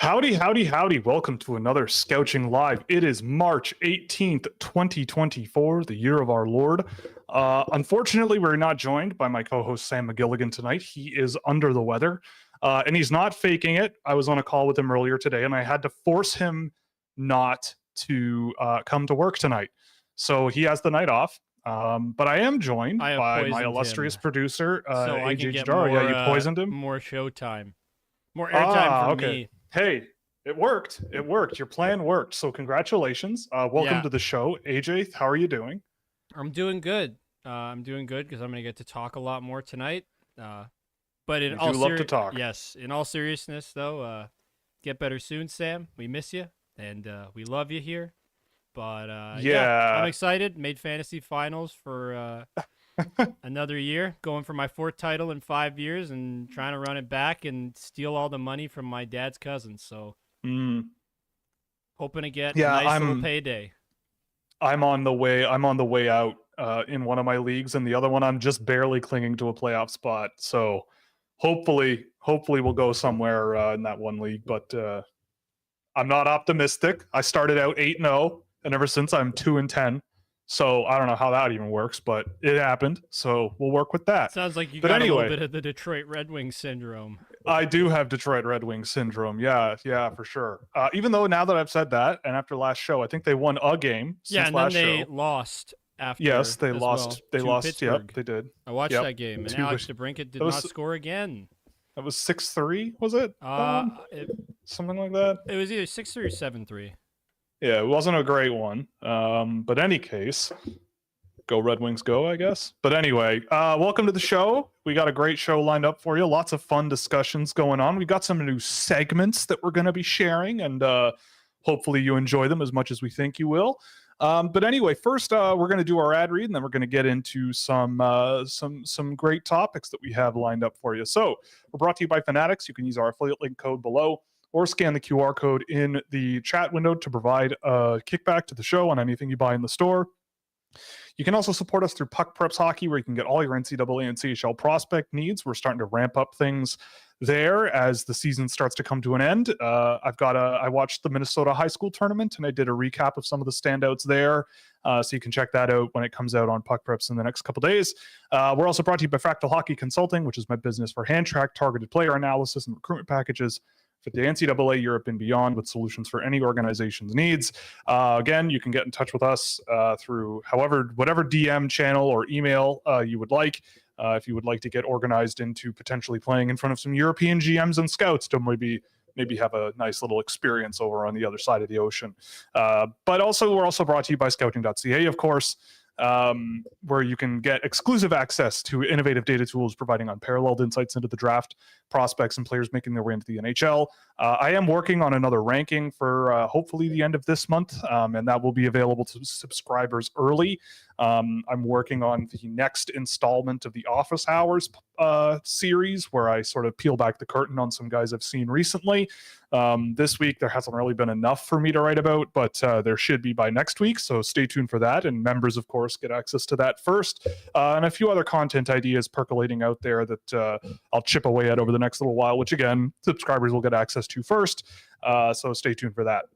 Howdy, howdy, howdy. Welcome to another Scouching Live. It is March 18th, 2024, the year of our Lord. Unfortunately, we're not joined by my co-host Sam McGilligan tonight. He is under the weather, and he's not faking it. I was on a call with him earlier today, and I had to force him not to come to work tonight. So he has the night off. But I am joined by my illustrious producer, so I AJ can get Jadar. more, Yeah, you poisoned him? more showtime. More airtime for me. Hey, it worked. It worked. Your plan worked. So congratulations. Welcome to the show. AJ, how are you doing? I'm doing good. I'm doing good because I'm going to get to talk a lot more tonight. But in all love to talk. Yes, in all seriousness, though, get better soon, Sam. We miss you, and we love you here. But I'm excited. Made fantasy finals for another year, going for my 4th title in 5 years and trying to run it back and steal all the money from my dad's cousins. So hoping to get a nice little payday. I'm on the way out in one of my leagues, and the other one I'm just barely clinging to a playoff spot. So hopefully we'll go somewhere in that one league, but I'm not optimistic. I started out 8-0, and ever since I'm 2-10. So I don't know how that even works, but it happened. So we'll work with that. Sounds like you got a little bit of the Detroit Red Wings syndrome. I do have Detroit Red Wings syndrome. Yeah, for sure. Even though now that I've said that, and after last show, I think they won a game since last show. Yeah, and then they lost after. Yes, they lost. Well, they lost. Pittsburgh. Yep, they did. I watched that game, and Alex DeBrincat did not score again. That was 6-3, was it? Something like that. It was either 6-3 or 7-3. Yeah, it wasn't a great one. But any case, go Red Wings go, I guess. But anyway, welcome to the show. We got a great show lined up for you. Lots of fun discussions going on. We got some new segments that we're going to be sharing, and hopefully you enjoy them as much as we think you will. But anyway, first we're going to do our ad read, and then we're going to get into some great topics that we have lined up for you. So we're brought to you by Fanatics. You can use our affiliate link code below, or scan the QR code in the chat window to provide a kickback to the show on anything you buy in the store. You can also support us through Puck Preps Hockey, where you can get all your NCAA and CHL prospect needs. We're starting to ramp up things there as the season starts to come to an end. I watched the Minnesota high school tournament, and I did a recap of some of the standouts there. So you can check that out when it comes out on Puck Preps in the next couple days. We're also brought to you by Fractal Hockey Consulting, which is my business for hand track, targeted player analysis, and recruitment packages for the NCAA, Europe, and beyond, with solutions for any organization's needs. Again, you can get in touch with us through whatever DM channel or email you would like. If you would like to get organized into potentially playing in front of some European GMs and scouts to maybe have a nice little experience over on the other side of the ocean. But also, we're also brought to you by Scouting.ca, of course, where you can get exclusive access to innovative data tools providing unparalleled insights into the draft, prospects, and players making their way into the NHL. I am working on another ranking for hopefully the end of this month, and that will be available to subscribers early. I'm working on the next installment of the Office Hours series, where I sort of peel back the curtain on some guys I've seen recently. This week there hasn't really been enough for me to write about, but there should be by next week, so stay tuned for that. And members, of course, get access to that first, and a few other content ideas percolating out there that I'll chip away at over the next little while, which again, subscribers will get access to first, so stay tuned for that.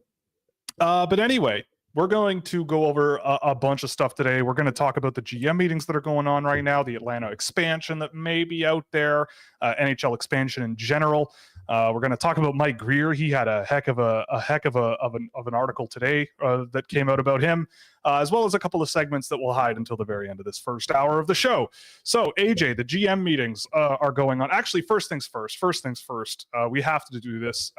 But anyway, we're going to go over a bunch of stuff today. We're going to talk about the GM meetings that are going on right now, the Atlanta expansion that may be out there, NHL expansion in general. We're going to talk about Mike Greer. He had a heck of an article today that came out about him, as well as a couple of segments that we'll hide until the very end of this first hour of the show. So AJ, the GM meetings are going on. Actually, first things first. We have to do this.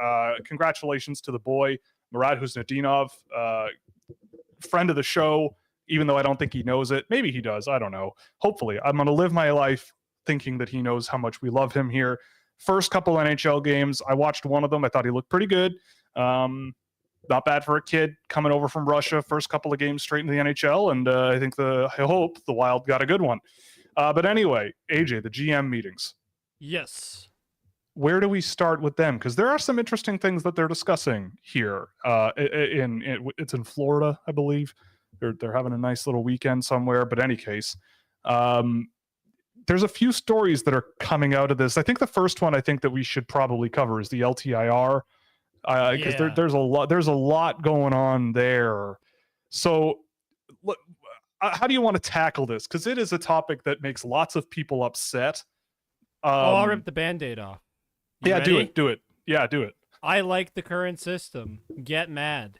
Congratulations to the boy, Murad Husnudinov, friend of the show, even though I don't think he knows it. Maybe he does. I don't know. Hopefully. I'm going to live my life thinking that he knows how much we love him here. First couple NHL games, I watched one of them. I thought he looked pretty good. Not bad for a kid coming over from Russia. First couple of games straight into the NHL, and I hope the Wild got a good one. But anyway, AJ, the GM meetings. Yes. Where do we start with them? Because there are some interesting things that they're discussing here. It's in Florida, I believe. They're having a nice little weekend somewhere. But any case, there's a few stories that are coming out of this. I think the first one that we should probably cover is the LTIR because there's a lot going on there. So how do you want to tackle this? Because it is a topic that makes lots of people upset. I'll rip the Band-Aid off. You ready? Do it. Yeah, do it. I like the current system. Get mad.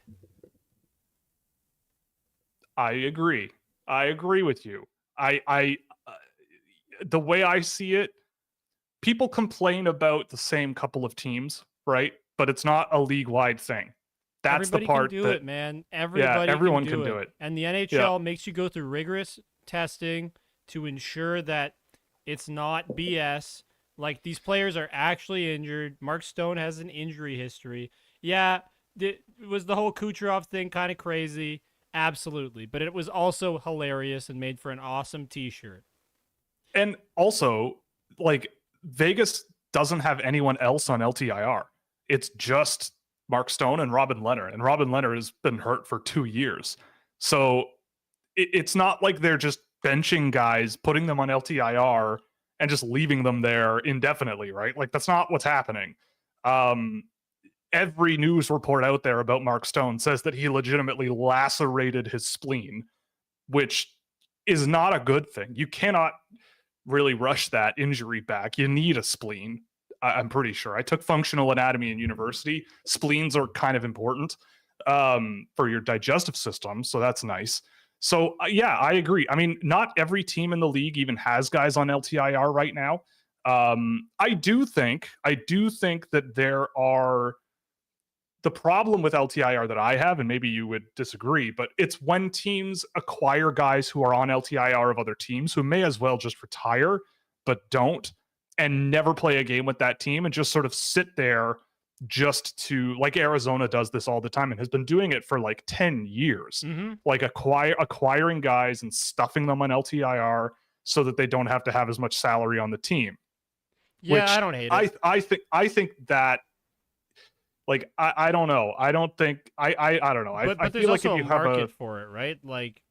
I agree with you. The way I see it, people complain about the same couple of teams, right? But it's not a league-wide thing. That's Everybody the part can do that it, man. Everyone can do it. And the NHL makes you go through rigorous testing to ensure that it's not BS. Like, these players are actually injured. Mark Stone has an injury history. Yeah, was the whole Kucherov thing kind of crazy? Absolutely. But it was also hilarious and made for an awesome T-shirt. And also, like, Vegas doesn't have anyone else on LTIR. It's just Mark Stone and Robin Leonard. And Robin Leonard has been hurt for 2 years. So it's not like they're just benching guys, putting them on LTIR, and just leaving them there indefinitely, right? Like, that's not what's happening. Every news report out there about Mark Stone says that he legitimately lacerated his spleen, which is not a good thing. You cannot really rush that injury back. You need a spleen, I'm pretty sure. I took functional anatomy in university. Spleens are kind of important for your digestive system, so that's nice. So, yeah, I agree. I mean, not every team in the league even has guys on LTIR right now. I do think that there are... The problem with LTIR that I have, and maybe you would disagree, but it's when teams acquire guys who are on LTIR of other teams who may as well just retire, but don't, and never play a game with that team and just sort of sit there just to, like Arizona does this all the time and has been doing it for like 10 years, like acquiring guys and stuffing them on LTIR so that they don't have to have as much salary on the team. Yeah, I don't hate it. I think that, like, I don't know. I don't know. But I there's feel also like if a you have market for it, right? Like,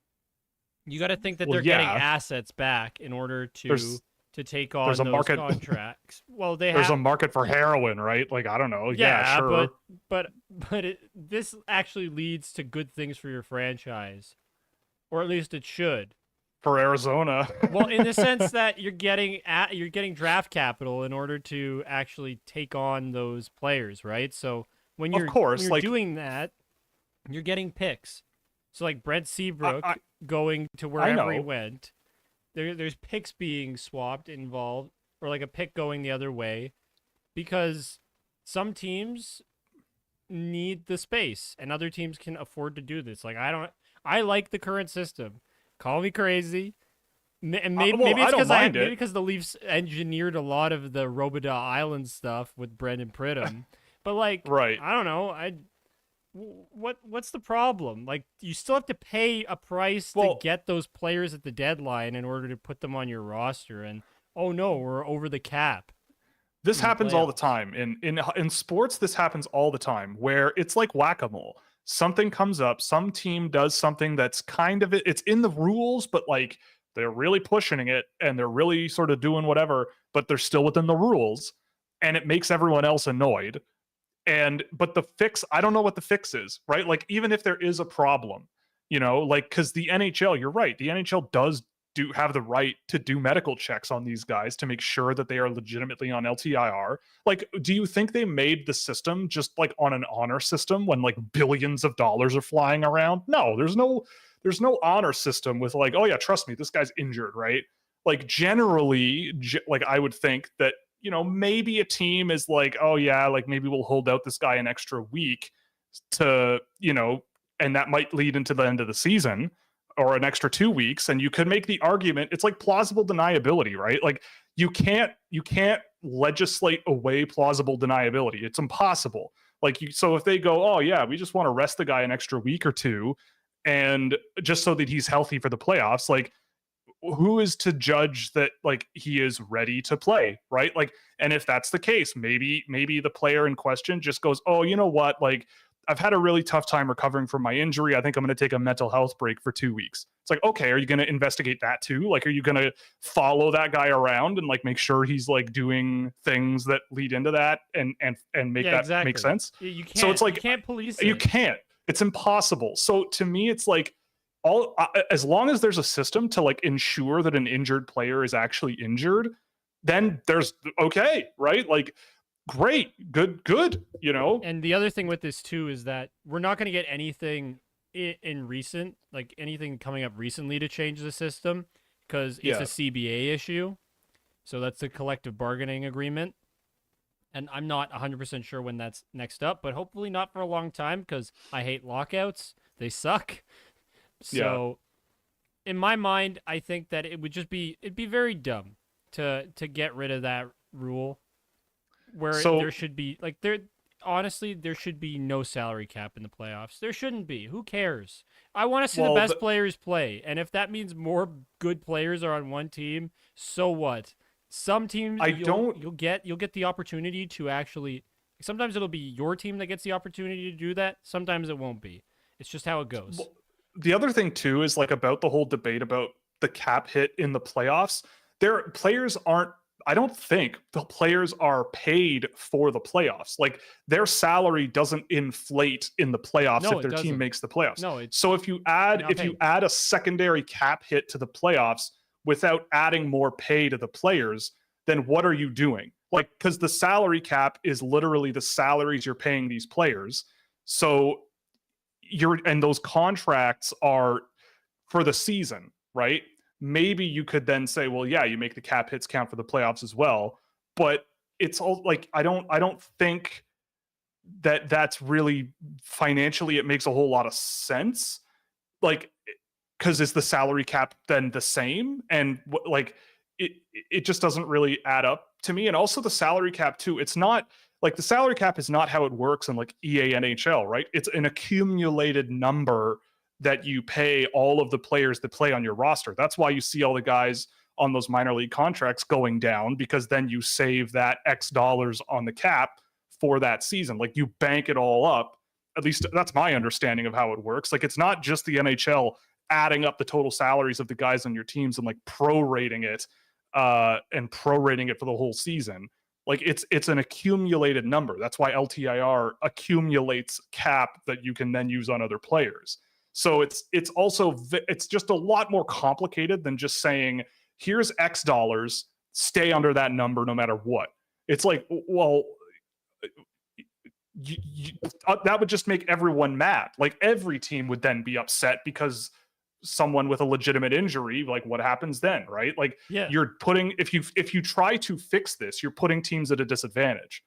you got to think that they're getting assets back in order to take on those contracts. Well, there's a market for heroin, right? Like, I don't know. Yeah, sure. But this actually leads to good things for your franchise, or at least it should. For Arizona. Well, in the sense that you're getting draft capital in order to actually take on those players, right? So when you're doing that, you're getting picks. So like Brent Seabrook going to wherever he went, there's picks being swapped involved, or like a pick going the other way, because some teams need the space and other teams can afford to do this. Like, I like the current system. Call me crazy. And maybe it's because the Leafs engineered a lot of the Robidas Island stuff with Brendan Pridham. But, like, right. I don't know. What's the problem? Like, you still have to pay a price to get those players at the deadline in order to put them on your roster. And, oh no, we're over the cap. This happens all the time. In sports, this happens all the time, where it's like whack-a-mole. Something comes up, some team does something that's kind of, it's in the rules, but like they're really pushing it and they're really sort of doing whatever, but they're still within the rules, and it makes everyone else annoyed. But the fix, I don't know what the fix is, right? Like, even if there is a problem, like, because the NHL, you're right, the NHL does have the right to do medical checks on these guys to make sure that they are legitimately on LTIR. Like, do you think they made the system just like on an honor system when like billions of dollars are flying around? No, there's no honor system with like, oh yeah, trust me, this guy's injured, right? Like, generally, like, I would think that, maybe a team is like, oh yeah, like maybe we'll hold out this guy an extra week to, and that might lead into the end of the season, or an extra 2 weeks, and you could make the argument, it's like plausible deniability, right? Like, you can't legislate away plausible deniability. It's impossible. Like, so if they go, oh yeah, we just want to rest the guy an extra week or two, and just so that he's healthy for the playoffs, like, who is to judge that like he is ready to play, right? Like, and if that's the case, maybe the player in question just goes, oh, you know what, like, I've had a really tough time recovering from my injury. I think I'm going to take a mental health break for 2 weeks. It's like, okay, are you going to investigate that too? Like, are you going to follow that guy around and like make sure he's like doing things that lead into that and make that make sense? You can't. So it's like you can't police it. You can't. It's impossible. So to me, it's like as long as there's a system to like ensure that an injured player is actually injured, then there's okay, right? Like, great, good, you know. And the other thing with this too is that we're not going to get anything in recent, like anything coming up recently to change the system because it's a CBA issue. So that's the collective bargaining agreement. And I'm not 100% sure when that's next up, but hopefully not for a long time because I hate lockouts. They suck. So in my mind, I think that it'd be very dumb to get rid of that rule where there should be like honestly, there should be no salary cap in the playoffs. There shouldn't be. Who cares? I want to see the best players play. And if that means more good players are on one team, so what? Some teams you'll get the opportunity to actually sometimes it'll be your team that gets the opportunity to do that. Sometimes it won't be. It's just how it goes. Well, the other thing too is like about the whole debate about the cap hit in the playoffs. I don't think the players are paid for the playoffs. Like their salary doesn't inflate in the playoffs if their team makes the playoffs. So if you add a secondary cap hit to the playoffs without adding more pay to the players, then what are you doing? Like, because the salary cap is literally the salaries you're paying these players. So and those contracts are for the season, right? Maybe you could then say, well, yeah, you make the cap hits count for the playoffs as well. But it's all like, I don't think that that's really financially, it makes a whole lot of sense. Like, because is the salary cap then the same? And like, it just doesn't really add up to me. And also the salary cap too, it's not like the salary cap is not how it works in like EA NHL, right? It's an accumulated number that you pay all of the players that play on your roster. That's why you see all the guys on those minor league contracts going down, because then you save that X dollars on the cap for that season. Like you bank it all up. At least that's my understanding of how it works. Like it's not just the NHL adding up the total salaries of the guys on your teams and like prorating it for the whole season. Like it's an accumulated number. That's why LTIR accumulates cap that you can then use on other players. So it's just a lot more complicated than just saying, here's X dollars, stay under that number no matter what. It's like, well, that would just make everyone mad. Like every team would then be upset because someone with a legitimate injury, like what happens then, right? Like you're putting, if you try to fix this, you're putting teams at a disadvantage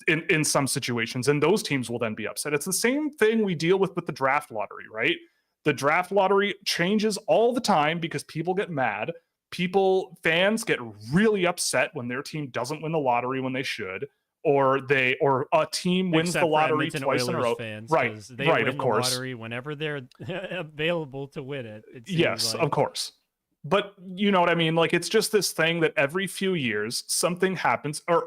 in some situations, and those teams will then be upset. It's the same thing we deal with the draft lottery, right? The draft lottery changes all the time because people get mad. Fans get really upset when their team doesn't win the lottery when they should, or a team wins the lottery twice in a row. Fans, right, they right, win of course. The lottery whenever they're available to win it. Yes, of course. But you know what I mean? Like it's just this thing that every few years something happens, or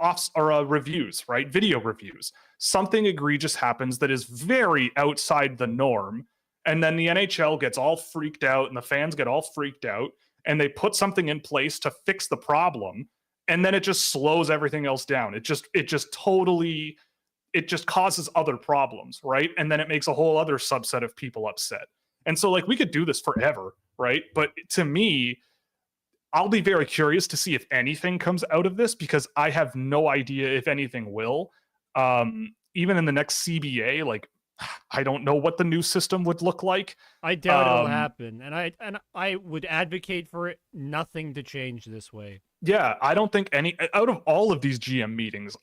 reviews, right? Video reviews. Something egregious happens that is very outside the norm, and then the NHL gets all freaked out, and the fans get all freaked out, and they put something in place to fix the problem, and then it just slows everything else down. It just causes other problems, right? And then it makes a whole other subset of people upset. And so like we could do this forever, right? But to me, I'll be very curious to see if anything comes out of this, because I have no idea if anything will. Even in the next CBA, like I don't know what the new system would look like. I doubt it'll happen, and I would advocate for it nothing to change this way. Yeah, I don't think out of all of these GM meetings,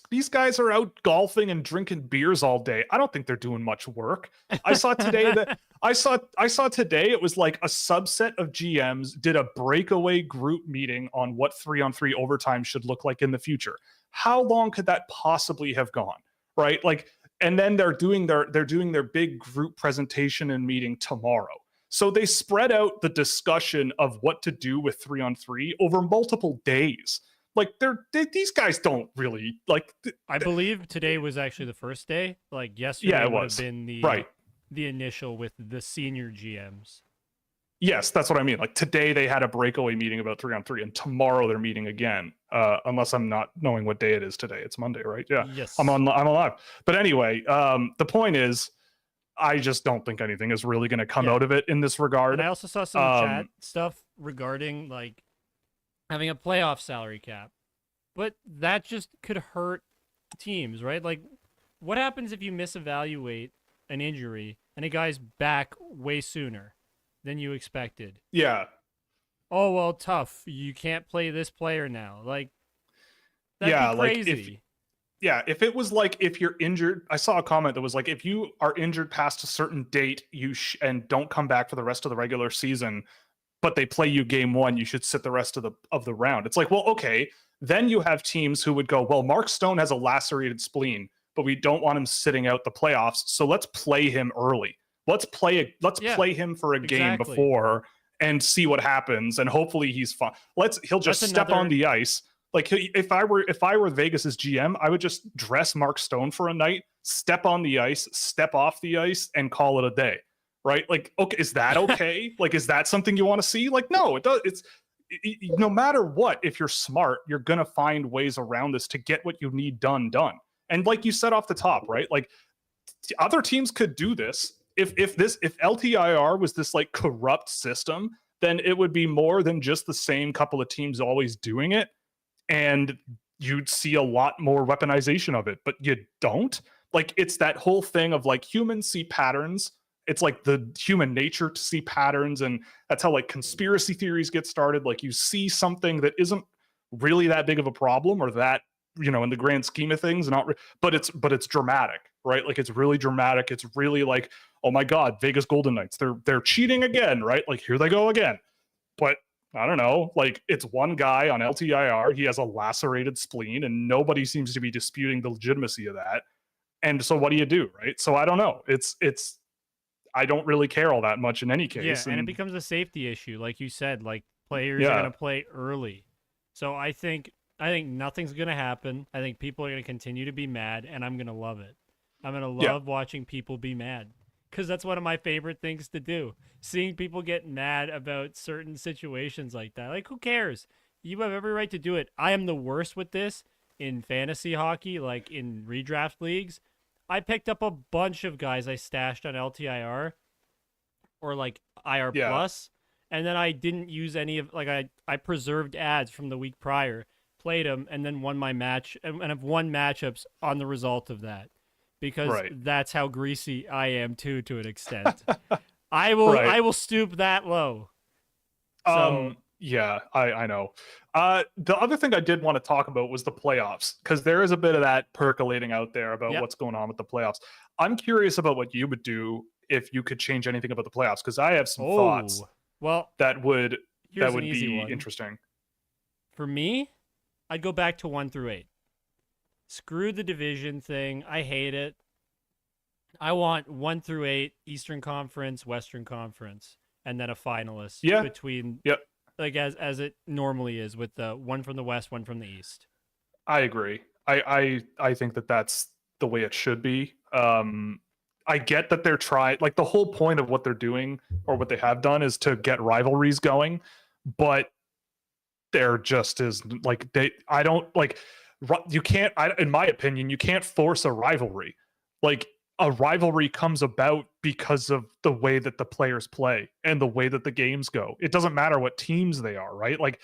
these guys are out golfing and drinking beers all day. I don't think they're doing much work. I saw today it was like a subset of GMs did a breakaway group meeting on what 3-on-3 overtime should look like in the future. How long could that possibly have gone? Right? Like, and then they're doing their big group presentation and meeting tomorrow. So they spread out the discussion of what to do with 3-on-3 over multiple days. Like these guys don't really like. I believe today was actually the first day. Like yesterday it would was have been the initial with the senior GMs. Yes, that's what I mean. Like today they had a breakaway meeting about 3-on-3, and tomorrow they're meeting again. Unless I'm not knowing what day it is today. It's Monday, right? Yeah. Yes. I'm alive. But anyway, the point is, I just don't think anything is really going to come out of it in this regard. And I also saw some chat stuff regarding like having a playoff salary cap, but that just could hurt teams, right? Like, what happens if you misevaluate an injury and a guy's back way sooner than you expected? Yeah. Oh, well, tough. You can't play this player now. Like, that'd be crazy. If it was like, if you're injured, I saw a comment that was like, if you are injured past a certain date, and don't come back for the rest of the regular season, but they play you game 1, you should sit the rest of the round. It's like, well, okay, then you have teams who would go, well, Mark Stone has a lacerated spleen, but we don't want him sitting out the playoffs, so let's play him early. Let's play him for a game before and see what happens, and hopefully he's fine. He'll just step on the ice. Like, if I were Vegas's GM, I would just dress Mark Stone for a night, step on the ice, step off the ice, and call it a day. Right? Like, okay, is that okay? Like, is that something you want to see? Like, no, it does. No matter what, if you're smart, you're gonna find ways around this to get what you need done. And like you said off the top, right? Like, other teams could do this. If LTIR was this like corrupt system, then it would be more than just the same couple of teams always doing it, and you'd see a lot more weaponization of it. But you don't. Like, it's that whole thing of like, humans see patterns. It's like the human nature to see patterns, and that's how like conspiracy theories get started. Like, you see something that isn't really that big of a problem, or that, in the grand scheme of things, but it's dramatic, right? Like, it's really dramatic. It's really like, oh my God, Vegas Golden Knights, they're cheating again, right? Like, here they go again. But I don't know, like, it's one guy on LTIR, he has a lacerated spleen, and nobody seems to be disputing the legitimacy of that. And so what do you do, right? So I don't know. I don't really care all that much in any case. Yeah, and it becomes a safety issue, like you said. Like, players are going to play early. So I think nothing's going to happen. I think people are going to continue to be mad, and I'm going to love it. I'm going to love watching people be mad, because that's one of my favorite things to do. Seeing people get mad about certain situations like that. Like, who cares? You have every right to do it. I am the worst with this in fantasy hockey, like in redraft leagues. I picked up a bunch of guys I stashed on LTIR or like IR plus, and then I didn't use any of, like, I preserved ads from the week prior, played them, and then won my match, and I've won matchups on the result of that, because that's how greasy I am too, to an extent. I will stoop that low. So, yeah, I know. The other thing I did want to talk about was the playoffs, because there is a bit of that percolating out there about what's going on with the playoffs. I'm curious about what you would do if you could change anything about the playoffs, because I have some thoughts. Well, that would be interesting. For me, I'd go back to 1 through 8. Screw the division thing. I hate it. I want 1 through 8, Eastern Conference, Western Conference, and then a finalist between. Yep. Like as it normally is, with the one from the West, one from the East. I agree. I think that's the way it should be. I get that they're trying, like, the whole point of what they're doing, or what they have done, is to get rivalries going, but there just is, like, you can't, in my opinion, you can't force a rivalry. Like, a rivalry comes about because of the way that the players play and the way that the games go. It doesn't matter what teams they are, right? Like,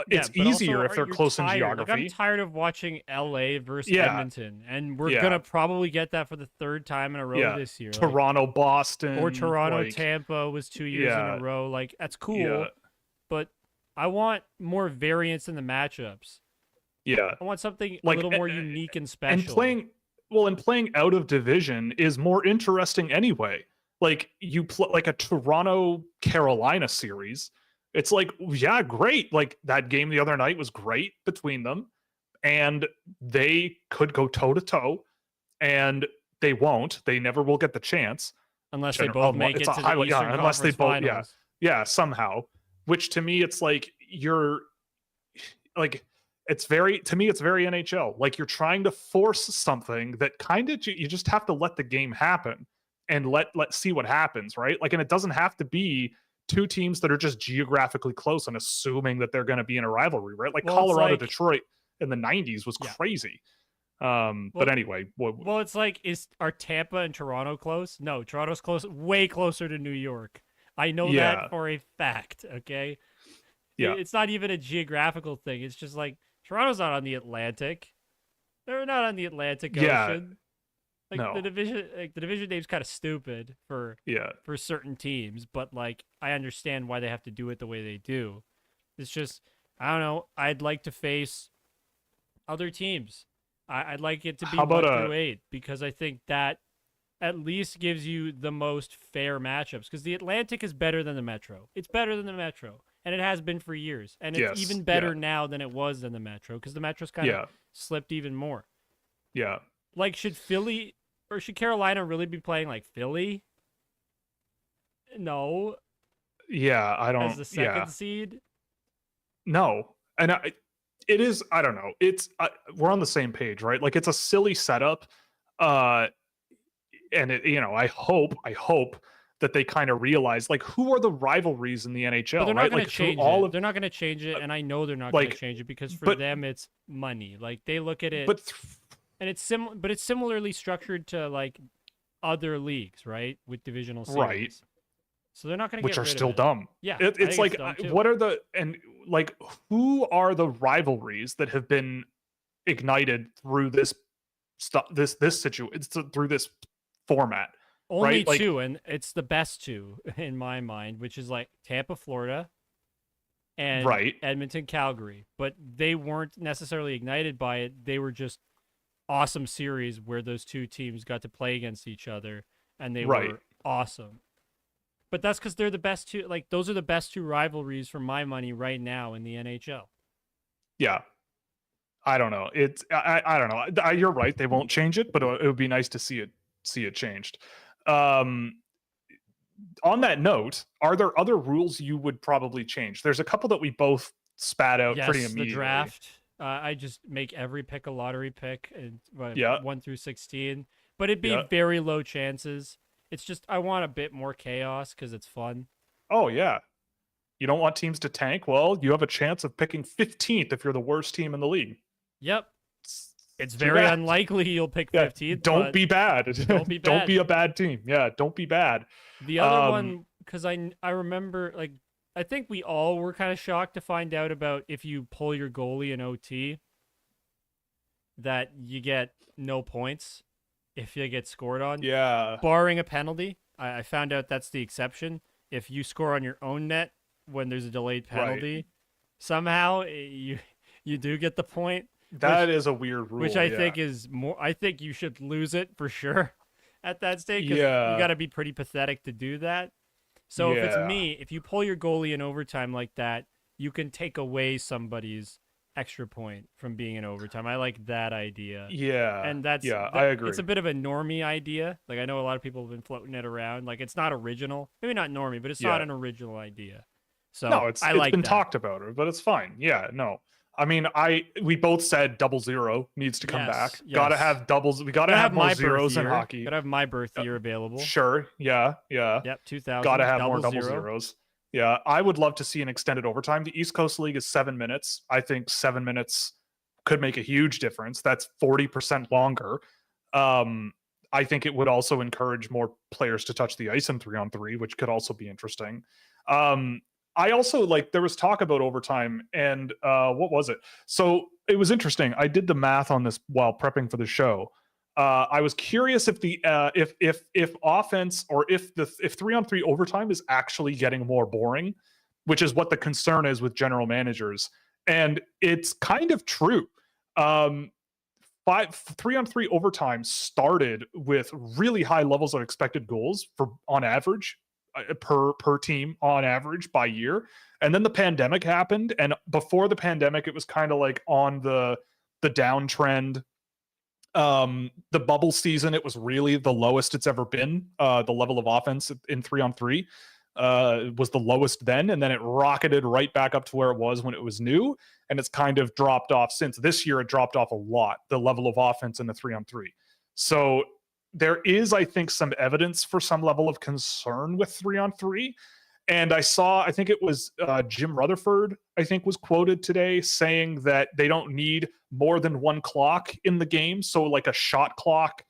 it's easier if they're close in geography. Like, I'm tired of watching LA versus Edmonton, and we're gonna probably get that for the 3rd time in a row this year. Toronto, Boston, or Toronto, Tampa was 2 years in a row. Like, that's cool, but I want more variance in the matchups. Yeah, I want something a little more unique and special. And playing out of division is more interesting anyway. Like, you play like a Toronto Carolina series. It's like, yeah, great. Like, that game the other night was great between them, and they could go toe to toe, and they won't. They never will get the chance unless they both make it to the Eastern Conference Finals. Somehow. Which, to me, it's like, you're like, to me, it's very NHL. Like you're trying to force something that kind of you just have to let the game happen and let's see what happens, right? Like, and it doesn't have to be two teams that are just geographically close and assuming that they're going to be in a rivalry, right? Like Colorado, Detroit in the 90s was crazy. But anyway, it's like, are Tampa and Toronto close? No, Toronto's close, way closer to New York. I know that for a fact. Okay, it's not even a geographical thing. It's just like Toronto's not on the Atlantic. They're not on the Atlantic Ocean. Like no. the division name's kind of stupid for certain teams, but like I understand why they have to do it the way they do. It's just, I don't know. I'd like to face other teams. I'd like it to be 1 through 8 because I think that at least gives you the most fair matchups. Because the Atlantic is better than the Metro. It's better than the Metro, and it has been for years. And it's even better now than it was than the Metro because the Metro's kind of slipped even more. Yeah. Like, should Philly or should Carolina really be playing like Philly? No. Yeah, I don't. As the second seed? No. And it is, I don't know. It's we're on the same page, right? Like, it's a silly setup. And it, I hope that they kind of realize, like, who are the rivalries in the NHL, but they're not right? Change it. They're not going to change it, and I know they're not going to change it because for them it's money. Like, they look at it, and it's but it's similarly structured to like other leagues, right? With divisional series. Right. So they're not going to which get are rid still of it. dumb. Yeah, it's like what are the who are the rivalries that have been ignited through this stuff, this situation, through this format? Only right? two, and it's the best two in my mind, which is like Tampa, Florida, and Edmonton, Calgary. But they weren't necessarily ignited by it. They were just awesome series where those two teams got to play against each other, and they were awesome. But that's because they're the best two. Like, those are the best two rivalries for my money right now in the NHL. Yeah. I don't know. I don't know. You're right. They won't change it, but it would be nice to see it changed. On that note, are there other rules you would probably change? There's a couple that we both spat out pretty immediately. The draft. I just make every pick a lottery pick, and 1 through 16. But it'd be very low chances. It's just I want a bit more chaos because it's fun. Oh, yeah. You don't want teams to tank? Well, you have a chance of picking 15th if you're the worst team in the league. Yep. It's very unlikely you'll pick 15th. Don't be bad. Don't be bad. Don't be a bad team. Yeah, don't be bad. The other one, because I remember, like, I think we all were kind of shocked to find out about if you pull your goalie in OT, that you get no points if you get scored on. Yeah. Barring a penalty. I found out that's the exception. If you score on your own net when there's a delayed penalty, somehow you do get the point. That is a weird rule. Which I think is more. I think you should lose it for sure at that stage. You got to be pretty pathetic to do that. So if it's me, if you pull your goalie in overtime like that, you can take away somebody's extra point from being in overtime. I like that idea. Yeah. And I agree. It's a bit of a normie idea. Like, I know a lot of people have been floating it around. Like, it's not original. Maybe not normie, but it's not an original idea. So no, it's been talked about, but it's fine. Yeah, no. I mean, we both said 00 needs to come back. Yes. Gotta have doubles. We gotta have more zeros in hockey. Gotta have my birth year available. Sure. Yeah. Yep. 2000. Gotta have more double zeros. Yeah, I would love to see an extended overtime. The East Coast League is 7 minutes. I think 7 minutes could make a huge difference. That's 40% longer. I think it would also encourage more players to touch the ice in 3-on-3, which could also be interesting. I also, like, there was talk about overtime, and what was it? So it was interesting. I did the math on this while prepping for the show. I was curious if the if offense, or if 3-on-3 overtime is actually getting more boring, which is what the concern is with general managers, and it's kind of true. 3-on-3 overtime started with really high levels of expected goals on average. Per team on average by year, and then the pandemic happened, and before the pandemic it was kind of like on the downtrend. The bubble season, it was really the lowest it's ever been, the level of offense in 3-on-3. was the lowest then, and then it rocketed right back up to where it was when it was new, and it's kind of dropped off since. This year it dropped off a lot, the level of offense in the 3-on-3. So there is, I think, some evidence for some level of concern with 3-on-3. And I think it was Jim Rutherford, I think, was quoted today saying that they don't need more than one clock in the game. So like a shot clock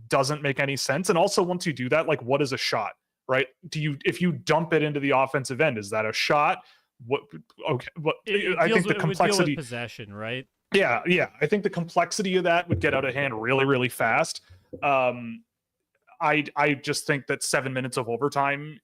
doesn't make any sense. And also once you do that, like what is a shot, right? If you dump it into the offensive end, is that a shot? I think the complexity with possession, right? Yeah. I think the complexity of that would get out of hand really, really fast. I just think that 7 minutes of overtime,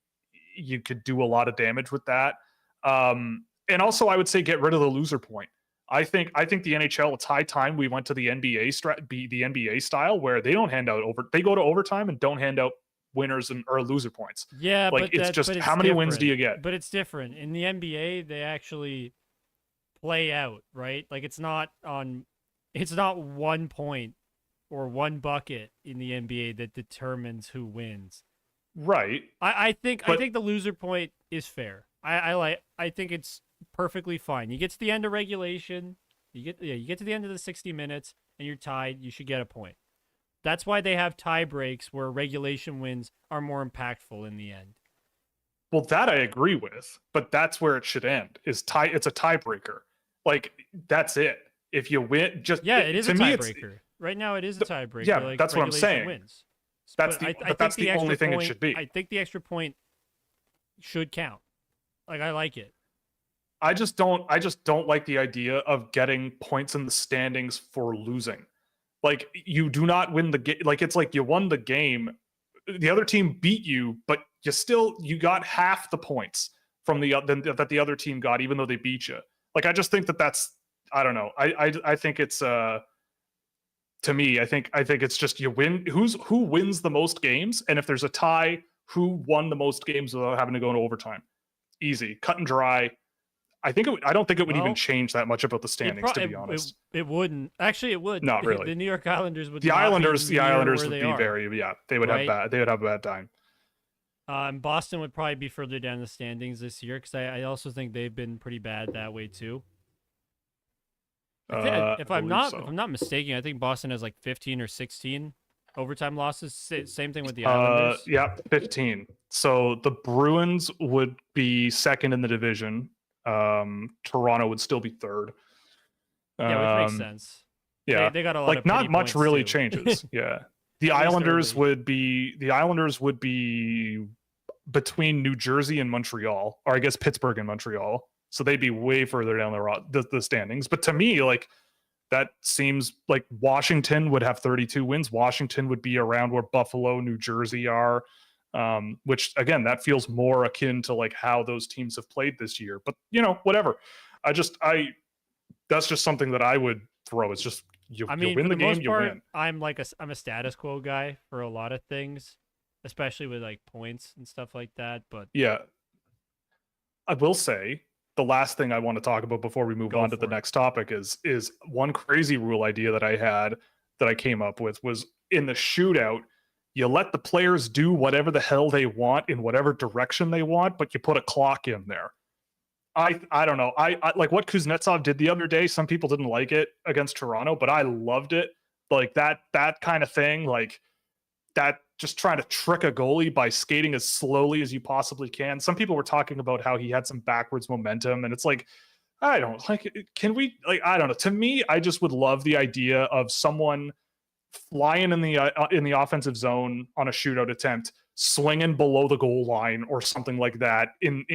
you could do a lot of damage with that. And also I would say get rid of the loser point. I think the NHL, it's high time we went to the NBA style where they don't hand out they go to overtime and don't hand out winners or loser points. Yeah, like it's just how many wins do you get? But it's different. In the NBA, they actually play out, right? Like it's not 1 point or one bucket in the NBA that determines who wins. Right. I think the loser point is fair. I think it's perfectly fine. You get to the end of regulation, you get to the end of the 60 minutes and you're tied, you should get a point. That's why they have tie breaks where regulation wins are more impactful in the end. Well, that I agree with, but that's where it should end. It's a tiebreaker. Like that's it. If you win, it is a tiebreaker. Right now it is a tiebreaker. Yeah, like, that's what I'm saying. Wins. That's the only thing it should be. I think the extra point should count. Like I like it. I just don't like the idea of getting points in the standings for losing. Like you do not win the game. Like it's like you won the game, the other team beat you, but you got half the points from that the other team got, even though they beat you. Like I just think that's I don't know. I think it's to me, I think it's just you win. Who wins the most games, and if there's a tie, who won the most games without having to go into overtime? Easy, cut and dry. I don't think it would even change that much about the standings, to be honest. It wouldn't. Actually, it would. Not really. The New York Islanders would. The Islanders would be are, very. Yeah, they would have bad. They would have a bad time. And Boston would probably be further down the standings this year because I also think they've been pretty bad that way too. If I'm not mistaken, I think Boston has like 15 or 16 overtime losses. Same thing with the Islanders. Yeah, 15. So the Bruins would be second in the division. Toronto would still be third. Yeah, which makes sense. Yeah, they got a lot of not much really too. changes. Yeah, the Islanders would be between New Jersey and Montreal, or I guess Pittsburgh and Montreal. So they'd be way further down the standings. But to me, like that seems like Washington would have 32 wins. Washington would be around where Buffalo, New Jersey are. Which again, that feels more akin to like how those teams have played this year. But whatever. That's just something that I would throw. It's just you win the game, you win. I'm a status quo guy for a lot of things, especially with like points and stuff like that. But yeah, I will say the last thing I want to talk about before we move on to the next topic is one crazy rule idea that I came up with was in the shootout. You let the players do whatever the hell they want in whatever direction they want, but you put a clock in there. I don't know. I like what Kuznetsov did the other day. Some people didn't like it against Toronto, but I loved it. Like that kind of thing, like that, just trying to trick a goalie by skating as slowly as you possibly can. Some people were talking about how he had some backwards momentum, and it's like, I don't like it. Can we I don't know. To me, I just would love the idea of someone flying in the offensive zone on a shootout attempt, swinging below the goal line or something like that in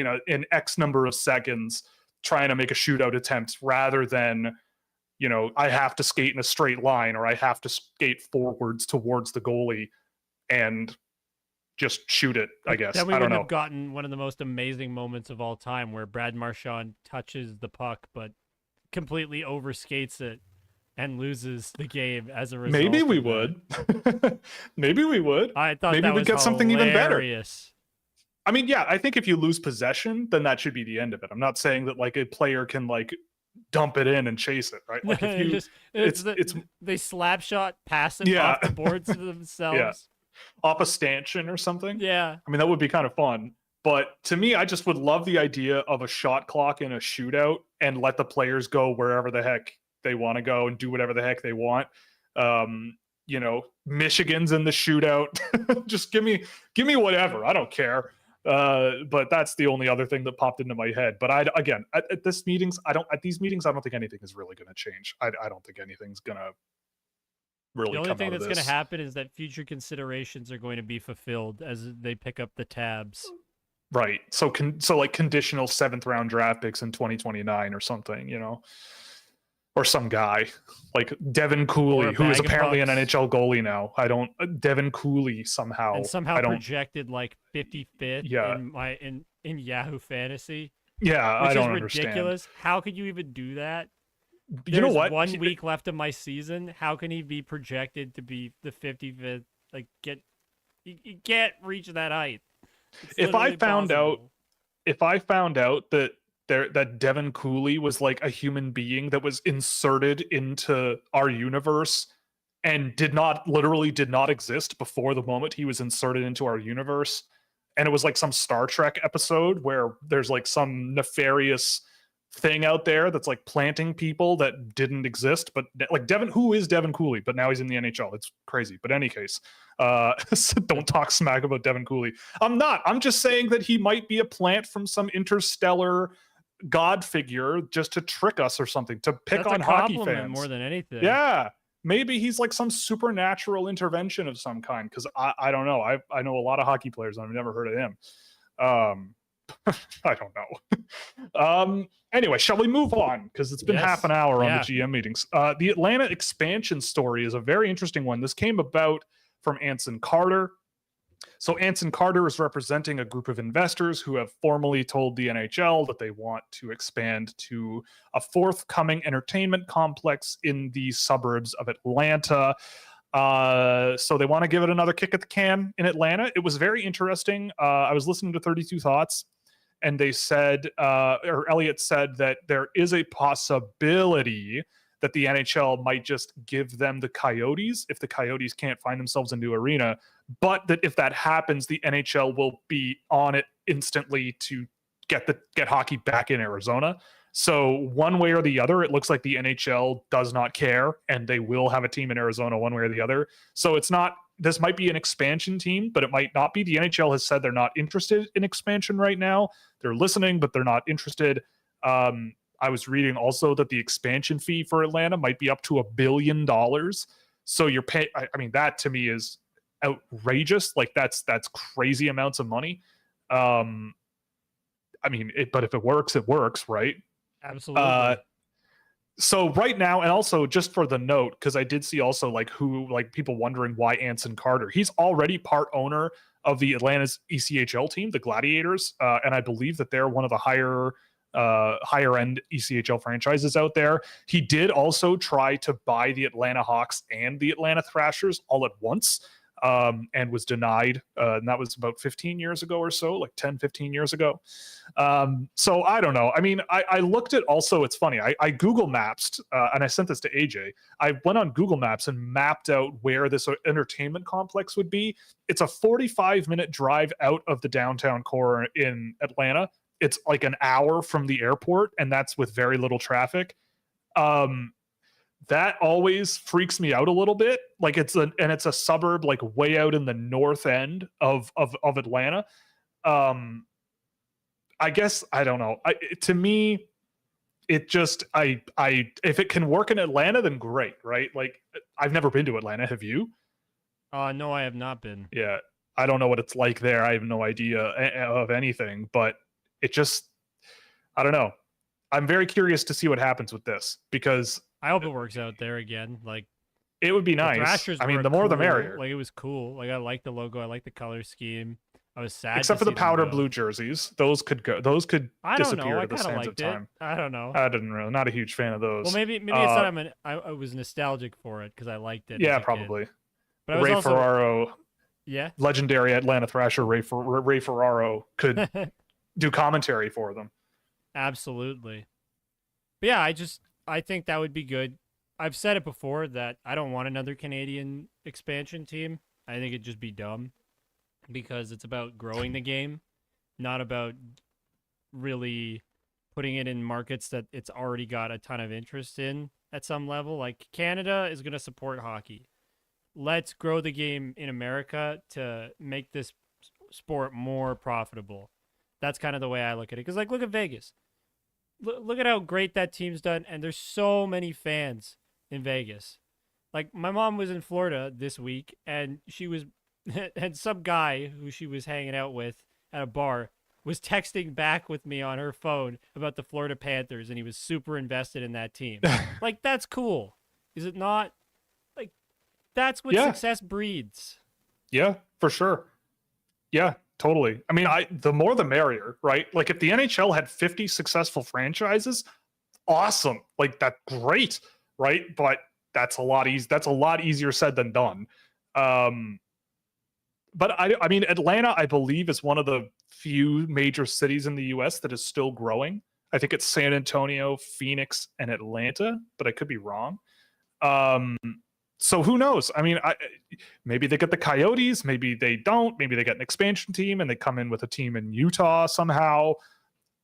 X number of seconds, trying to make a shootout attempt rather than, I have to skate in a straight line or I have to skate forwards towards the goalie and just shoot it, I guess. Then we I don't know. Have gotten one of the most amazing moments of all time where Brad Marchand touches the puck but completely overskates it and loses the game as a result. Maybe we would. Maybe we would. I thought maybe we'd get something even better. I mean, yeah, I think if you lose possession, then that should be the end of it. I'm not saying that like a player can like dump it in and chase it, right? Like if you, they slap shot pass it off the boards to themselves. Yeah. Off a stanchion or something. Yeah. I mean, that would be kind of fun. But to me, I just would love the idea of a shot clock in a shootout and let the players go wherever the heck they want to go and do whatever the heck they want. Michigan's in the shootout. Just give me whatever. I don't care. But that's the only other thing that popped into my head. But at these meetings, I don't think anything is really going to change. I don't think anything's going to really. The only thing that's going to happen is that future considerations are going to be fulfilled as they pick up the tabs. Right. So like conditional 7th round draft picks in 2029 or something, or some guy like Devin Cooley, who is apparently an NHL goalie now. Devin Cooley somehow projected like 55th in Yahoo Fantasy. Yeah, I don't understand. Which is ridiculous. How could you even do that? You know what? 1 week left of my season. How can he be projected to be the 55th? Like, you can't reach that height. If I found out that Devin Cooley was like a human being that was inserted into our universe and did not exist before the moment he was inserted into our universe, and it was like some Star Trek episode where there's like some nefarious thing out there that's like planting people that didn't exist, but like who is Devin Cooley, but now he's in the NHL. It's crazy. But in any case, don't talk smack about Devin Cooley. I'm just saying that he might be a plant from some interstellar god figure just to trick us or something, to pick on hockey fans more than anything. Yeah, maybe he's like some supernatural intervention of some kind, because I don't know. I know a lot of hockey players and I've never heard of him. I don't know. Anyway, shall we move on? Because it's been half an hour on the GM meetings. The Atlanta expansion story is a very interesting one. This came about from Anson Carter. So Anson Carter is representing a group of investors who have formally told the NHL that they want to expand to a forthcoming entertainment complex in the suburbs of Atlanta. So they want to give it another kick at the can in Atlanta. It was very interesting. I was listening to 32 Thoughts, and they said, or Elliot said, that there is a possibility that the NHL might just give them the Coyotes if the Coyotes can't find themselves a new arena, but that if that happens, the NHL will be on it instantly to get hockey back in Arizona. So one way or the other, it looks like the NHL does not care, and they will have a team in Arizona one way or the other. So this might be an expansion team, but it might not be. The NHL has said they're not interested in expansion right now. They're listening, but they're not interested. I was reading also that the expansion fee for Atlanta might be up to $1 billion. So you're paying, I mean, that to me is outrageous. Like that's crazy amounts of money. I mean, but if it works, right? Absolutely. So right now, and also just for the note, because I did see also like people wondering why Anson Carter. He's already part owner of the Atlanta's ECHL team, the Gladiators, and I believe that they're one of the higher end ECHL franchises out there. He did also try to buy the Atlanta Hawks and the Atlanta Thrashers all at once, and was denied. And that was about 15 years ago or so, like 10, 15 years ago. So I don't know. I mean, I looked at also, it's funny. I Google Maps, and I sent this to AJ. I went on Google Maps and mapped out where this entertainment complex would be. It's a 45-minute drive out of the downtown core in Atlanta. It's like an hour from the airport, and that's with very little traffic. That always freaks me out a little bit. Like it's a suburb like way out in the north end of Atlanta. I guess I don't know. To me, it just if it can work in Atlanta, then great, right? Like I've never been to Atlanta. Have you? No, I have not been. Yeah, I don't know what it's like there. I have no idea of anything, but it just, I don't know. I'm very curious to see what happens with this, because I hope it works out there again. Like it would be nice. I mean, the more the merrier. Like it was cool. Like I like the logo. I like the color scheme. I was sad. Except for the powder blue jerseys. Those could go. Those could disappear to the sands of time. I don't know. I didn't really. Not a huge fan of those. Well, maybe it's that I was nostalgic for it because I liked it. Yeah, probably. Kid. But I was also, Ferraro. Yeah. Legendary Atlanta Thrasher Ray Ferraro could do commentary for them. Absolutely. But yeah, I think that would be good. I've said it before that I don't want another Canadian expansion team. I think it'd just be dumb because it's about growing the game. not about really putting it in markets that it's already got a ton of interest in at some level. Like Canada is going to support hockey. Let's grow the game in America to make this sport more profitable. That's kind of the way I look at it. Because, like, look at Vegas. Look at how great that team's done. And there's so many fans in Vegas. Like, my mom was in Florida this week, and she was, and some guy who she was hanging out with at a bar was texting back with me on her phone about the Florida Panthers, and he was super invested in that team. Like, that's cool. Is it not? Like, that's what success breeds. Yeah, for sure. Yeah, totally. I mean, the more the merrier, right? Like, if the NHL had 50 successful franchises, awesome. Like, that's great, right? But that's a lot easier said than done. But I mean, Atlanta, I believe, is one of the few major cities in the US that is still growing. I think it's San Antonio, Phoenix, and Atlanta, but I could be wrong. So who knows? I mean, maybe they get the Coyotes, maybe they don't, maybe they get an expansion team and they come in with a team in Utah somehow.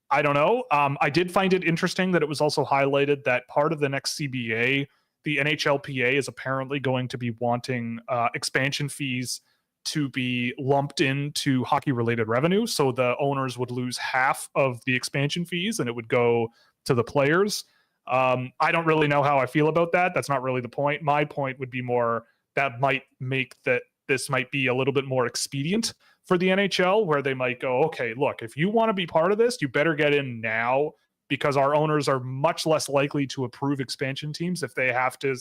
I don't know. I did find it interesting that it was also highlighted that part of the next CBA, the NHLPA, is apparently going to be wanting expansion fees to be lumped into hockey-related revenue. So the owners would lose half of the expansion fees and it would go to the players. I don't really know how I feel about that. That's not really the point. My point would be more that might make that this might be a little bit more expedient for the NHL, where they might go, okay, look, if you want to be part of this, you better get in now, because our owners are much less likely to approve expansion teams if they have to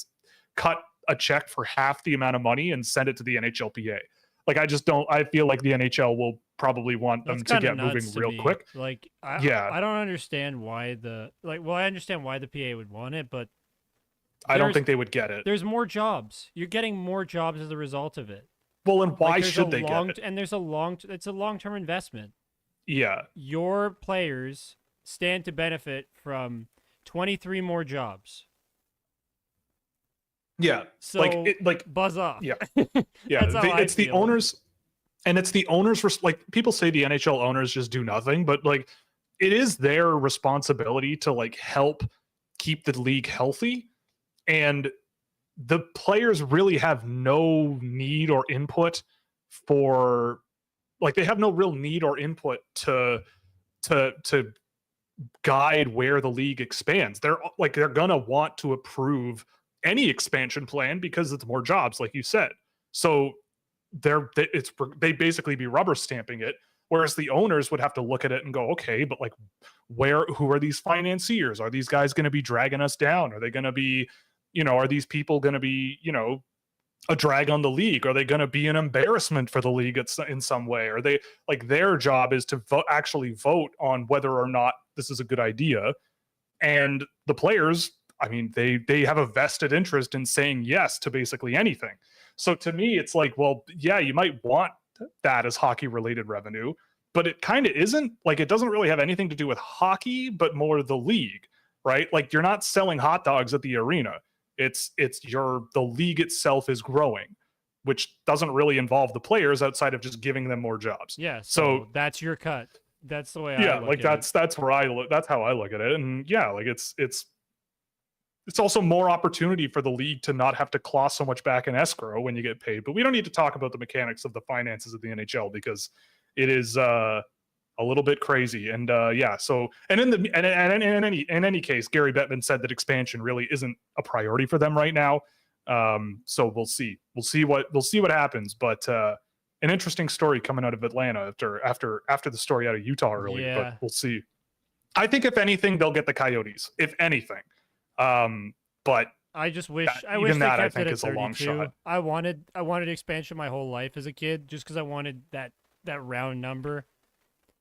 cut a check for half the amount of money and send it to the NHLPA. Like, I feel like the NHL will probably want them to get moving real quick. Like, I don't understand why I understand why the PA would want it, but I don't think they would get it. There's more jobs. You're getting more jobs as a result of it. Well, and why should they get it? And it's a long-term investment. Yeah. Your players stand to benefit from 23 more jobs. Yeah. So buzz off. Yeah. Yeah. It's the owners, and it's the owners. Like, people say the NHL owners just do nothing, but like, it is their responsibility to like help keep the league healthy. And the players really have no need or input for, like, they have no real need or input to guide where the league expands. They're gonna want to approve any expansion plan because it's more jobs, like you said. So they basically be rubber stamping it, whereas the owners would have to look at it and go, okay, but like, who are these financiers? Are these guys going to be dragging us down? Are they going to be, are these people going to be, a drag on the league? Are they going to be an embarrassment for the league in some way? Are they, like, their job is to actually vote on whether or not this is a good idea? And the players, I mean, they have a vested interest in saying yes to basically anything. So to me, it's like, well, yeah, you might want that as hockey related revenue, but it kind of isn't. Like, it doesn't really have anything to do with hockey, but more the league, right? Like, you're not selling hot dogs at the arena. The league itself is growing, which doesn't really involve the players outside of just giving them more jobs. Yeah. So that's your cut. That's the way I look at it. That's where I look. That's how I look at it. And yeah, like, it's also more opportunity for the league to not have to claw so much back in escrow when you get paid. But we don't need to talk about the mechanics of the finances of the NHL, because it is a little bit crazy. And yeah, so, and in any case, Gary Bettman said that expansion really isn't a priority for them right now. So we'll see what happens. But an interesting story coming out of Atlanta after the story out of Utah earlier. Yeah. But we'll see. I think if anything, they'll get the Coyotes, if anything. But I just wish I wish they I kept think it at is a 32. long shot. I wanted expansion my whole life as a kid, just because I wanted that round number.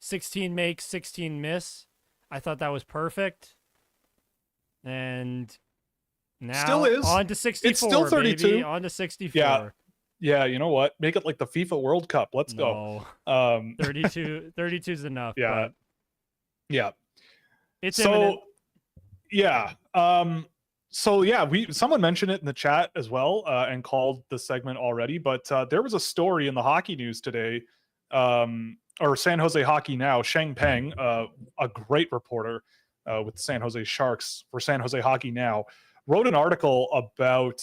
16 make, 16 miss. I thought that was perfect. And now still is. On to 64. It's still 32. Baby. On to 64. Yeah, you know what? Make it like the FIFA World Cup. Let's go. 32 is enough. Yeah. But yeah. It's imminent. Yeah. So yeah, someone mentioned it in the chat as well, and called the segment already, but there was a story in the hockey news today or San Jose Hockey Now, Sheng Peng, a great reporter with San Jose Sharks for San Jose Hockey Now, wrote an article about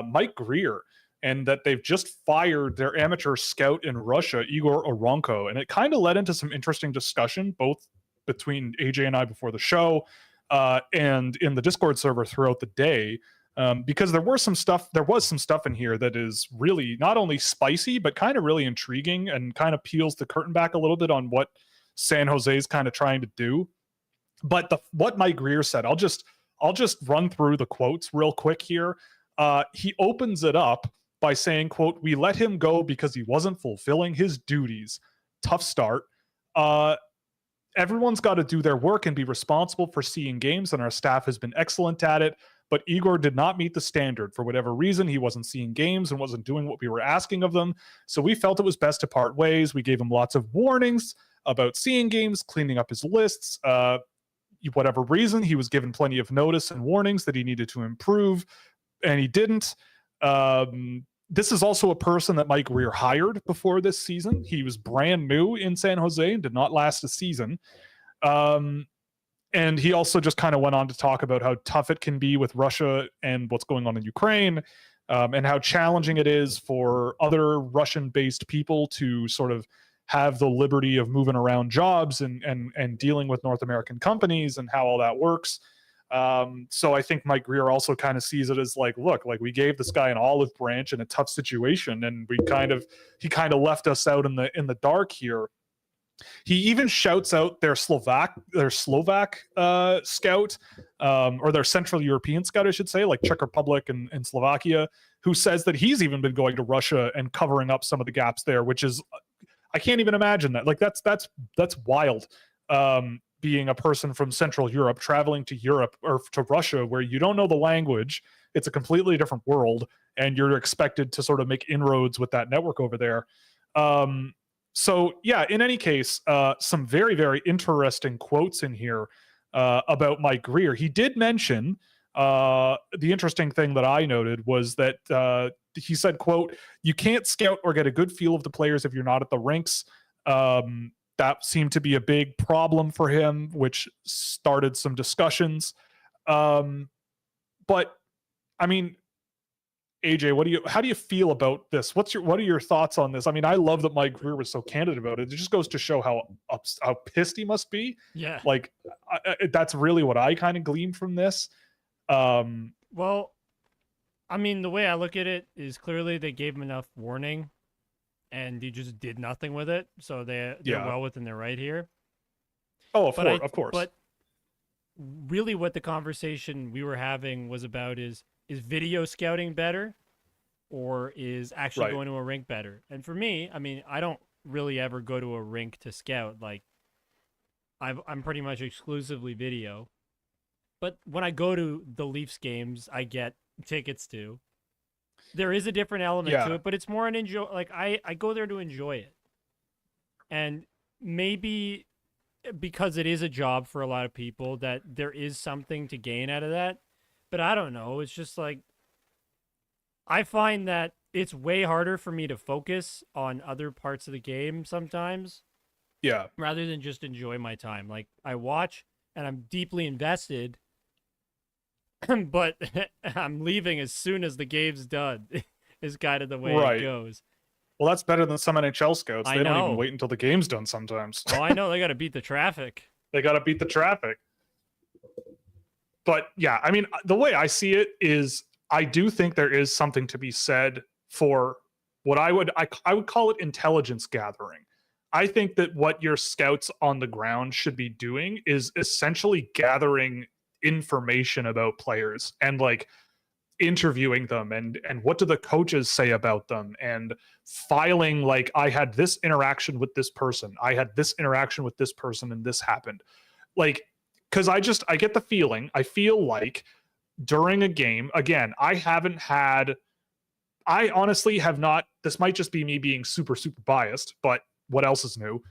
Mike Grier and that they've just fired their amateur scout in Russia, Igor Oronko. And it kind of led into some interesting discussion, both between AJ and I before the show and in the Discord server throughout the day. Because there was some stuff in here that is really not only spicy, but kind of really intriguing and kind of peels the curtain back a little bit on what San Jose is kind of trying to do. But what Mike Grier said, I'll just run through the quotes real quick here. He opens it up by saying, quote, "We let him go because he wasn't fulfilling his duties. Tough start. Everyone's got to do their work and be responsible for seeing games, and our staff has been excellent at it. But Igor did not meet the standard. For whatever reason, he wasn't seeing games and wasn't doing what we were asking of them. So we felt it was best to part ways. We gave him lots of warnings about seeing games, cleaning up his lists. Whatever reason, he was given plenty of notice and warnings that he needed to improve, and he didn't. This is also a person that Mike Grier hired before this season. He was brand new in San Jose and did not last a season. And he also just kind of went on to talk about how tough it can be with Russia and what's going on in Ukraine, and how challenging it is for other Russian-based people to sort of have the liberty of moving around jobs and dealing with North American companies and how all that works. So I think Mike Grier also kind of sees it as like, look, like we gave this guy an olive branch in a tough situation, and he kind of left us out in the dark here. He even shouts out their Slovak scout, or their Central European scout, I should say, like Czech Republic and Slovakia, who says that he's even been going to Russia and covering up some of the gaps there, which is, I can't even imagine that. Like that's wild. Being a person from Central Europe traveling to Europe or to Russia, where you don't know the language, it's a completely different world, and you're expected to sort of make inroads with that network over there. So yeah, in any case, some very, very interesting quotes in here about Mike Grier. He did mention the interesting thing that I noted was that he said, quote, "You can't scout or get a good feel of the players if you're not at the rinks." That seemed to be a big problem for him, which started some discussions. But I mean, AJ, how do you feel about this? What are your thoughts on this? I mean, I love that Mike Grier was so candid about it. It just goes to show how pissed he must be. Yeah. Like that's really what I kind of gleaned from this. Well, I mean, the way I look at it is clearly they gave him enough warning, and he just did nothing with it. So they're well within their right here. Oh, of course. But really what the conversation we were having was about is video scouting better, or is actually going to a rink better? And for me, I mean, I don't really ever go to a rink to scout. Like, I'm pretty much exclusively video. But when I go to the Leafs games, I get tickets to. There is a different element to it, but it's more an enjoy. Like I go there to enjoy it, and maybe because it is a job for a lot of people, that there is something to gain out of that. But I don't know. It's just like I find that it's way harder for me to focus on other parts of the game sometimes. Yeah. Rather than just enjoy my time. Like I watch and I'm deeply invested. But I'm leaving as soon as the game's done is kind of the way it goes. Well, that's better than some NHL scouts. They don't even wait until the game's done sometimes. Oh, I know. They got to beat the traffic. But yeah, I mean, the way I see it is I do think there is something to be said for what I would call it intelligence gathering. I think that what your scouts on the ground should be doing is essentially gathering information about players and like interviewing them and what do the coaches say about them, and filing like, I had this interaction with this person, I had this interaction with this person, and this happened. Like, because I get the feeling, I feel like during a game, again, I honestly have not, this might just be me being super, super biased, but what else is new?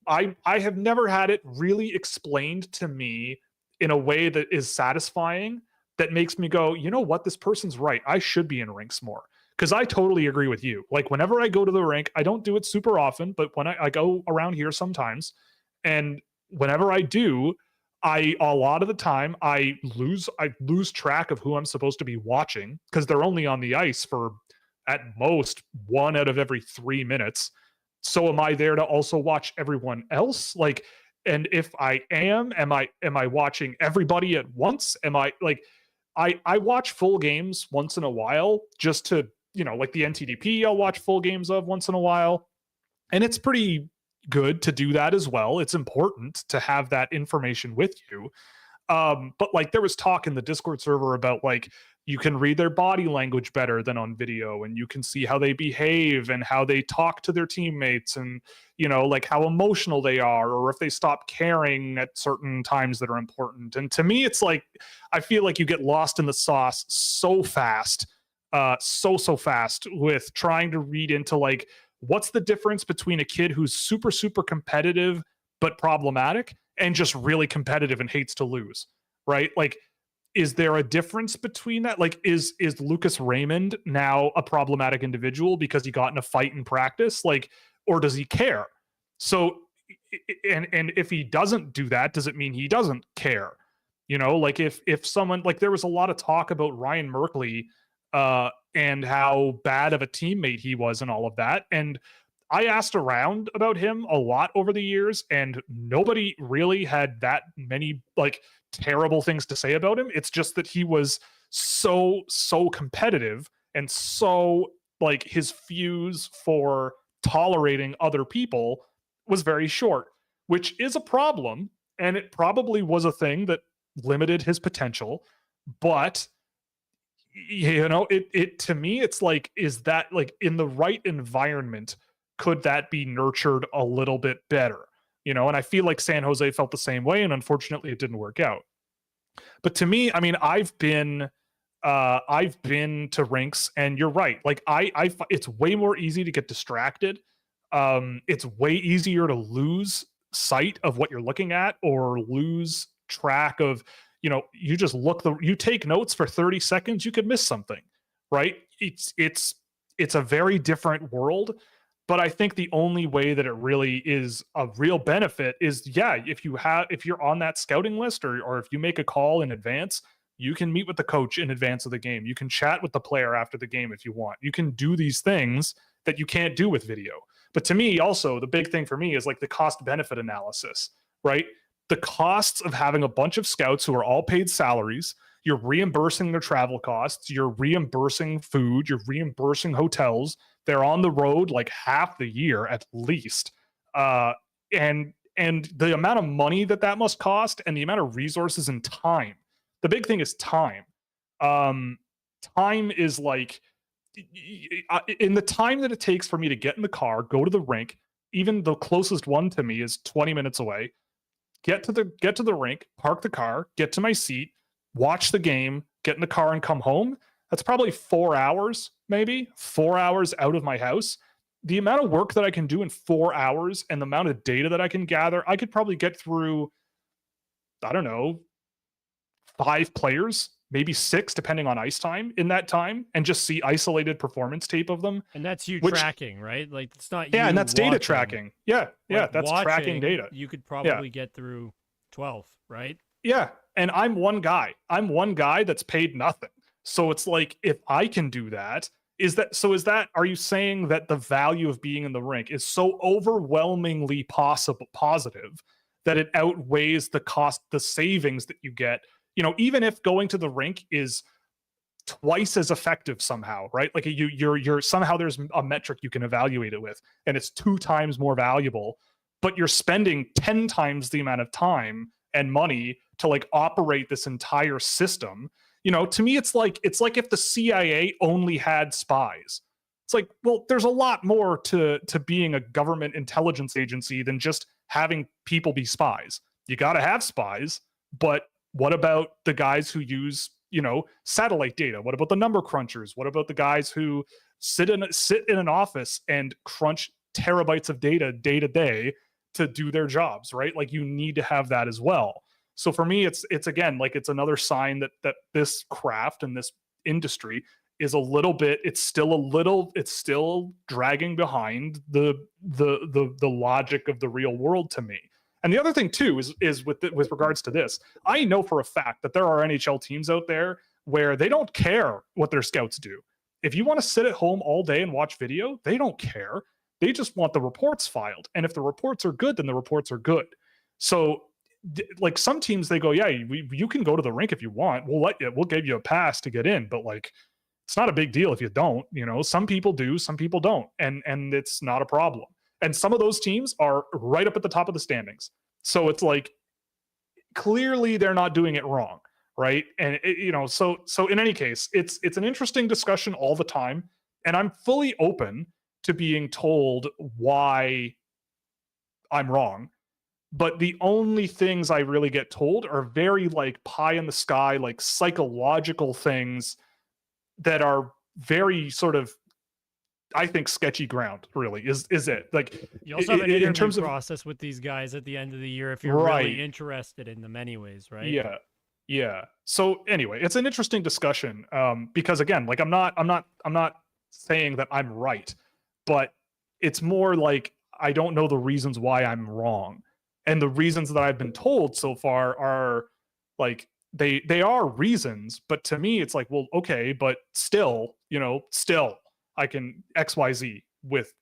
I have never had it really explained to me in a way that is satisfying, that makes me go, you know what, this person's right. I should be in rinks more. because I totally agree with you. Like whenever I go to the rink, I don't do it super often, but when I go around here sometimes, and whenever I do, a lot of the time I lose track of who I'm supposed to be watching because they're only on the ice for at most 1 out of every 3 minutes. So am I there to also watch everyone else? Like, and if I am I watching everybody at once? Am I like I watch full games once in a while just to, like the NTDP I'll watch full games of once in a while. And it's pretty good to do that as well. It's important to have that information with you. But like there was talk in the Discord server about like you can read their body language better than on video, and you can see how they behave and how they talk to their teammates, and like how emotional they are, or if they stop caring at certain times that are important. And to me, it's like I feel like you get lost in the sauce so fast, so fast with trying to read into like what's the difference between a kid who's super super competitive but problematic and just really competitive and hates to lose, right? Like, is there a difference between that? Like, is Lucas Raymond now a problematic individual because he got in a fight in practice? Like, or does he care? So, and if he doesn't do that, does it mean he doesn't care? Like if someone, like there was a lot of talk about Ryan Merkley and how bad of a teammate he was and all of that. And I asked around about him a lot over the years, and nobody really had that many like terrible things to say about him. It's just that he was so competitive, and so like his fuse for tolerating other people was very short, which is a problem, and it probably was a thing that limited his potential. But it to me, it's like, is that like in the right environment, could that be nurtured a little bit better? And I feel like San Jose felt the same way, and unfortunately it didn't work out. But to me, I mean, I've been to rinks, and you're right. Like it's way more easy to get distracted. It's way easier to lose sight of what you're looking at, or lose track of, you take notes for 30 seconds, you could miss something, right? It's a very different world. But I think the only way that it really is a real benefit is, if you're on that scouting list, or if you make a call in advance, you can meet with the coach in advance of the game. You can chat with the player after the game if you want. You can do these things that you can't do with video. But to me, also, the big thing for me is like the cost benefit analysis, right? The costs of having a bunch of scouts who are all paid salaries. You're reimbursing their travel costs. You're reimbursing food. You're reimbursing hotels. They're on the road like half the year at least. And the amount of money that must cost, and the amount of resources and time. The big thing is time. Time is like, in the time that it takes for me to get in the car, go to the rink, even the closest one to me is 20 minutes away. Get to the rink, park the car, get to my seat, watch the game, get in the car, and come home. That's probably 4 hours, maybe 4 hours out of my house. The amount of work that I can do in 4 hours, and the amount of data that I can gather, I could probably get through, I don't know, 5 players, maybe 6, depending on ice time in that time, and just see isolated performance tape of them. And that's you tracking, right? Like it's not you. Yeah, and that's watching. Data tracking. Yeah, like that's watching, tracking data. You could probably get through 12, right? Yeah, and I'm one guy. I'm one guy that's paid nothing. So it's like, if I can do that, are you saying that the value of being in the rink is so overwhelmingly positive that it outweighs the cost, the savings that you get? Even if going to the rink is twice as effective somehow, right? Like you're somehow, there's a metric you can evaluate it with, and it's 2 times more valuable, but you're spending 10 times the amount of time and money to like operate this entire system. To me, it's like if the CIA only had spies. It's like, well, there's a lot more to being a government intelligence agency than just having people be spies. You got to have spies, but what about the guys who use, satellite data? What about the number crunchers? What about the guys who sit in an office and crunch terabytes of data day to day to do their jobs, right? Like, you need to have that as well. So for me, it's again, like, it's another sign that this craft and this industry is a little bit, it's still dragging behind the logic of the real world to me. And the other thing too is with regards to this, I know for a fact that there are NHL teams out there where they don't care what their scouts do. If you want to sit at home all day and watch video, they don't care. They just want the reports filed. And if the reports are good, then the reports are good. So like some teams, they go, yeah, you can go to the rink if you want. We'll give you a pass to get in, but like, it's not a big deal if you don't, some people do, some people don't. And it's not a problem. And some of those teams are right up at the top of the standings. So it's like, clearly they're not doing it wrong. Right. And so in any case, it's an interesting discussion all the time. And I'm fully open to being told why I'm wrong. But the only things I really get told are very like pie in the sky, like psychological things that are very sort of, I think, sketchy ground. Really, is it like you also have an interview in terms process with these guys at the end of the year if you're really interested in them, anyways, right? Yeah. So anyway, it's an interesting discussion because again, like I'm not saying that I'm right, but it's more like I don't know the reasons why I'm wrong. And the reasons that I've been told so far are like they are reasons, but to me it's like, well, okay, but still I can XYZ with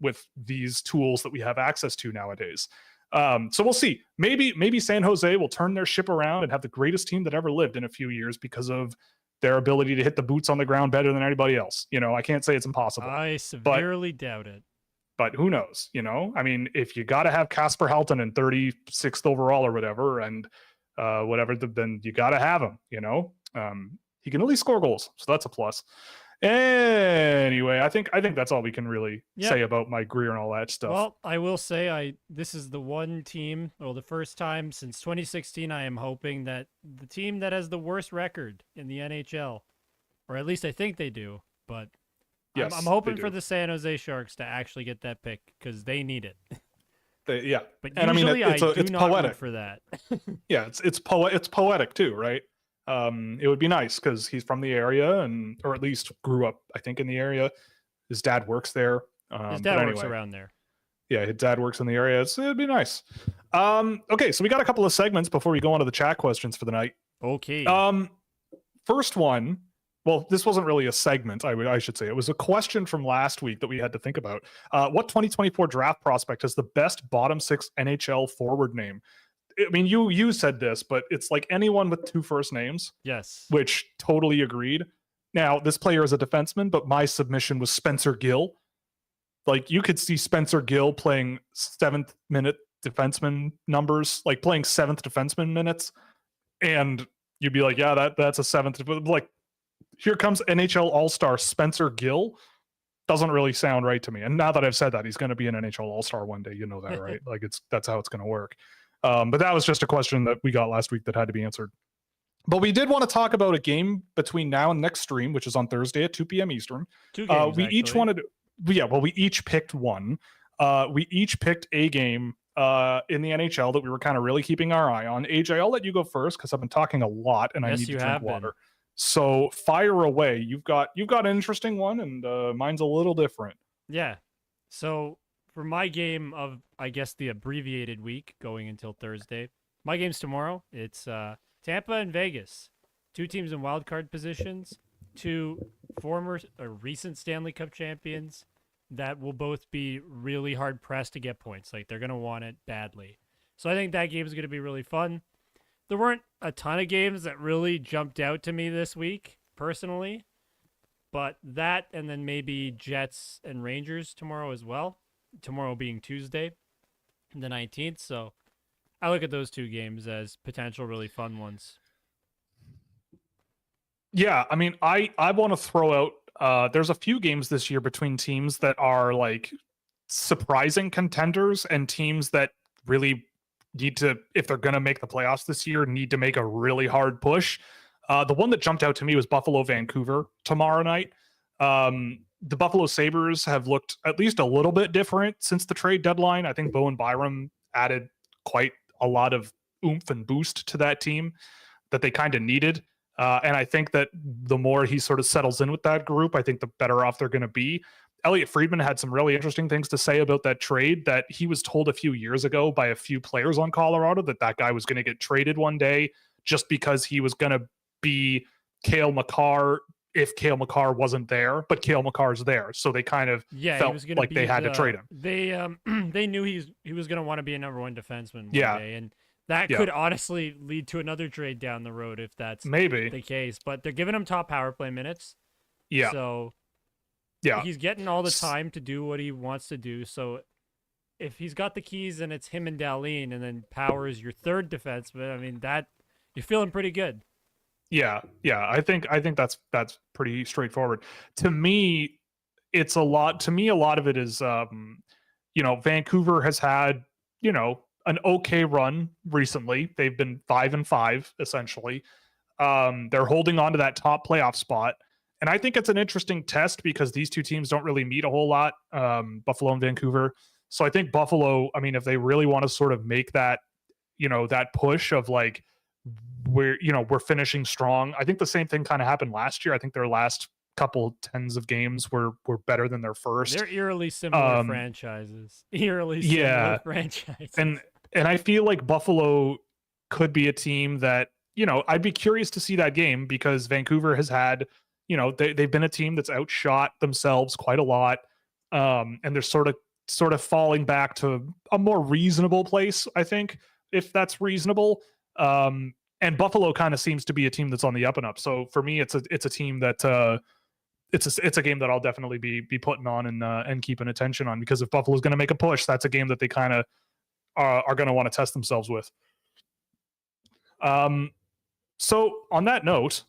these tools that we have access to nowadays. So we'll see. Maybe San Jose will turn their ship around and have the greatest team that ever lived in a few years because of their ability to hit the boots on the ground better than anybody else. I can't say it's impossible. I severely doubt it. But who knows? I mean, if you got to have Kasper Halton in 36th overall or whatever, and then you got to have him. He can at least score goals, so that's a plus. Anyway, I think that's all we can really say about Mike Grier and all that stuff. Well, I will say this is the one team, or the first time since 2016, I am hoping that the team that has the worst record in the NHL, or at least I think they do, but yes, I'm hoping for the San Jose Sharks to actually get that pick because they need it. But and usually I do not root for that. Yeah, it's poetic too, right? It would be nice because he's from the area or at least grew up, I think, in the area. His dad works there. His dad works around there. Yeah, his dad works in the area. It'd be nice. Okay, so we got a couple of segments before we go on to the chat questions for the night. Okay. First one. Well, this wasn't really a segment, I should say. It was a question from last week that we had to think about. What 2024 draft prospect has the best bottom six NHL forward name? I mean, you said this, but it's like anyone with two first names. Yes. Which totally agreed. Now, this player is a defenseman, but my submission was Spencer Gill. Like, you could see Spencer Gill playing 7th minute defenseman numbers, like playing 7th defenseman minutes, and you'd be like, yeah, that's a 7th. Like, here comes NHL All-Star Spencer Gill. Doesn't really sound right to me. And now that I've said that, he's going to be an NHL All-Star one day. You know that, right? Like, that's how it's going to work. But that was just a question that we got last week that had to be answered. But we did want to talk about a game between now and next stream, which is on Thursday at 2 p.m. Eastern. Two games, we each wanted, we each picked one. We each picked a game in the NHL that we were kind of really keeping our eye on. AJ, I'll let you go first because I've been talking a lot and I need to drink water. So fire away. You've got an interesting one, and mine's a little different. Yeah. So for my game of, I guess, the abbreviated week going until Thursday, my game's tomorrow. It's Tampa and Vegas, two teams in wild card positions, two former or recent Stanley Cup champions that will both be really hard pressed to get points. Like, they're going to want it badly. So I think that game is going to be really fun. There weren't a ton of games that really jumped out to me this week, personally. But that, and then maybe Jets and Rangers tomorrow as well. Tomorrow being Tuesday, the 19th. So I look at those two games as potential really fun ones. Yeah, I mean, I want to throw out, there's a few games this year between teams that are like surprising contenders and teams that really need to, if they're going to make the playoffs this year, need to make a really hard push. The one that jumped out to me was Buffalo-Vancouver tomorrow night. The Buffalo Sabres have looked at least a little bit different since the trade deadline. I think Bowen Byram added quite a lot of oomph and boost to that team that they kind of needed. And I think that the more he sort of settles in with that group, I think the better off they're going to be. Elliot Friedman had some really interesting things to say about that trade, that he was told a few years ago by a few players on Colorado that that guy was going to get traded one day just because he was going to be Cale Makar if Cale Makar wasn't there, but Cale Makar's there. So they kind of felt like they had to trade him. They knew he was going to want to be a number one defenseman one Yeah. day, and that could honestly lead to another trade down the road if that's maybe the case. But they're giving him top power play minutes. Yeah. So yeah, he's getting all the time to do what he wants to do. So if he's got the keys and it's him and Dahlin, and then Power is your third defenseman, I mean, that you're feeling pretty good. Yeah. I think that's pretty straightforward. To me, it's a lot. To me, a lot of it is, Vancouver has had, an okay run recently. They've been 5-5 essentially. They're holding on to that top playoff spot. And I think it's an interesting test because these two teams don't really meet a whole lot, Buffalo and Vancouver. So I think Buffalo, I mean, if they really want to sort of make that, that push of like, we're finishing strong. I think the same thing kind of happened last year. I think their last couple tens of games were better than their first. They're eerily similar franchises. Eerily similar franchises. And I feel like Buffalo could be a team that, I'd be curious to see that game because Vancouver has had, they've been a team that's outshot themselves quite a lot. And they're sort of falling back to a more reasonable place, I think, if that's reasonable. And Buffalo kind of seems to be a team that's on the up and up. So for me, it's a team that it's a game that I'll definitely be putting on and keeping attention on, because if Buffalo's going to make a push, that's a game that they kind of are going to want to test themselves with. So on that note,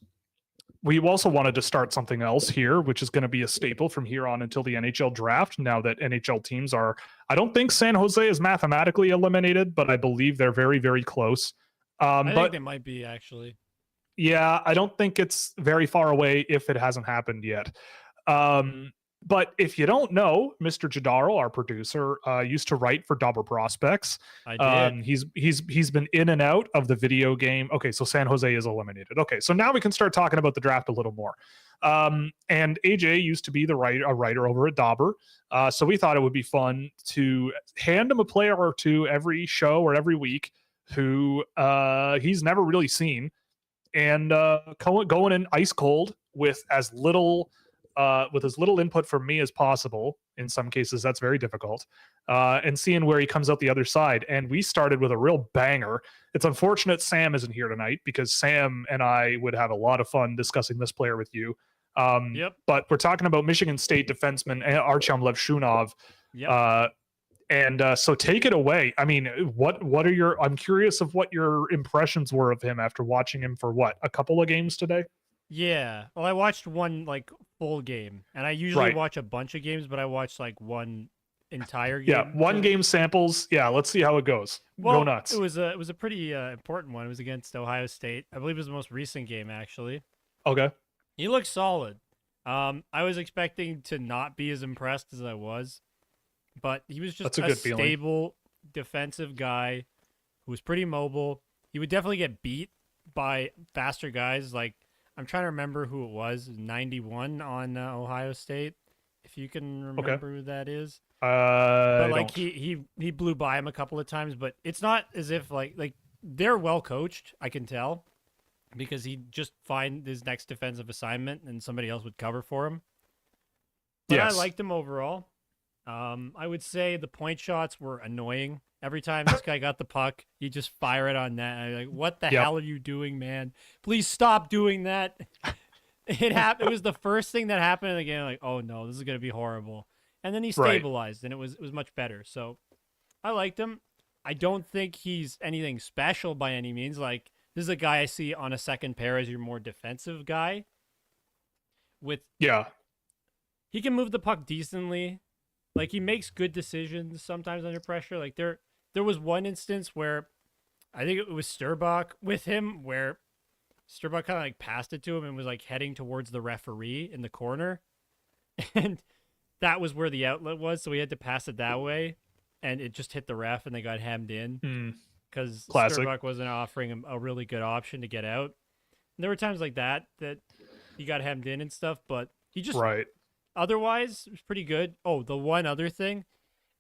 we also wanted to start something else here, which is going to be a staple from here on until the NHL draft. Now that NHL teams I don't think San Jose is mathematically eliminated, but I believe they're very, very close. I think they might be, actually. Yeah, I don't think it's very far away if it hasn't happened yet. But if you don't know, Mr. Jadaro, our producer, used to write for Dobber Prospects. I did. He's been in and out of the video game. Okay, so San Jose is eliminated. Okay, so now we can start talking about the draft a little more. And AJ used to be a writer over at Dobber. So we thought it would be fun to hand him a player or two every show or every week who he's never really seen, and going in ice cold with as little input from me as possible. In some cases, that's very difficult. And seeing where he comes out the other side. And we started with a real banger. It's unfortunate Sam isn't here tonight, because Sam and I would have a lot of fun discussing this player with you. But we're talking about Michigan State defenseman Artyom Levshunov. So take it away. I mean, I'm curious of what your impressions were of him after watching him for a couple of games today? Yeah. Well, I watched one full game, and I usually watch a bunch of games, but I watched one entire game. Yeah, one game samples. Yeah, let's see how it goes. Well, go nuts. It was a pretty important one. It was against Ohio State. I believe it was the most recent game, actually. Okay. He looked solid. I was expecting to not be as impressed as I was, but he was just a stable defensive guy who was pretty mobile. He would definitely get beat by faster guys. I'm trying to remember who it was. 91 on Ohio State, if you can remember who that is. But he blew by him a couple of times. But it's not as if they're well coached. I can tell, because he'd just find his next defensive assignment and somebody else would cover for him. But I liked him overall. I would say the point shots were annoying. Every time this guy got the puck, he'd just fire it on net. I'm like, what the hell are you doing, man? Please stop doing that. It happened. It was the first thing that happened in the game. Like, oh no, this is gonna be horrible. And then he stabilized, and it was much better. So I liked him. I don't think he's anything special by any means. This is a guy I see on a second pair as your more defensive guy. He can move the puck decently. He makes good decisions sometimes under pressure. There was one instance where I think it was Sturbach with him, where Sturbach kind of passed it to him and was heading towards the referee in the corner. And that was where the outlet was. So he had to pass it that way. And it just hit the ref and they got hemmed in because Sturbach wasn't offering him a really good option to get out. There were times like that he got hemmed in and stuff, but he just Right. otherwise it was pretty good. Oh, the one other thing,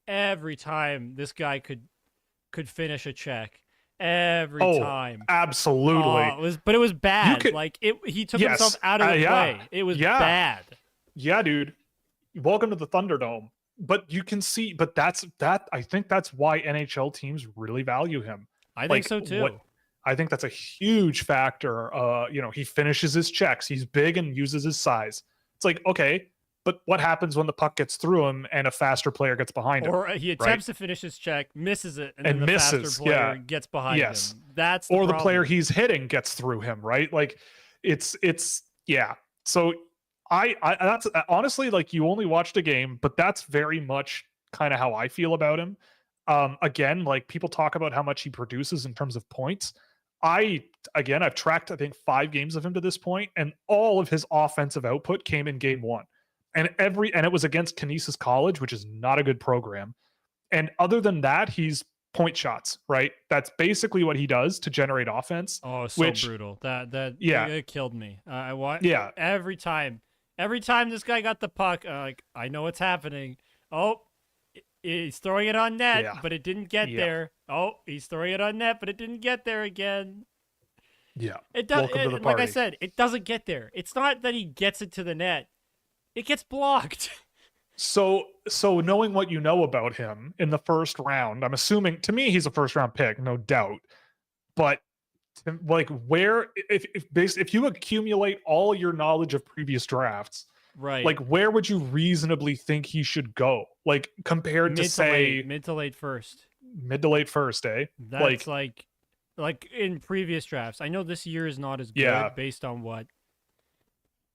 every time this guy could finish a check, every Oh, time. Oh, absolutely. it was You bad. could, Like he took himself yes. out of the Yeah. play. It was Yeah. bad. Yeah, dude. Welcome to the Thunderdome. But you can see, but I think that's why NHL teams really value him. I think Like so too. I think that's a huge factor. He finishes his checks. He's big and uses his size. It's like, okay, but what happens when the puck gets through him and a faster player gets behind him? Or he attempts right? to finish his check, misses it, and And then the faster misses. player Yeah. gets behind Yes. him. That's Or the problem. player he's hitting gets through him, right? Like it's yeah. So I that's honestly, like, you only watched a game, but that's very much kind of how I feel about him. Again, like, people talk about how much he produces in terms of points. I've tracked, I think, 5 games of him to this point, and all of his offensive output came in game one. And it was against Canisius College, which is not a good program. And other than that, he's point shots, right? That's basically what he does to generate offense. Oh, so which, brutal. yeah, It killed me. I want yeah, every time this guy got the puck, like, I know what's happening. Oh, he's throwing it on net, yeah, but it didn't get yeah, there. Oh, he's throwing it on net, but it didn't get there again. yeah. It does. Welcome to the Like I party. said, it doesn't get there. It's not that he gets it to the net; it gets blocked. So knowing what you know about him in the first round, I'm assuming, to me, he's a first round pick, no doubt. But like, where, if you accumulate all your knowledge of previous drafts, Right. like, where would you reasonably think he should go? Like, compared to, say, mid to late first. mid to late first, eh? That's like in previous drafts. I know this year is not as good Yeah. based on what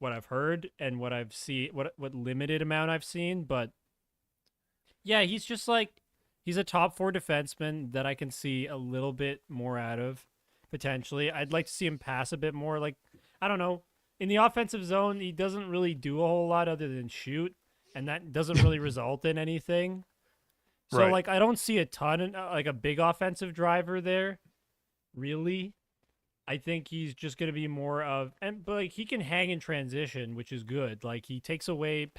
I've heard and what I've seen, what limited amount I've seen, but yeah, he's just like, he's a top 4 defenseman that I can see a little bit more out of potentially. I'd like to see him pass a bit more. Like, I don't know, in the offensive zone, he doesn't really do a whole lot other than shoot, and that doesn't really result in anything. So Right. like, I don't see a ton, like a big offensive driver there, really. I think he's just going to be more of, but like, he can hang in transition, which is good. Like, he takes away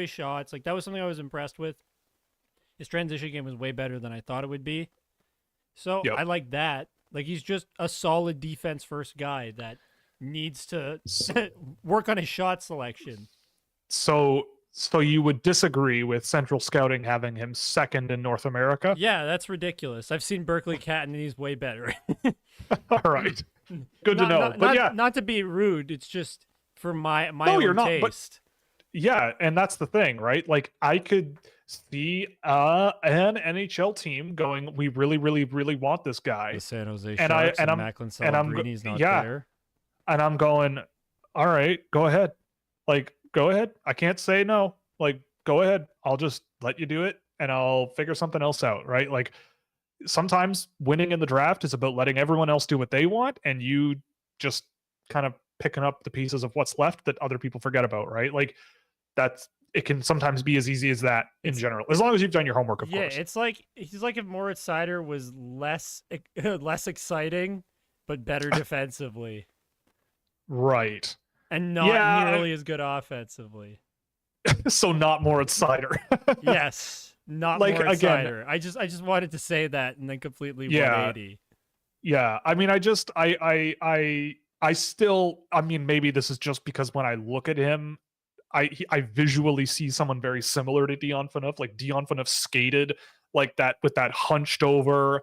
shots. Like, that was something I was impressed with. His transition game was way better than I thought it would be. So Yep. I like that. Like, he's just a solid defense first guy that needs to work on his shot selection. So you would disagree with Central Scouting having him second in North America? Yeah, that's ridiculous. I've seen Berkeley Cat and he's way better. All right. Good to know. But yeah, not to be rude, it's just for my No, own you're not, but- taste. yeah, and that's the thing, right? Like, I could see an NHL team going, we really, really, really want this guy. The San Jose And I- Sharks and and I'm- Macklin and I'm go- Celebrini not yeah. there. And I'm going, all right, go ahead. Like, go ahead. I can't say no. Like, go ahead. I'll just let you do it and I'll figure something else out, right? Like, sometimes winning in the draft is about letting everyone else do what they want and you just kind of picking up the pieces of what's left that other people forget about, right? Like, it can sometimes be as easy as that in general, as long as you've done your homework, of course. Yeah, it's like, he's like if Moritz Seider was less exciting but better defensively Right. and not Yeah, nearly as good offensively. So not Moritz Cider. Yes, not Like, Moritz again- Seider. I just wanted to say that and then completely Yeah. 180. Yeah, I mean, I still, I mean, maybe this is just because when I look at him, I visually see someone very similar to Dion Phaneuf. Like, Dion Phaneuf skated like that with that hunched over,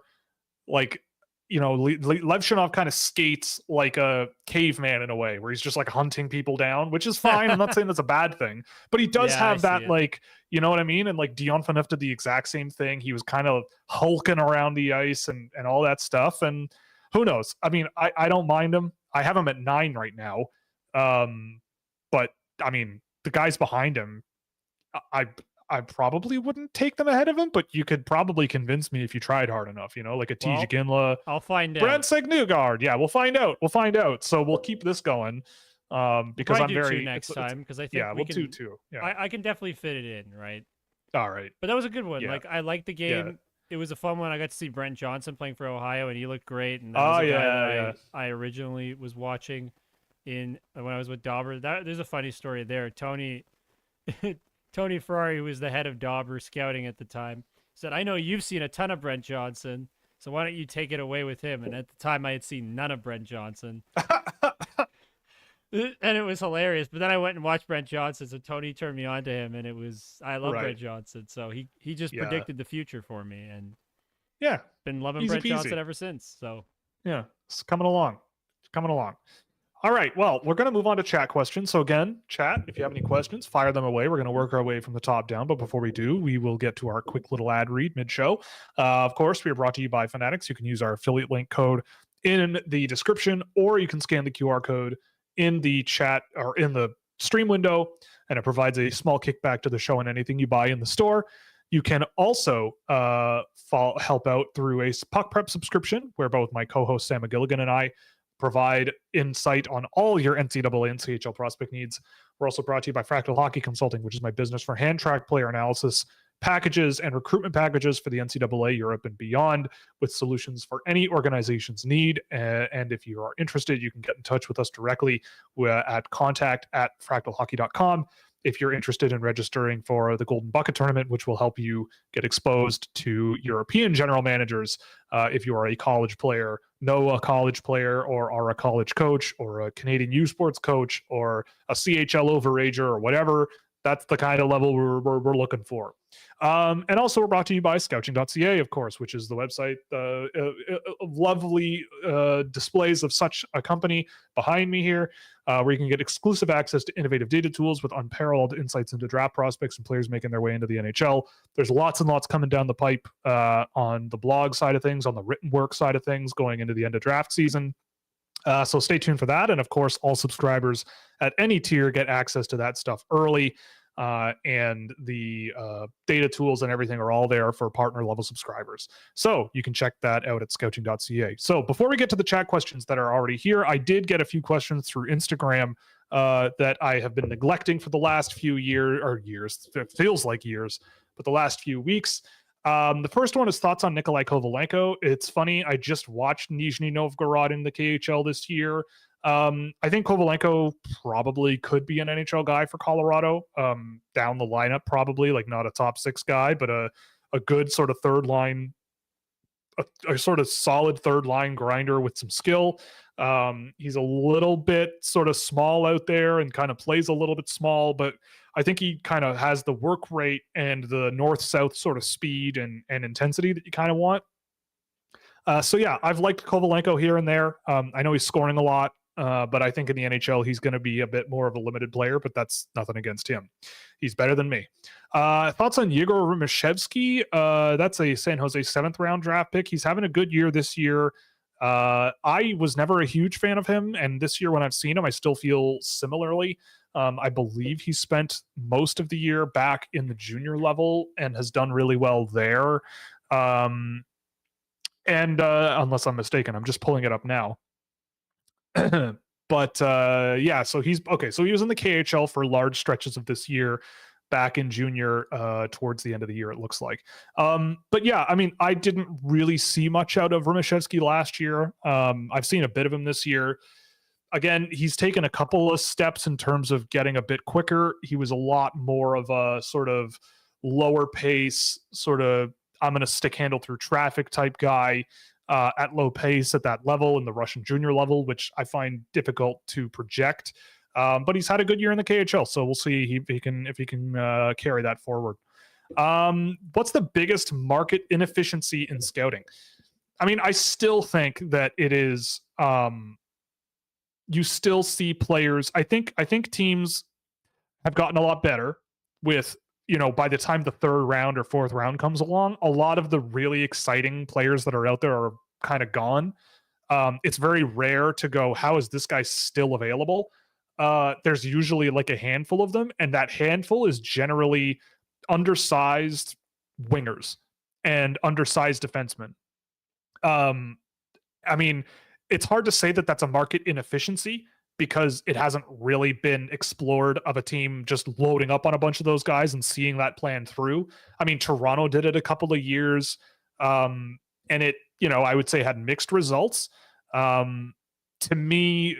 like, Levchinov kind of skates like a caveman in a way, where he's just like hunting people down, which is fine. I'm not saying that's a bad thing, but he does Yeah, I have see that, it. like, you know what I mean? And like, Dion Phaneuf did the exact same thing. He was kind of hulking around the ice and all that stuff. And who knows? I mean, I don't mind him. I have him at 9 right now. But I mean, the guys behind him, I probably wouldn't take them ahead of him, but you could probably convince me if you tried hard enough, like a Well, TJ Ginla, I'll find out. Brent Signugard. Yeah, we'll find out. So we'll keep this going. Because Probably I'm do very two next time because I think yeah, we we'll can. do 2. Yeah. I can definitely fit it in, right? All right. But that was a good one. Yeah. Like, I like the game. it was a fun one. I got to see Brent Johnson playing for Ohio, and he looked great. And that was a guy that I originally was watching when I was with Dauber. There's a funny story there. Tony Ferrari, who was the head of Dauber scouting at the time, said, "I know you've seen a ton of Brent Johnson, so why don't you take it away with him?" And at the time, I had seen none of Brent Johnson. And it was hilarious. But then I went and watched Brent Johnson, so Tony turned me on to him, and I love Brent Johnson. So he just predicted the future for me, and been loving Brent Johnson ever since. So yeah, it's coming along. All right, well, we're going to move on to chat questions. So again, chat, if you have any questions, fire them away. We're going to work our way from the top down. But before we do, we will get to our quick little ad read mid-show. Of course, we are brought to you by Fanatics. You can use our affiliate link code in the description, or you can scan the QR code in the chat or in the stream window, and it provides a small kickback to the show and anything you buy in the store. You can also help out through a Puck Prep subscription, where both my co-host Sam McGilligan and I provide insight on all your NCAA and CHL prospect needs. We're also brought to you by Fractal Hockey Consulting, which is my business for hand track player analysis packages and recruitment packages for the NCAA, Europe, and beyond, with solutions for any organization's need. And if you are interested, you can get in touch with us directly at contact@fractalhockey.com. If you're interested in registering for the Golden Bucket Tournament, which will help you get exposed to European general managers, if you are a college player, know a college player, or are a college coach, or a Canadian U Sports coach, or a CHL overager, or whatever, that's the kind of level we're looking for. And also we're brought to you by Scouching.ca, of course, which is the website, lovely displays of such a company behind me here, where you can get exclusive access to innovative data tools with unparalleled insights into draft prospects and players making their way into the NHL. There's lots and lots coming down the pipe on the blog side of things, on the written work side of things, going into the end of draft season. So stay tuned for that. And of course, all subscribers at any tier get access to that stuff early. And the data tools and everything are all there for partner level subscribers. So you can check that out at scouching.ca. So before we get to the chat questions that are already here, I did get a few questions through Instagram that I have been neglecting for the last few years. It feels like years, but the last few weeks. The first one is thoughts on Nikolai Kovalenko. It's funny, I just watched Nizhny Novgorod in the KHL this year. I think Kovalenko probably could be an NHL guy for Colorado, down the lineup, probably, like not a top 6 guy, but a good sort of third line, a sort of solid third line grinder with some skill. He's a little bit sort of small out there and kind of plays a little bit small, but I think he kind of has the work rate and the north-south sort of speed and intensity that you kind of want. So yeah, I've liked Kovalenko here and there. I know he's scoring a lot. But I think in the NHL, he's going to be a bit more of a limited player, but that's nothing against him. He's better than me. Thoughts on Yegor Rimashevsky? That's a San Jose 7th round draft pick. He's having a good year this year. I was never a huge fan of him, and this year when I've seen him, I still feel similarly. I believe he spent most of the year back in the junior level and has done really well there. And unless I'm mistaken, I'm just pulling it up now. But yeah, so he's okay. So he was in the KHL for large stretches of this year, back in junior, towards the end of the year, it looks like. But yeah, I mean, I didn't really see much out of Rimashevsky last year. I've seen a bit of him this year. Again, he's taken a couple of steps in terms of getting a bit quicker. He was a lot more of a sort of lower pace, sort of I'm going to stick handle through traffic type guy. At low pace at that level, in the Russian junior level, which I find difficult to project. But he's had a good year in the KHL, so we'll see if he can carry that forward. What's the biggest market inefficiency in scouting? I mean, I still think that it is. You still see players. I think teams have gotten a lot better with, by the time the 3rd round or 4th round comes along, a lot of the really exciting players that are out there are kind of gone. It's very rare to go, how is this guy still available? There's usually like a handful of them, and that handful is generally undersized wingers and undersized defensemen. I mean, it's hard to say that that's a market inefficiency, because it hasn't really been explored of a team just loading up on a bunch of those guys and seeing that plan through. I mean, Toronto did it a couple of years. And it, I would say had mixed results. To me,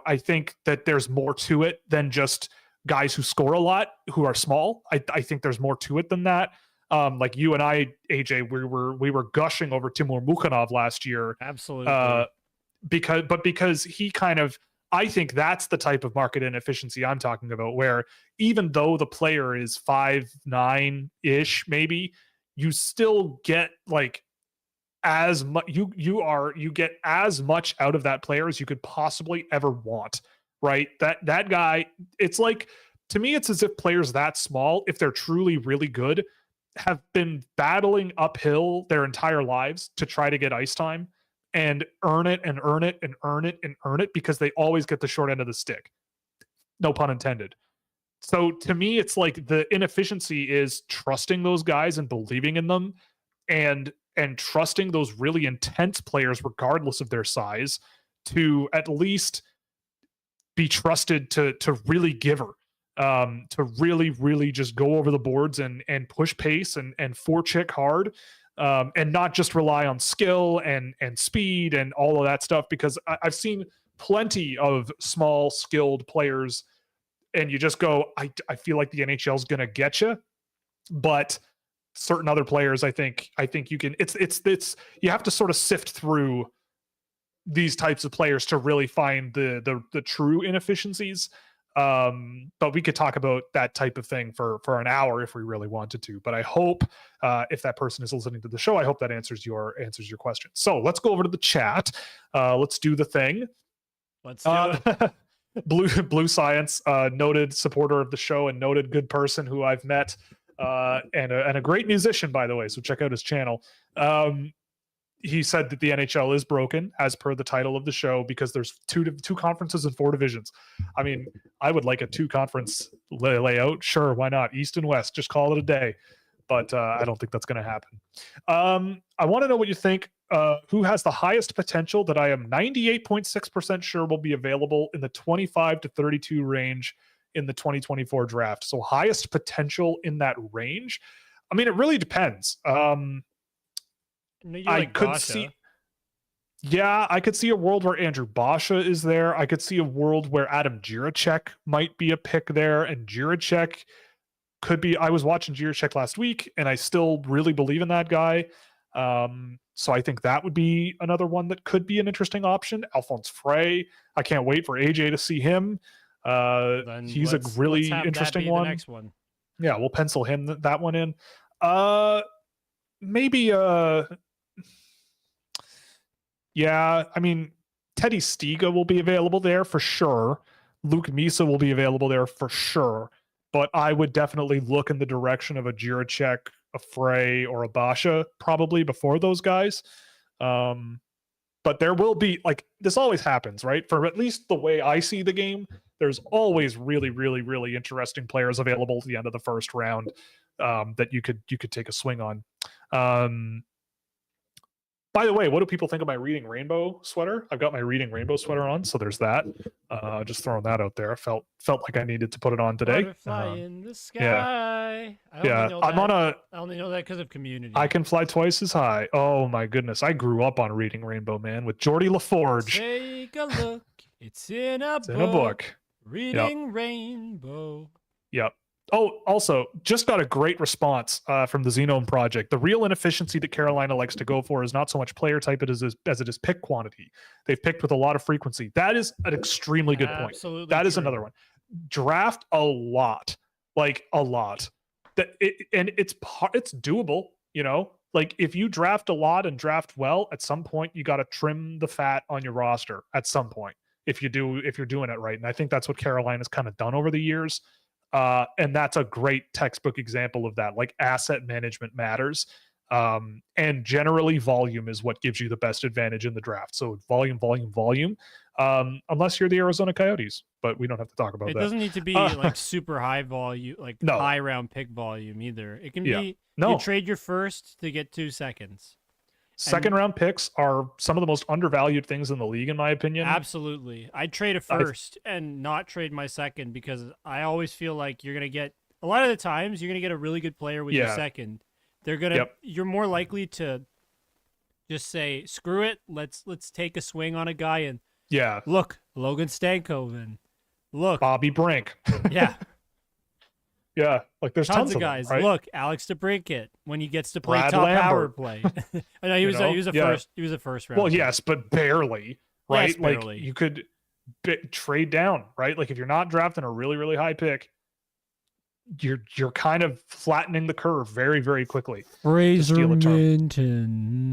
I think that there's more to it than just guys who score a lot who are small. I think there's more to it than that. Like you and I, AJ, we were gushing over Timur Mukhanov last year. Absolutely. Because he kind of, I think that's the type of market inefficiency I'm talking about, where even though the player is 5'9" ish, maybe, you still get like as much you get as much out of that player as you could possibly ever want, right? That guy, it's like, to me, it's as if players that small, if they're truly really good, have been battling uphill their entire lives to try to get ice time and earn it and earn it and earn it and earn it, because they always get the short end of the stick. No pun intended. So to me, it's like the inefficiency is trusting those guys and believing in them, and trusting those really intense players, regardless of their size, to at least be trusted to really give her, to really just go over the boards and push pace and forecheck hard, and not just rely on skill and speed and all of that stuff. Because I've seen plenty of small skilled players, and you just go, I feel like the NHL is going to get you, but certain other players, I think you can. It's you have to sort of sift through these types of players to really find the true inefficiencies. But we could talk about that type of thing for an hour if we really wanted to. But I hope, if that person is listening to the show, I hope that answers your question. So let's go over to the chat. Let's do the thing. Let's do it. Blue Science, noted supporter of the show and noted good person who I've met, and a great musician, by the way. So check out his channel. He said that the NHL is broken, as per the title of the show, because there's two conferences and 4 divisions. I mean, I would like a 2-conference layout. Sure, why not? East and West, just call it a day. But I don't think that's going to happen. I want to know what you think. Who has the highest potential that I am 98.6% sure will be available in the 25 to 32 range in the 2024 draft? So highest potential in that range. I mean, it really depends. I could see. Yeah, I could see a world where Andrew Basha is there. I could see a world where Adam Jiricek might be a pick there, and Jiricek could be. I was watching Jiricek last week, and I still really believe in that guy. So I think that would be another one that could be an interesting option. Alphonse Frey. I can't wait for AJ to see him. He's a really interesting one. The next one. Yeah, we'll pencil him that one in. Maybe yeah, I mean, Teddy Stiga will be available there for sure. Luke Misa will be available there for sure. But I would definitely look in the direction of a Jiricek, a Frey, or a Basha probably before those guys. But there will be, like, this always happens, right? For at least the way I see the game, there's always really, really, really interesting players available at the end of the first round, that you could take a swing on. By the way, what do people think of my Reading Rainbow sweater? I've got my Reading Rainbow sweater on, so there's that. Just throwing that out there. I felt like I needed to put it on today. Butterfly in the sky. Yeah, I only know that because of Community. I can fly twice as high. Oh my goodness, I grew up on Reading Rainbow, man, with Geordie LaForge. Take a look. It's in a book. Reading Rainbow. Yep. Oh, also, just got a great response from the Xenome Project. The real inefficiency that Carolina likes to go for is not so much player type as it is pick quantity. They've picked with a lot of frequency. That is an extremely good point. Absolutely That true. is another one. Draft a lot, like a lot. And it's doable. Like if you draft a lot and draft well, at some point you got to trim the fat on your roster. At some point, if you're doing it right, and I think that's what Carolina's kind of done over the years. And that's a great textbook example of that. Like, asset management matters. And generally volume is what gives you the best advantage in the draft. So volume. Unless you're the Arizona Coyotes, but we don't have to talk about that. It doesn't need to be like super high volume, like high round pick volume either. It can be, you trade your first to get 2 seconds. Second round picks are some of the most undervalued things in the league, in my opinion. Absolutely. I'd trade a first and not trade my second, because I always feel like you're going to get, a lot of the times, you're going to get a really good player with your second they're gonna. You're more likely to just say, "Screw it, let's take a swing on a guy," and look, Logan Stankoven, look, Bobby Brink, yeah. Yeah, like there's tons of them, guys. right? Look, Alex DeBrincat when he gets to play Brad top Lambert. power play. I know he was a first round. Well, yes, but barely, right? Yes, barely. Like you could trade down, right? Like if you're not drafting a really really high pick, you're kind of flattening the curve very very quickly. Fraser Minton.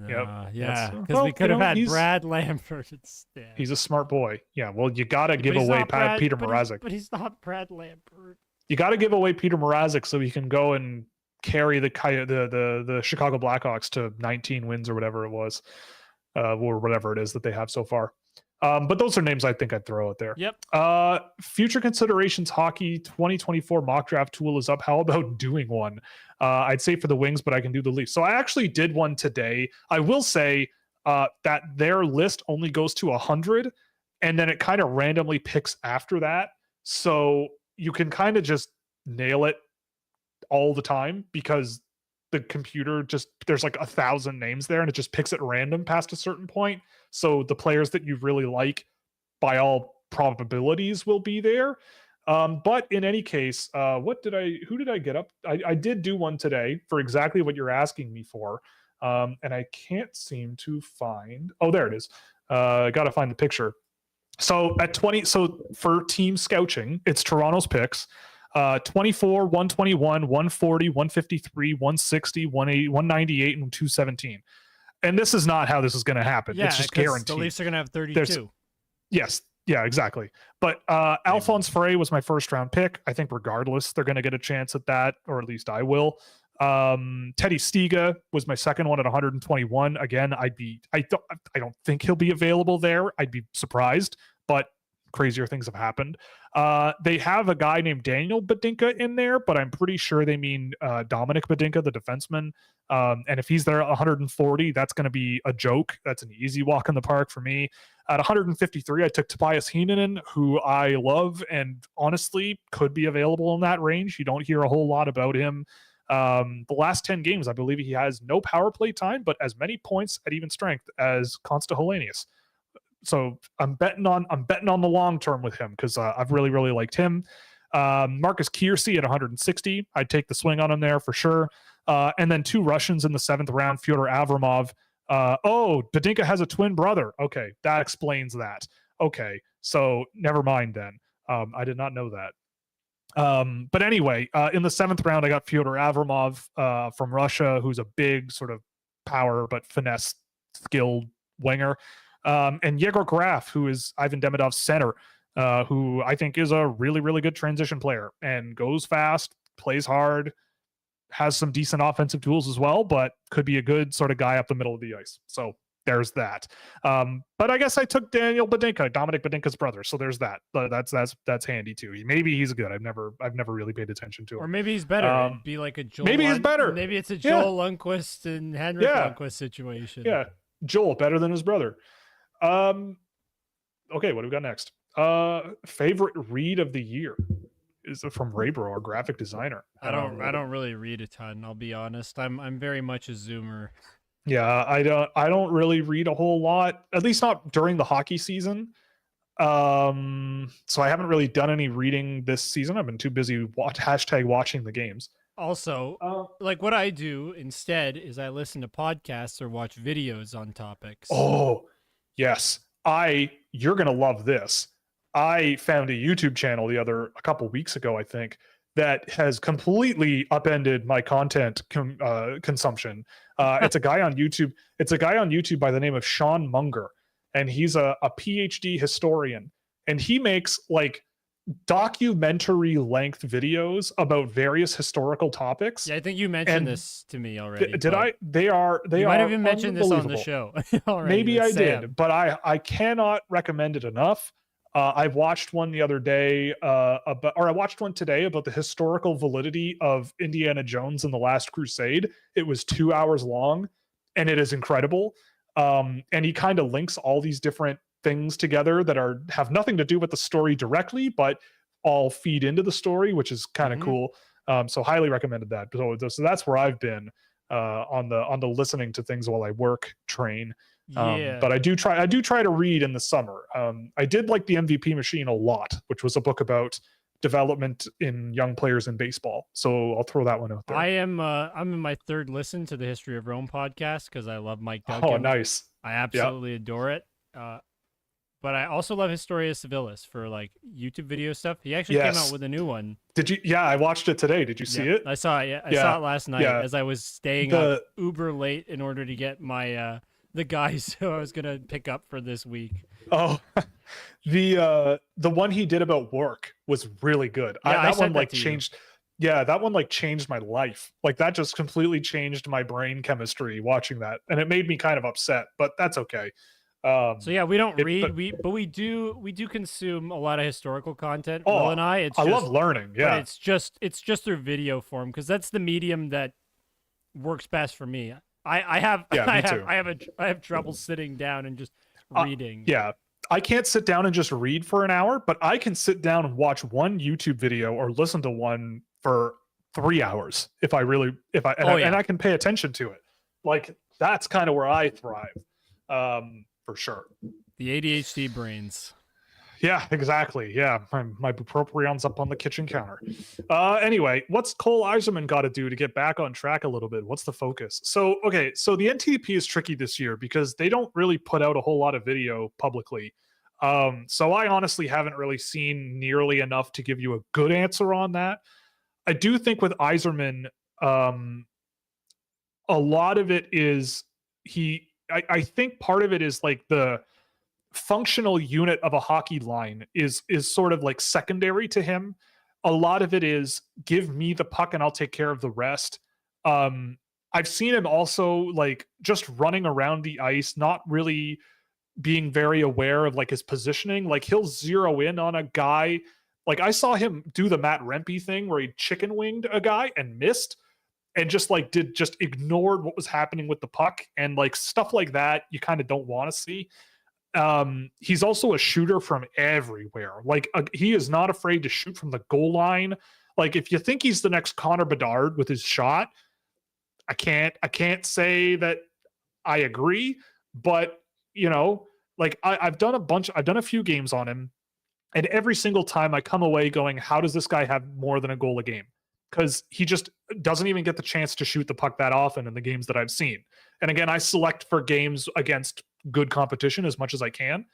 Yep. Yeah, because we could have had Brad Lambert instead. He's a smart boy. Yeah. Well, you got to give away Peter Mrazek. But he's not Brad Lambert. You got to give away Peter Mrazek so he can go and carry the Chicago Blackhawks to 19 wins or whatever it was, or whatever it is that they have so far. But those are names I think I'd throw out there. Yep. Future considerations hockey 2024 mock draft tool is up. How about doing one? I'd say for the Wings, but I can do the Leafs. So I actually did one today. I will say that their list only goes to 100, and then it kind of randomly picks after that. So you can kind of just nail it all the time because the computer there's like 1,000 names there and it just picks at random past a certain point. So the players that you really like by all probabilities will be there. But in any case, who did I get up? I did do one today for exactly what you're asking me for. And I can't seem to find, there it is. I got to find the picture. So at 20, for team Scouching, it's Toronto's picks. 24, 121, 140, 153, 160, 180, 198, and 217. And this is not how this is going to happen. Yeah, it's just guaranteed. The Leafs are going to have 32. Yes. Yeah, exactly. But Alphonse Frey was my first round pick. I think regardless, they're going to get a chance at that, or at least I will. Teddy Stiga was my second one at 121. Again, I don't think he'll be available there. I'd be surprised, but crazier things have happened. They have a guy named Daniel Badinka in there, but I'm pretty sure they mean Dominic Badinka, the defenseman. And if he's there at 140, that's going to be a joke. That's an easy walk in the park for me. At 153, I took Tobias Heinonen, who I love and honestly could be available in that range. You don't hear a whole lot about him. The last 10 games, I believe he has no power play time, but as many points at even strength as Consta Hellenius. So I'm betting on the long term with him because I've really, really liked him. Marcus Kiersey at 160. I'd take the swing on him there for sure. And then 2 Russians in the 7th round, Fyodor Avramov. Badinka has a twin brother. Okay, that explains that. Okay, so never mind then. I did not know that. But anyway, in the 7th round, I got Fyodor Avramov from Russia, who's a big sort of power but finesse skilled winger. And Yegor Graf, who is Ivan Demidov's center, who I think is a really, really good transition player and goes fast, plays hard, has some decent offensive tools as well, but could be a good sort of guy up the middle of the ice. So there's that. But I guess I took Daniel Badinka, Dominic Badinka's brother. So there's that. That's handy too. Maybe he's good. I've never really paid attention to him. Or maybe he's better. It'd be like a Joel. Maybe he's better. Maybe it's a Joel Lundqvist and Henrik Lundqvist situation. Yeah, Joel better than his brother. Okay, what do we got next? Favorite read of the year is from Raybro, our graphic designer. I don't really read a ton, I'll be honest. I'm very much a zoomer. Yeah, I don't really read a whole lot, at least not during the hockey season. So I haven't really done any reading this season. I've been too busy watching the games. Also, like what I do instead is I listen to podcasts or watch videos on topics. Oh, yes. You're going to love this. I found a YouTube channel a couple weeks ago, I think, that has completely upended my content consumption. It's a guy on YouTube. It's a guy on YouTube by the name of Sean Munger, and he's a PhD historian, and he makes like documentary length videos about various historical topics. Yeah, I think you mentioned this to me already. Did I? They might have even mentioned this on the show already. Maybe I did, but I cannot recommend it enough. I watched one the other day I watched one today about the historical validity of Indiana Jones and the Last Crusade. It was 2 hours long and it is incredible. And he kind of links all these different things together that have nothing to do with the story directly, but all feed into the story, which is kind of cool. So highly recommended that. So that's where I've been on the listening to things while I work train. Yeah. But I do try to read in the summer. I did like the MVP Machine a lot, which was a book about development in young players in baseball. So I'll throw that one out there. I'm in my third listen to the History of Rome podcast because I love Mike Duncan. Oh, nice. I absolutely adore it. But I also love Historia Civilis for like YouTube video stuff. He actually came out with a new one. Did you? Yeah, I watched it today. Did you see it? I saw it. Yeah, I saw it last night as I was staying up uber late in order to get my the guys who I was gonna pick up for this week. Oh, the one he did about work was really good. Yeah, that one like changed. Yeah, that one like changed my life. Like that just completely changed my brain chemistry watching that, and it made me kind of upset. But that's okay. So yeah, we don't read, but we do consume a lot of historical content. Oh, Will and I love learning. Yeah, it's just through video form because that's the medium that works best for me. I have trouble sitting down and just reading. Yeah, I can't sit down and just read for an hour, but I can sit down and watch one YouTube video or listen to one for 3 hours and I can pay attention to it. Like that's kind of where I thrive. For sure. The ADHD brains. Yeah, exactly. Yeah, my bupropions up on the kitchen counter. Anyway, what's Cole Eiserman got to do to get back on track a little bit? What's the focus? So the NTDP is tricky this year because they don't really put out a whole lot of video publicly. So I honestly haven't really seen nearly enough to give you a good answer on that. I do think with Eiserman, a lot of it is I think part of it is like the functional unit of a hockey line is sort of like secondary to him. A lot of it is give me the puck and I'll take care of the rest. I've seen him also like just running around the ice, not really being very aware of like his positioning. Like he'll zero in on a guy. Like I saw him do the Matt Rempe thing where he chicken winged a guy and missed. And just ignored what was happening with the puck and like stuff like that you kind of don't want to see. He's also a shooter from everywhere. Like he is not afraid to shoot from the goal line. Like if you think he's the next Connor Bedard with his shot, I can't say that I agree, but like I've done a few games on him, and every single time I come away going, how does this guy have more than a goal a game? Because he just doesn't even get the chance to shoot the puck that often in the games that I've seen. And again, I select for games against good competition as much as I can.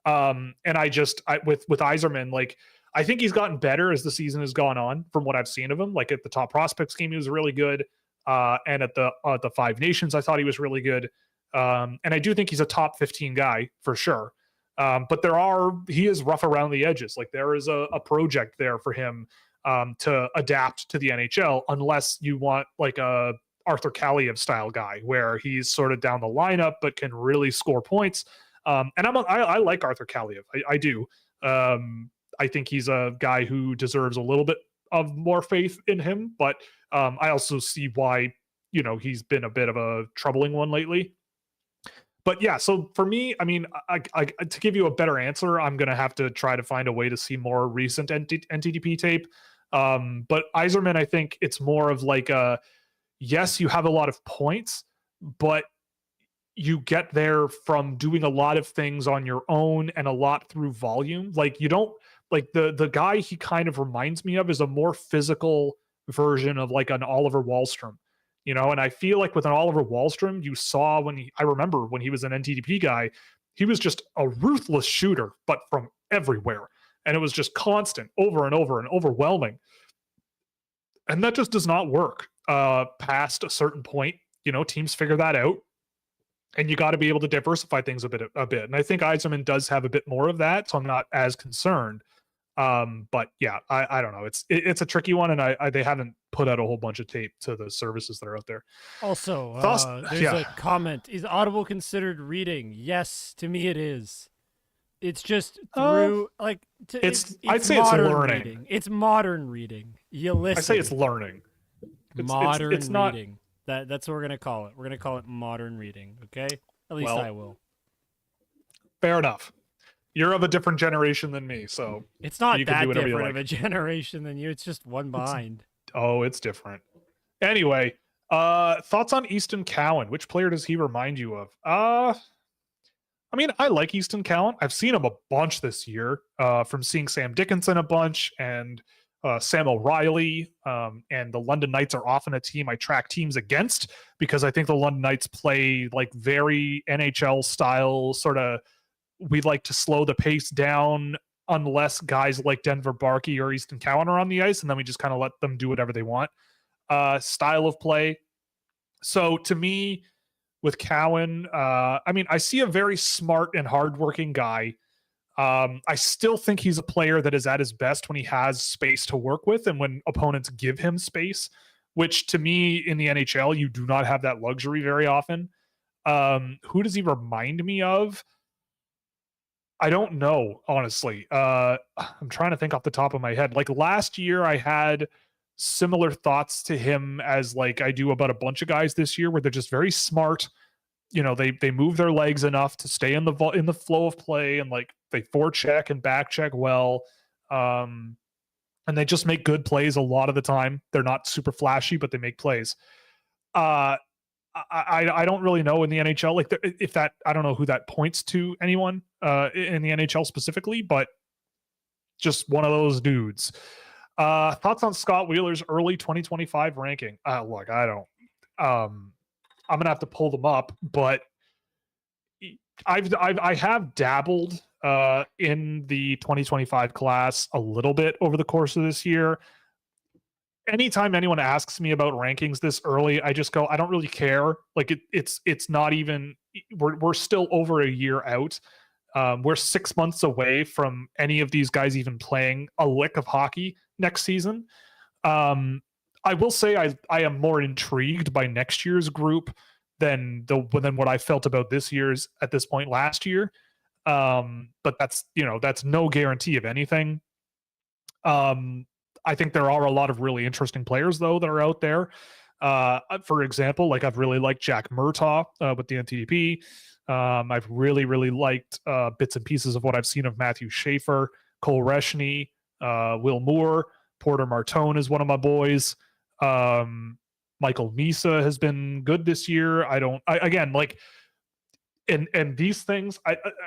And with Eiserman, like I think he's gotten better as the season has gone on from what I've seen of him. Like at the top prospects game, he was really good. And at the Five Nations, I thought he was really good. And I do think he's a top 15 guy for sure. But he is rough around the edges. Like there is a project there for him to adapt to the NHL, unless you want like a Arthur Kaliev style guy where he's sort of down the lineup but can really score points. And I like Arthur Kaliev. I do. I think he's a guy who deserves a little bit of more faith in him, but I also see why he's been a bit of a troubling one lately. But yeah, so for me, I mean, I to give you a better answer, I'm going to have to try to find a way to see more recent NTDP tape. But Eiserman, I think it's more of like yes, you have a lot of points, but you get there from doing a lot of things on your own and a lot through volume. Like you don't like the guy he kind of reminds me of is a more physical version of like an Oliver Wahlstrom. And I feel like with an Oliver Wahlstrom, you saw I remember when he was an NTDP guy, he was just a ruthless shooter, but from everywhere. And it was just constant over and over and overwhelming. And that just does not work past a certain point. Teams figure that out. And you got to be able to diversify things a bit. And I think Eiserman does have a bit more of that. So I'm not as concerned. But yeah, I don't know. It's a tricky one, and they haven't put out a whole bunch of tape to the services that are out there. Also, there's a comment: is Audible considered reading? Yes, to me it is. It's just through it's I'd say it's learning. Reading. It's modern reading. You listen. I say it's learning. Modern it's reading. That's what we're gonna call it. We're gonna call it modern reading. Okay, at least I will. Fair enough. You're of a different generation than me, so it's not that different of a generation than you. It's just one behind. Oh, it's different. Anyway, thoughts on Easton Cowan? Which player does he remind you of? I mean, I like Easton Cowan. I've seen him a bunch this year, from seeing Sam Dickinson a bunch and Sam O'Reilly. And the London Knights are often a team I track teams against because I think the London Knights play like very NHL style, sort of, we like to slow the pace down unless guys like Denver Barkey or Easton Cowan are on the ice, and then we just kind of let them do whatever they want. Style of play. So to me, with Cowan, I mean, I see a very smart and hardworking guy. I still think he's a player that is at his best when he has space to work with and when opponents give him space, which to me in the NHL, you do not have that luxury very often. Who does he remind me of? I don't know, honestly. I'm trying to think off the top of my head. Like last year, I had similar thoughts to him as like I do about a bunch of guys this year, where they're just very smart. You know, they move their legs enough to stay in the flow of play, and like they forecheck and back check well. And they just make good plays a lot of the time. They're not super flashy, but they make plays. I don't really know in the NHL, like if that, I don't know who that points to anyone in the NHL specifically, but just one of those dudes. Thoughts on Scott Wheeler's early 2025 ranking? Look, I don't. I'm gonna have to pull them up, but I have dabbled in the 2025 class a little bit over the course of this year. Anytime anyone asks me about rankings this early, I just go, I don't really care. Like it's not even, we're still over a year out. We're 6 months away from any of these guys even playing a lick of hockey next season. I will say I am more intrigued by next year's group than what I felt about this year's at this point last year. But that's no guarantee of anything. I think there are a lot of really interesting players though that are out there. For example, like I've really liked Jack Murtaugh with the NTDP. I've really liked bits and pieces of what I've seen of Matthew Schaefer, Cole Reshney, Will Moore, Porter Martone is one of my boys. Michael Misa has been good this year. Again, like, and these things,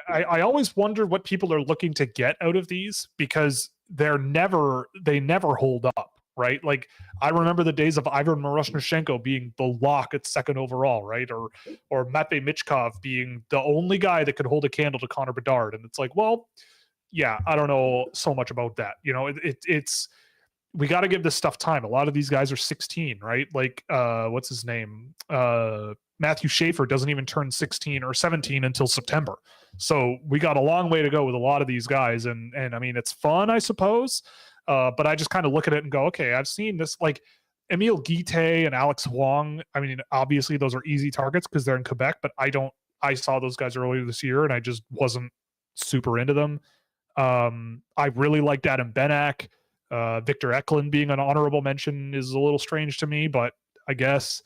I always wonder what people are looking to get out of these, because they never hold up, right? Like I remember the days of Ivan Miroshnichenko being the lock at second overall, right? Or Matvei Michkov being the only guy that could hold a candle to Connor Bedard. And it's like, well, yeah, I don't know so much about that. You know, it's we got to give this stuff time. A lot of these guys are 16, right? Like what's his name? Matthew Schaefer doesn't even turn 16 or 17 until September. So we got a long way to go with a lot of these guys. And I mean, it's fun, I suppose. But I just kind of look at it and go, okay, I've seen this, like Emile Guité and Alex Wong. I mean, obviously those are easy targets because they're in Quebec, but I saw those guys earlier this year and I just wasn't super into them. I really liked Adam Benak. Victor Eklund being an honorable mention is a little strange to me, but I guess.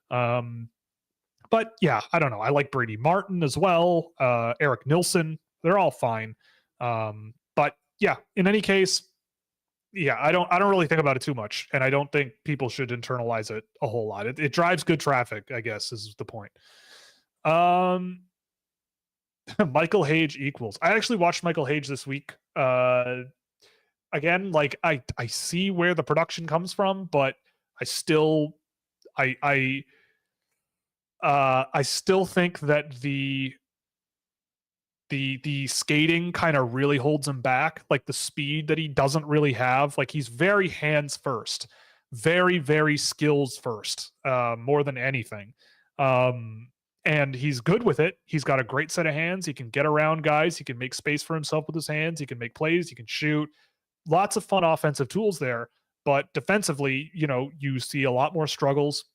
But yeah, I don't know. I like Brady Martin as well. Eric Nilsson. They're all fine. But yeah, in any case, yeah, I don't really think about it too much, and I don't think people should internalize it a whole lot. It drives good traffic, I guess, is the point. Michael Hage equals. I actually watched Michael Hage this week. Again, like I see where the production comes from, but I still still think that the skating kind of really holds him back, like the speed that he doesn't really have. Like he's very hands first, very skills first, more than anything. And he's good with it. He's got a great set of hands. He can get around guys. He can make space for himself with his hands. He can make plays. He can shoot. Lots of fun offensive tools there. But defensively, you see a lot more struggles,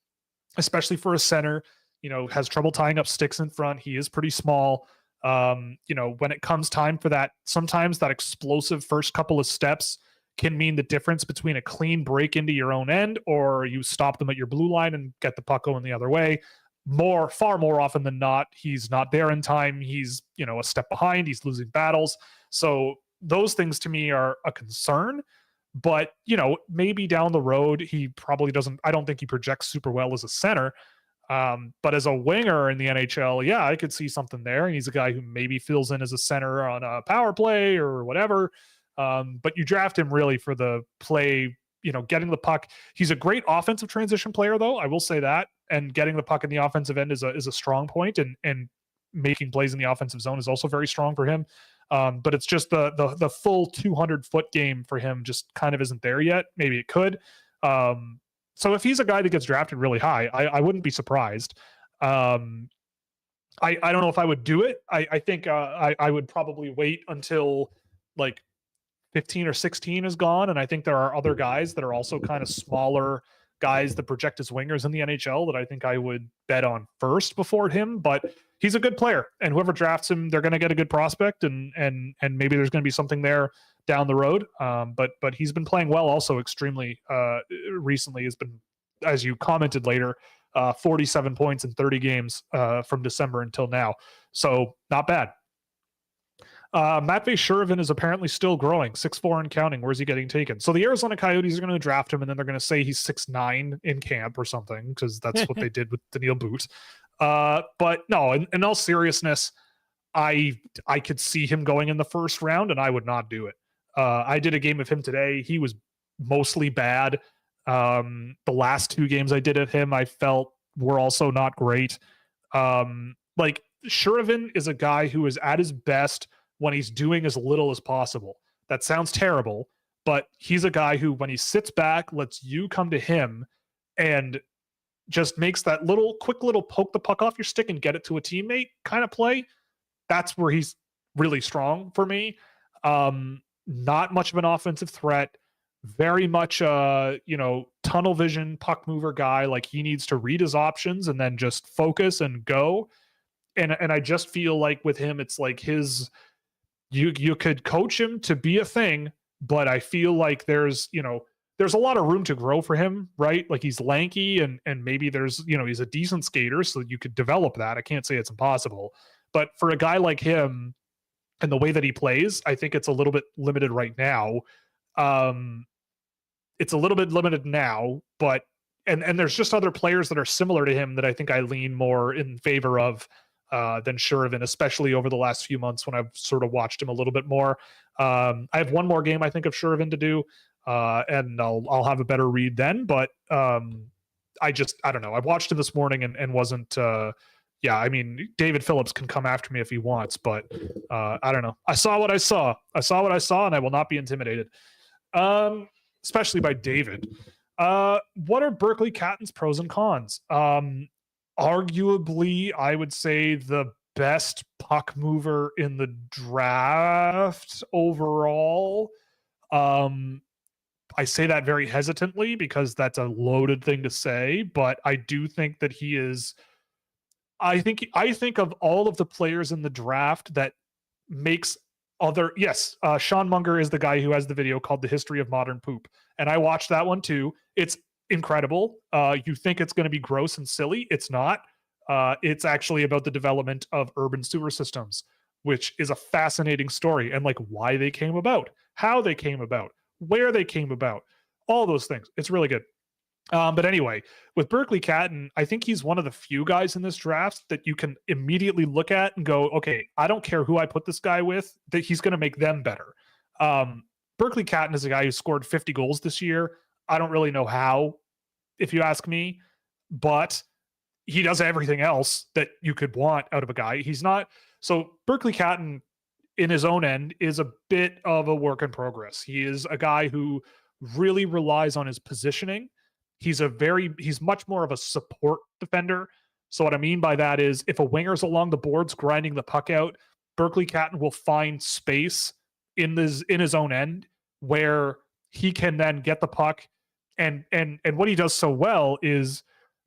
especially for a center. Has trouble tying up sticks in front. He is pretty small. When it comes time for that, sometimes that explosive first couple of steps can mean the difference between a clean break into your own end or you stop them at your blue line and get the puck going the other way. Far more often than not, he's not there in time. He's, a step behind. He's losing battles. So those things to me are a concern. But, maybe down the road, he probably doesn't, I don't think he projects super well as a center. But as a winger in the NHL, yeah, I could see something there. And he's a guy who maybe fills in as a center on a power play or whatever. But you draft him really for the play, getting the puck. He's a great offensive transition player, though. I will say that. And getting the puck in the offensive end is a strong point, and making plays in the offensive zone is also very strong for him. But it's just the full 200-foot game for him just kind of isn't there yet. Maybe it could. So if he's a guy that gets drafted really high, I wouldn't be surprised. I don't know if I would do it. I think I would probably wait until like 15 or 16 is gone. And I think there are other guys that are also kind of smaller guys that project as wingers in the NHL that I think I would bet on first before him. But he's a good player, and whoever drafts him, they're going to get a good prospect, and maybe there's going to be something there down the road. But he's been playing well also extremely recently. Has been, as you commented later, 47 points in 30 games from December until now. So not bad. Matvei Shervin is apparently still growing, 6'4" and counting. Where's he getting taken? So the Arizona Coyotes are going to draft him, and then they're going to say he's 6'9" in camp or something, because that's what they did with Daniil Boot. But no, in all seriousness, I could see him going in the first round, and I would not do it. I did a game of him today. He was mostly bad. The last 2 games I did of him, I felt were also not great. Like Shervin is a guy who is at his best when he's doing as little as possible. That sounds terrible, but he's a guy who, when he sits back, lets you come to him and just makes that quick little poke the puck off your stick and get it to a teammate kind of play. That's where he's really strong for me. Not much of an offensive threat, very much tunnel vision puck mover guy. Like, he needs to read his options and then just focus and go. And I just feel like with him, it's like you could coach him to be a thing, but I feel like there's a lot of room to grow for him, right? Like, he's lanky and maybe there's, he's a decent skater, so you could develop that. I can't say it's impossible, but for a guy like him and the way that he plays, I think it's a little bit limited right now. It's a little bit limited now, but, and there's just other players that are similar to him that I think I lean more in favor of than Shervin, especially over the last few months when I've sort of watched him a little bit more. I have one more game, I think, of Shervin to do. And I'll have a better read then, but I don't know. I watched him this morning and wasn't, I mean, David Phillips can come after me if he wants, but I don't know. I saw what I saw, and I will not be intimidated, especially by David. What are Berkeley Catton's pros and cons? Arguably, I would say the best puck mover in the draft overall. I say that very hesitantly because that's a loaded thing to say, but I do think that he is. I think of all of the players in the draft that makes other. Yes, Sean Munger is the guy who has the video called "The History of Modern Poop," and I watched that one too. It's incredible. You think it's going to be gross and silly? It's not. It's actually about the development of urban sewer systems, which is a fascinating story, and like why they came about, how they came about, where they came about, all those things. It's really good. But anyway, with Berkeley Catton, I think he's one of the few guys in this draft that you can immediately look at and go, okay, I don't care who I put this guy with, that he's going to make them better. Berkeley Catton is a guy who scored 50 goals this year. I don't really know how, if you ask me, but he does everything else that you could want out of a guy. He's not. So Berkeley Catton, in his own end, is a bit of a work in progress. He is a guy who really relies on his positioning. He's much more of a support defender. So what I mean by that is, if a winger's along the boards grinding the puck out, Berkeley Catton will find space in his own end where he can then get the puck. And what he does so well is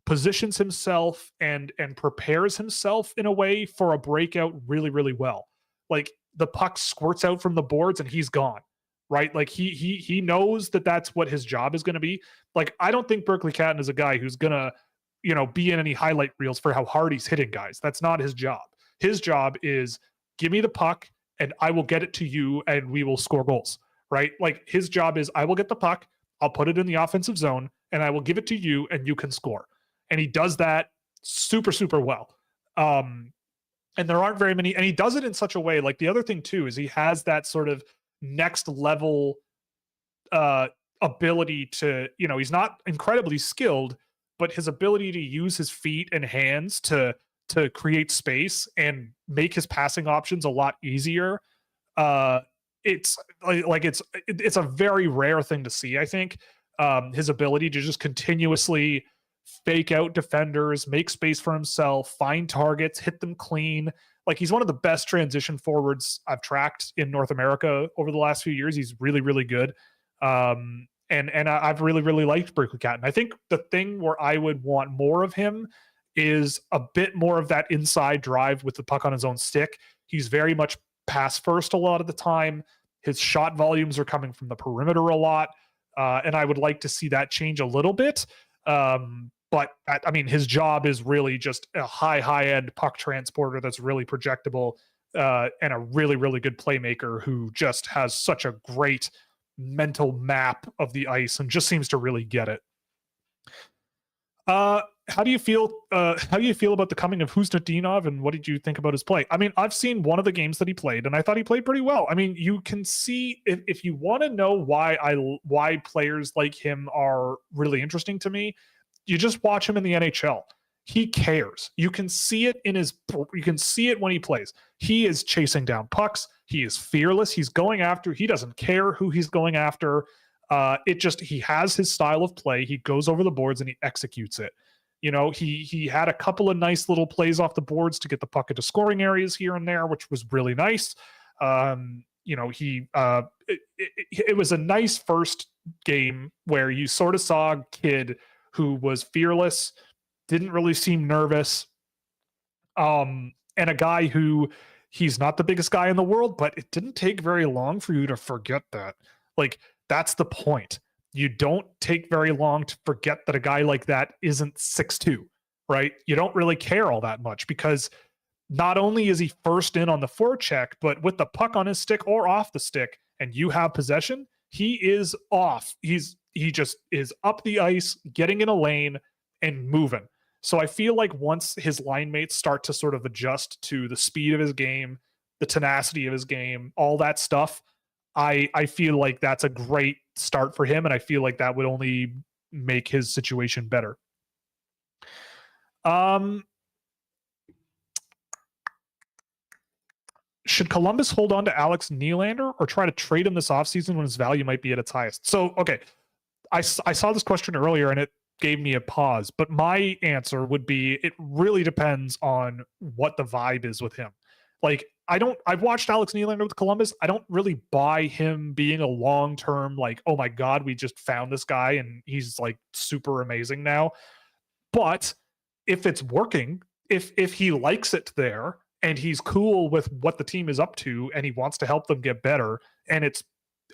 positions himself and prepares himself in a way for a breakout really, really well. Like, the puck squirts out from the boards and he's gone, right? Like, he knows that that's what his job is going to be. Like, I don't think Berkeley Catton is a guy who's going to, be in any highlight reels for how hard he's hitting guys. That's not his job. His job is, give me the puck and I will get it to you and we will score goals, right? Like his job is, I will get the puck, I'll put it in the offensive zone, and I will give it to you, and you can score. And he does that super, super well. And there aren't very many, and he does it in such a way. Like the other thing too is he has that sort of next level ability to, he's not incredibly skilled, but his ability to use his feet and hands to create space and make his passing options a lot easier. It's like it's a very rare thing to see, I think. His ability to just continuously fake out defenders, make space for himself, find targets, hit them clean. Like he's one of the best transition forwards I've tracked in North America over the last few years. He's really, really good. And I've really, really liked Berkeley Catton. I think the thing where I would want more of him is a bit more of that inside drive with the puck on his own stick. He's very much pass first a lot of the time. His shot volumes are coming from the perimeter a lot. And I would like to see that change a little bit. But I mean, his job is really just a high end puck transporter that's really projectable, and a really, really good playmaker who just has such a great mental map of the ice and just seems to really get it. How do you feel about the coming of Kuznetsov, and what did you think about his play? I mean, I've seen one of the games that he played, and I thought he played pretty well. I mean, you can see if you want to know why players like him are really interesting to me, you just watch him in the NHL. He cares. You can see it when he plays. He is chasing down pucks. He is fearless. He's going after. He doesn't care who he's going after. He has his style of play. He goes over the boards and he executes it. He had a couple of nice little plays off the boards to get the puck into scoring areas here and there, which was really nice. It was a nice first game where you sort of saw a kid who was fearless, didn't really seem nervous, and a guy who, he's not the biggest guy in the world, but it didn't take very long for you to forget that. Like, that's the point. You don't take very long to forget that a guy like that isn't 6'2", right? You don't really care all that much because not only is he first in on the forecheck, but with the puck on his stick or off the stick and you have possession, he is off. He just is up the ice, getting in a lane and moving. So I feel like once his line mates start to sort of adjust to the speed of his game, the tenacity of his game, all that stuff, I feel like that's a great start for him, and I feel like that would only make his situation better. Should Columbus hold on to Alex Nylander or try to trade him this offseason when his value might be at its highest? So, okay, I saw this question earlier and it gave me a pause, but my answer would be it really depends on what the vibe is with him. Like, I've watched Alex Nylander with Columbus. I don't really buy him being a long-term, like, oh my God, we just found this guy and he's like super amazing now. But if it's working, if he likes it there and he's cool with what the team is up to and he wants to help them get better and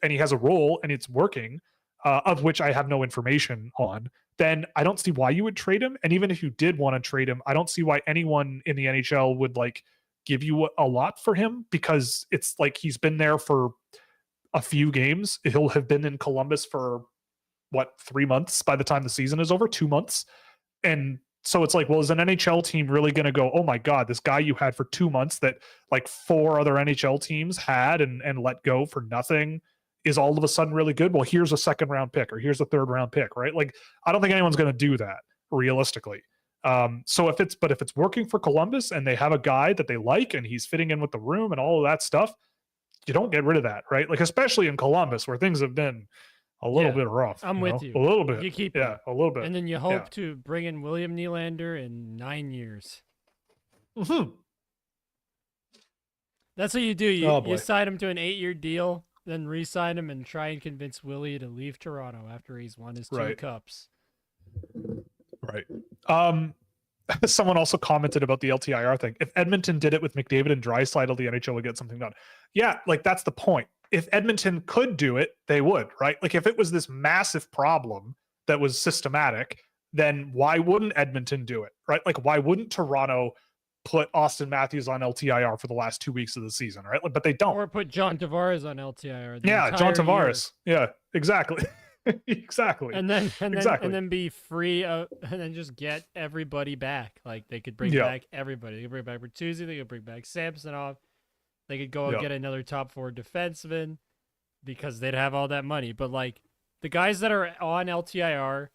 he has a role and it's working, of which I have no information on, then I don't see why you would trade him. And even if you did want to trade him, I don't see why anyone in the NHL would like give you a lot for him, because it's like he's been there for a few games. He'll have been in Columbus for 3 months by the time the season is over, 2 months. And so it's like, well, is an NHL team really going to go, oh my God, this guy you had for 2 months that like 4 other NHL teams had and let go for nothing is all of a sudden really good? Well, here's a second round pick or here's a third round pick, right? Like, I don't think anyone's going to do that realistically. So if it's working for Columbus and they have a guy that they like and he's fitting in with the room and all of that stuff, you don't get rid of that, right? Like, especially in Columbus where things have been a little bit rough. I'm with you. A little bit. You keep him. A little bit. And then you hope to bring in William Nylander in 9 years. Mm-hmm. That's what you do. You sign him to an 8-year deal, then re-sign him and try and convince Willie to leave Toronto after he's won his 2 cups. Right. Someone also commented about the LTIR thing. If Edmonton did it with McDavid and Draisaitl, the NHL would get something done. Yeah, like that's the point. If Edmonton could do it, they would, right? Like if it was this massive problem that was systematic, then why wouldn't Edmonton do it, right? Like why wouldn't Toronto put Austin Matthews on LTIR for the last 2 weeks of the season, right? But they don't. Or put John Tavares on LTIR. Yeah, John Tavares. Year. Yeah, exactly. Exactly. And then be free and then just get everybody back. Like they could bring back everybody. They could bring back Bertuzzi, they could bring back Samsonov. They could go and get another top 4 defenseman because they'd have all that money. But like the guys that are on LTIR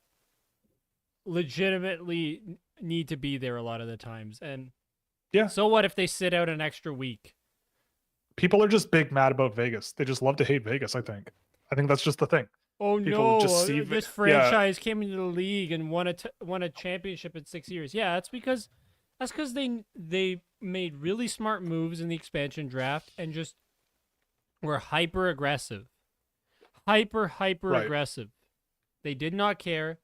legitimately need to be there a lot of the times. And so what if they sit out an extra week? People are just big mad about Vegas. They just love to hate Vegas, I think. I think that's just the thing. Oh people no! This franchise came into the league and won a championship in 6 years. Yeah, that's because they made really smart moves in the expansion draft and just were hyper aggressive, hyper aggressive. They did not care.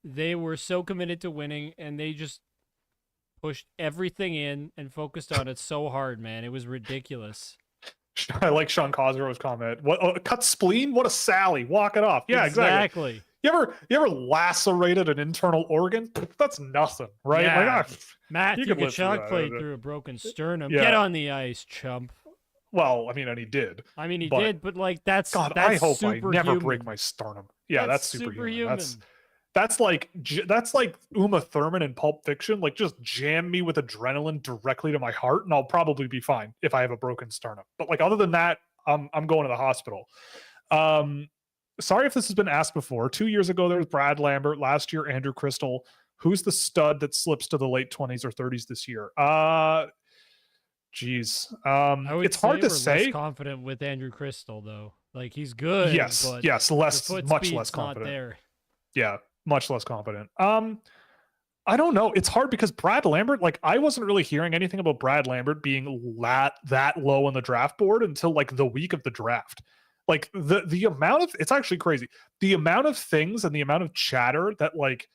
They were so committed to winning, and they just pushed everything in and focused on it so hard, man. It was ridiculous. I like Sean Cosgrove's comment. What cut spleen? What a Sally! Walk it off. Yeah, exactly. You ever lacerated an internal organ? That's nothing, right? Yeah. Like, Matthew Tkachuk played through a broken sternum. Yeah. Get on the ice, chump. Well, I mean, and he did. But like that's God. That's I hope superhuman. I never break my sternum. Yeah, that's superhuman. That's like Uma Thurman in Pulp Fiction. Like, just jam me with adrenaline directly to my heart, and I'll probably be fine if I have a broken sternum. But like, other than that, I'm going to the hospital. Sorry if this has been asked before. 2 years ago, there was Brad Lambert. Last year, Andrew Crystal. Who's the stud that slips to the late 20s or 30s this year? Geez, it's hard to say. Less confident with Andrew Crystal, though. Like, he's good. Yes, much less confident. There. Yeah. Much less confident. I don't know. It's hard because Brad Lambert, like, I wasn't really hearing anything about Brad Lambert being that low on the draft board until like the week of the draft. Like the amount of, it's actually crazy. The amount of things and the amount of chatter that like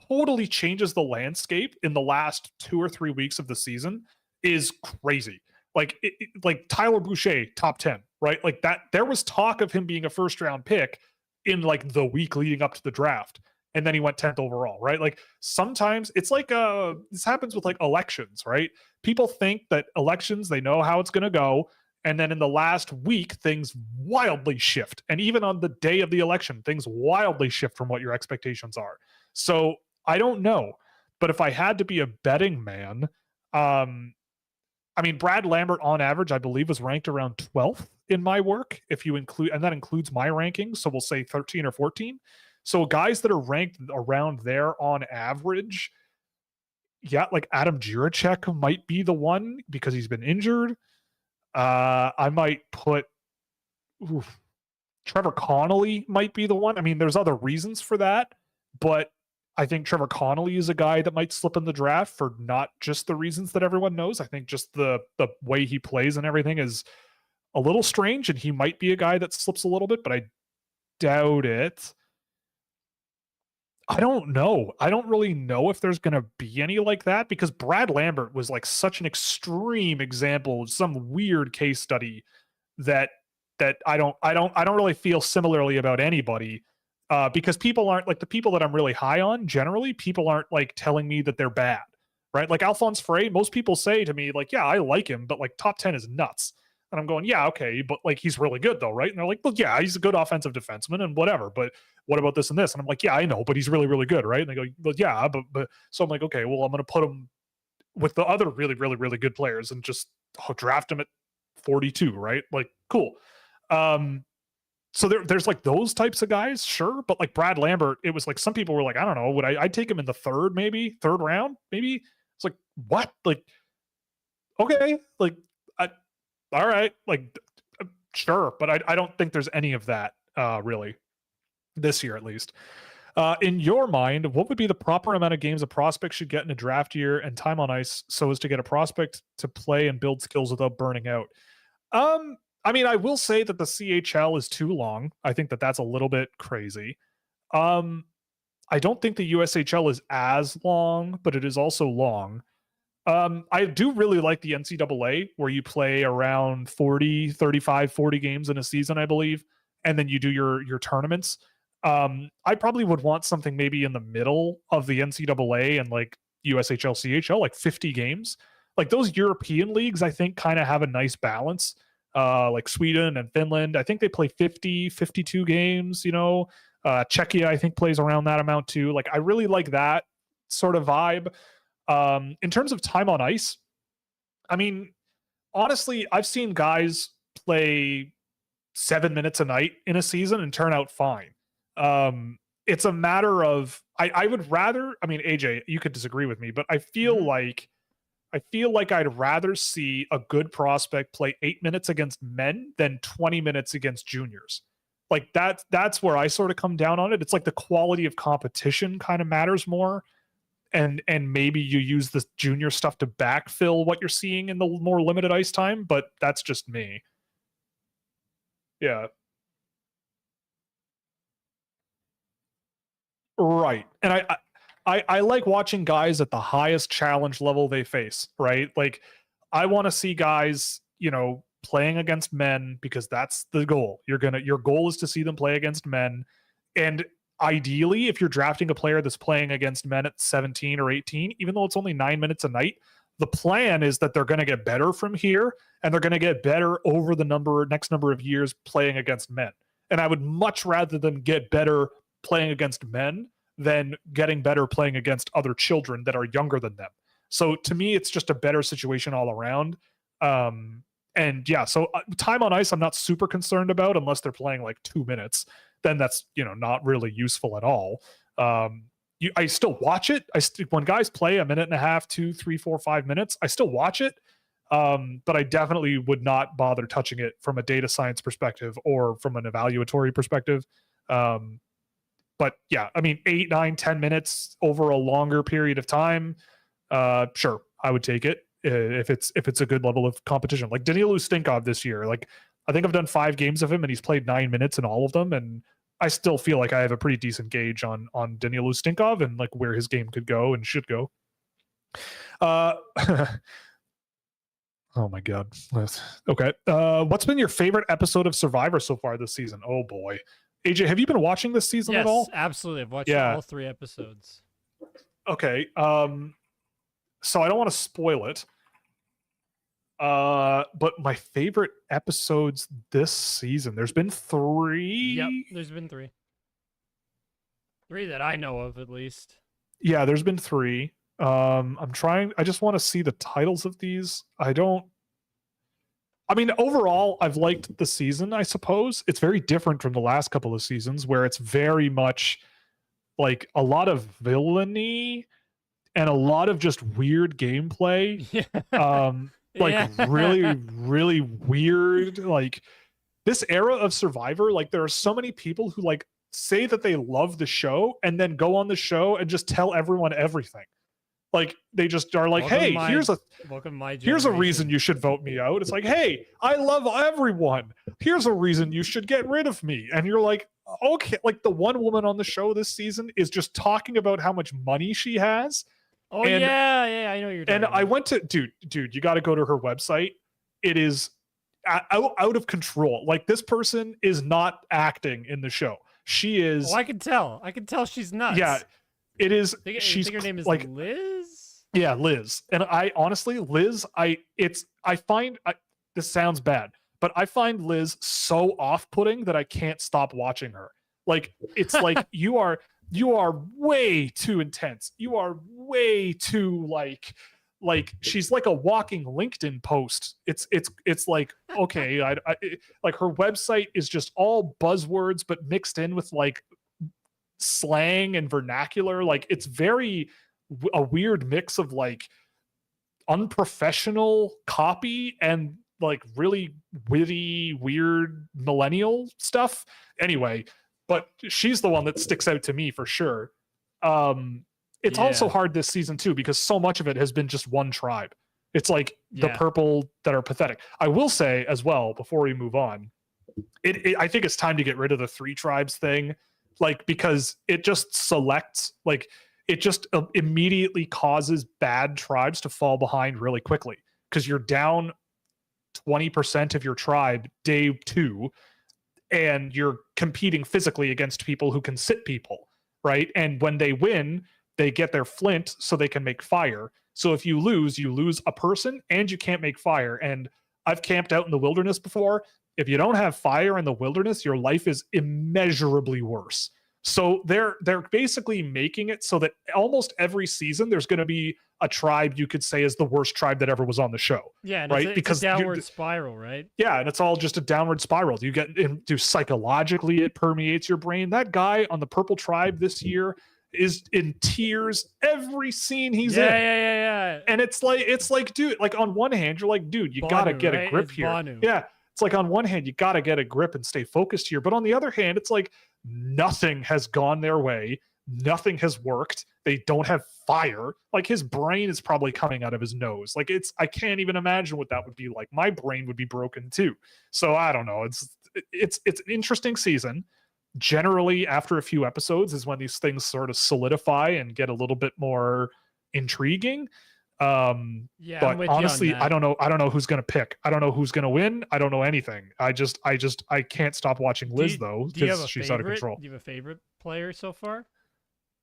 totally changes the landscape in the last 2 or 3 weeks of the season is crazy. Like like Tyler Boucher, top 10, right? Like that, there was talk of him being a first round pick in like the week leading up to the draft, and then he went 10th overall, right? Like sometimes it's like this happens with like elections, right? People think that elections, they know how it's going to go, and then in the last week things wildly shift, and even on the day of the election things wildly shift from what your expectations are. So I don't know, but if I had to be a betting man, I mean, Brad Lambert on average, I believe, was ranked around 12th in my work, if you include, and that includes my rankings. So we'll say 13 or 14. So guys that are ranked around there on average, yeah, like Adam Jiricek might be the one because he's been injured. I might put Trevor Connolly might be the one. I mean, there's other reasons for that, but I think Trevor Connolly is a guy that might slip in the draft for not just the reasons that everyone knows. I think just the way he plays and everything is a little strange, and he might be a guy that slips a little bit, but I doubt it. I don't know. I don't really know if there's going to be any like that, because Brad Lambert was like such an extreme example of some weird case study that I don't really feel similarly about anybody. Because people aren't like the people that I'm really high on. Generally, people aren't like telling me that they're bad, right? Like Alphonse Frey, most people say to me like, yeah, I like him, but like top 10 is nuts. And I'm going, yeah, okay, but like he's really good though, right? And they're like, well, yeah, he's a good offensive defenseman and whatever, but what about this and this? And I'm like, yeah, I know, but he's really, really good, right? And they go, well, yeah, but so I'm like, okay, well, I'm going to put him with the other really, really, really good players and just draft him at 42, right? Like, cool. So there's like those types of guys, sure, but like Brad Lambert, it was like some people were like, I don't know, would I'd take him in the third round, maybe? It's like, what? Like, okay, like, all right, like, sure, but I don't think there's any of that really this year, at least. In your mind, what would be the proper amount of games a prospect should get in a draft year and time on ice so as to get a prospect to play and build skills without burning out? I mean, I will say that the CHL is too long. I think that that's a little bit crazy. I don't think the USHL is as long, but it is also long. I do really like the NCAA, where you play around 40 games in a season, I believe, and then you do your tournaments. I probably would want something maybe in the middle of the NCAA and like, USHL, CHL, like 50 games. Like those European leagues, I think kind of have a nice balance. Like Sweden and Finland, I think they play 50, 52 games, Czechia, I think plays around that amount too. Like I really like that sort of vibe. In terms of time on ice, I mean, honestly, I've seen guys play 7 minutes a night in a season and turn out fine. It's a matter of I would rather, I mean, AJ, you could disagree with me, but I feel like I'd rather see a good prospect play 8 minutes against men than 20 minutes against juniors. Like that's where I sort of come down on it. It's like the quality of competition kind of matters more. And maybe you use the junior stuff to backfill what you're seeing in the more limited ice time, but that's just me. Yeah. Right. And I like watching guys at the highest challenge level they face, right? Like I want to see guys, playing against men because that's the goal. Your goal is to see them play against men. And ideally, if you're drafting a player that's playing against men at 17 or 18, even though it's only 9 minutes a night, the plan is that they're going to get better from here and they're going to get better over the next number of years playing against men. And I would much rather them get better playing against men than getting better playing against other children that are younger than them. So to me, it's just a better situation all around. And yeah, so time on ice, I'm not super concerned about unless they're playing like 2 minutes. Then that's, not really useful at all. I still watch it. When guys play a minute and a half, 2, 3, 4, 5 minutes, I still watch it. But I definitely would not bother touching it from a data science perspective or from an evaluatory perspective. But yeah, I mean, 8, 9, 10 minutes over a longer period of time. Sure, I would take it if it's a good level of competition. Like Danilo Stinkov this year, like I think I've done 5 games of him and he's played 9 minutes in all of them. And I still feel like I have a pretty decent gauge on Danilo Stinkov and like where his game could go and should go. Oh my God. Okay. What's been your favorite episode of Survivor so far this season? Oh boy. AJ, have you been watching this season at all? Yes, absolutely. I've watched all 3 episodes. Okay. So I don't want to spoil it. But my favorite episodes this season, there's been 3. Yep, there's been 3. 3 that I know of, at least. Yeah, there's been 3. I just want to see the titles of these. Overall, I've liked the season, I suppose. It's very different from the last couple of seasons where it's very much like a lot of villainy and a lot of just weird gameplay. Really, really weird. Like this era of Survivor, like there are so many people who like say that they love the show and then go on the show and just tell everyone everything. Like they just are like, here's a reason you should vote me out. It's like, hey, I love everyone. Here's a reason you should get rid of me. And you're like, okay. Like the one woman on the show this season is just talking about how much money she has. Oh, and, yeah, I know you're talking about. I went to, dude, you got to go to her website. It is out of control. Like this person is not acting in the show. She is. Oh, I can tell. She's nuts. Yeah, it is. I think her name is like Liz. Yeah, Liz. And I honestly, Liz, this sounds bad, but I find Liz so off-putting that I can't stop watching her. Like it's like you are way too intense. You are way too like she's like a walking LinkedIn post. It's like, okay, like her website is just all buzzwords but mixed in with like slang and vernacular. Like it's very a weird mix of like unprofessional copy and like really witty, weird millennial stuff. Anyway, but she's the one that sticks out to me for sure. It's also hard this season too, because so much of it has been just one tribe. It's like the purple that are pathetic. I will say as well, before we move on, I think it's time to get rid of the 3 tribes thing. Like, because it just selects, like it just immediately causes bad tribes to fall behind really quickly. Cause you're down 20% of your tribe day 2. And you're competing physically against people who can sit people, right? And when they win, they get their flint so they can make fire. So if you lose a person and you can't make fire. And I've camped out in the wilderness before. If you don't have fire in the wilderness, your life is immeasurably worse. So they're basically making it so that almost every season there's going to be a tribe you could say is the worst tribe that ever was on the show. Yeah, and right? Because it's a downward spiral, right? Yeah, and it's all just a downward spiral. You get into psychologically, it permeates your brain. That guy on the Purple Tribe this year is in tears every scene he's in. Yeah. And it's like, dude, like on one hand, you're like, dude, you gotta get a grip here. Yeah. It's like on one hand, you gotta get a grip and stay focused here. But on the other hand, it's like nothing has gone their way. Nothing has worked. They don't have fire. Like his brain is probably coming out of his nose. Like I can't even imagine what that would be like. My brain would be broken too. So I don't know. It's an interesting season. Generally, after a few episodes is when these things sort of solidify and get a little bit more intriguing. But honestly, I don't know who's gonna pick. I don't know who's gonna win. I don't know anything. I can't stop watching Liz though, because she's out of control. Do you have a favorite player so far?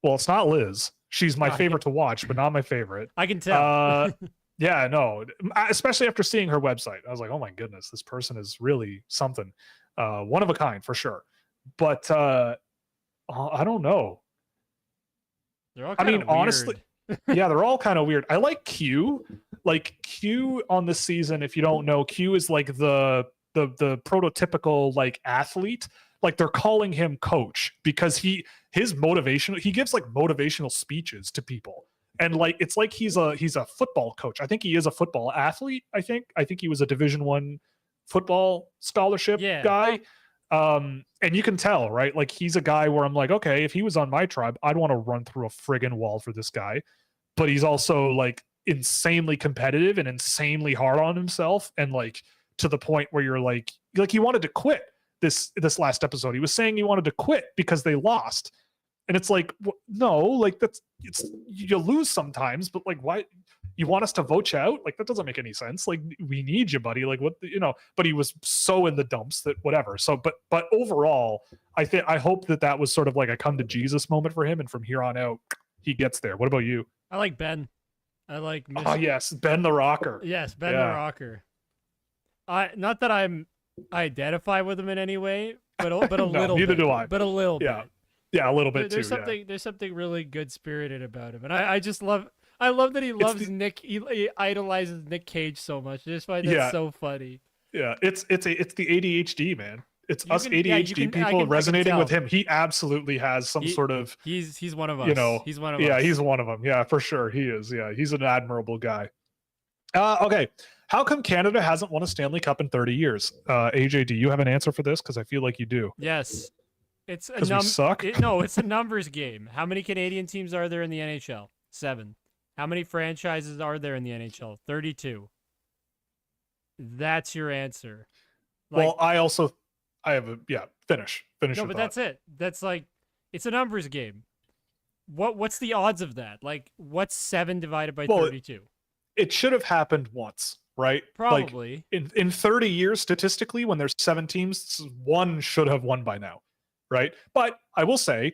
Well, it's not Liz. She's my favorite to watch, but not my favorite. I can tell. Yeah, no, especially after seeing her website. I was like, oh my goodness, this person is really something. One of a kind for sure. But I don't know. They're all kind of weird. Honestly, yeah, they're all kind of weird. I like Q. Like Q on this season, if you don't know, Q is like the prototypical like athlete. Like they're calling him coach because he gives like motivational speeches to people. And like it's like he's a football coach. I think he is a football athlete. I think he was a Division I football scholarship guy. And you can tell, right? Like he's a guy where I'm like, okay, if he was on my tribe, I'd want to run through a friggin' wall for this guy. But he's also like insanely competitive and insanely hard on himself, and like to the point where you're like he wanted to quit this last episode. He was saying he wanted to quit because they lost. And it's like, no, like you lose sometimes, but like, why you want us to vote you out? Like, that doesn't make any sense. Like, we need you, buddy. Like, what, but he was so in the dumps that whatever. So, but overall, I hope that was sort of like a come to Jesus moment for him. And from here on out, he gets there. What about you? I like Ben. I like Mr. Oh yes, Ben the Rocker. Yes, Ben the Rocker. Not that I identify with him in any way, but a little neither bit. Do I. But a little bit. Yeah, a little bit there's too. There's something really good spirited about him, and I love that he loves Nick. He idolizes Nick Cage so much. I just find that so funny. Yeah, it's the ADHD, man. It's us ADHD people resonating with him. He absolutely has some sort of. He's one of us. He's one of us. Yeah, he's one of them. Yeah, for sure, he is. Yeah, he's an admirable guy. Okay, how come Canada hasn't won a Stanley Cup in 30 years? AJ, do you have an answer for this? Because I feel like you do. Yes. It's a we suck? No, it's a numbers game. How many Canadian teams are there in the NHL? 7. How many franchises are there in the NHL? 32. That's your answer. Well, I have a finish. No, but that's it. That's like, it's a numbers game. What's the odds of that? Like, what's 7 divided by 32? It should have happened once, right? Probably. Like in 30 years, statistically, when there's 7 teams, one should have won by now. Right. But I will say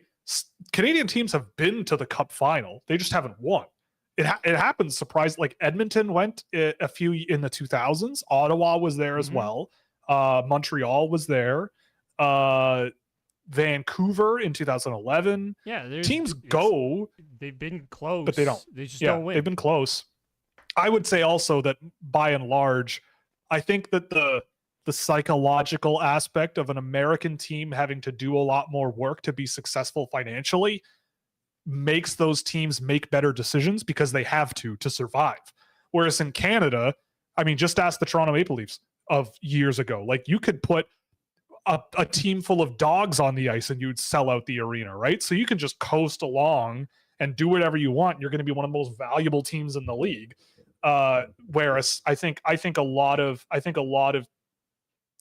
Canadian teams have been to the Cup final. They just haven't won. It happens surprised. Like Edmonton went a few in the 2000s. Ottawa was there as well. Montreal was there. Vancouver in 2011. Yeah. Teams go. They've been close. But they don't. They just don't win. They've been close. I would say also that by and large, I think that the psychological aspect of an American team having to do a lot more work to be successful financially makes those teams make better decisions because they have to survive. Whereas in Canada, I mean, just ask the Toronto Maple Leafs of years ago. Like you could put a team full of dogs on the ice and you'd sell out the arena, right? So you can just coast along and do whatever you want. You're going to be one of the most valuable teams in the league. Whereas I think a lot of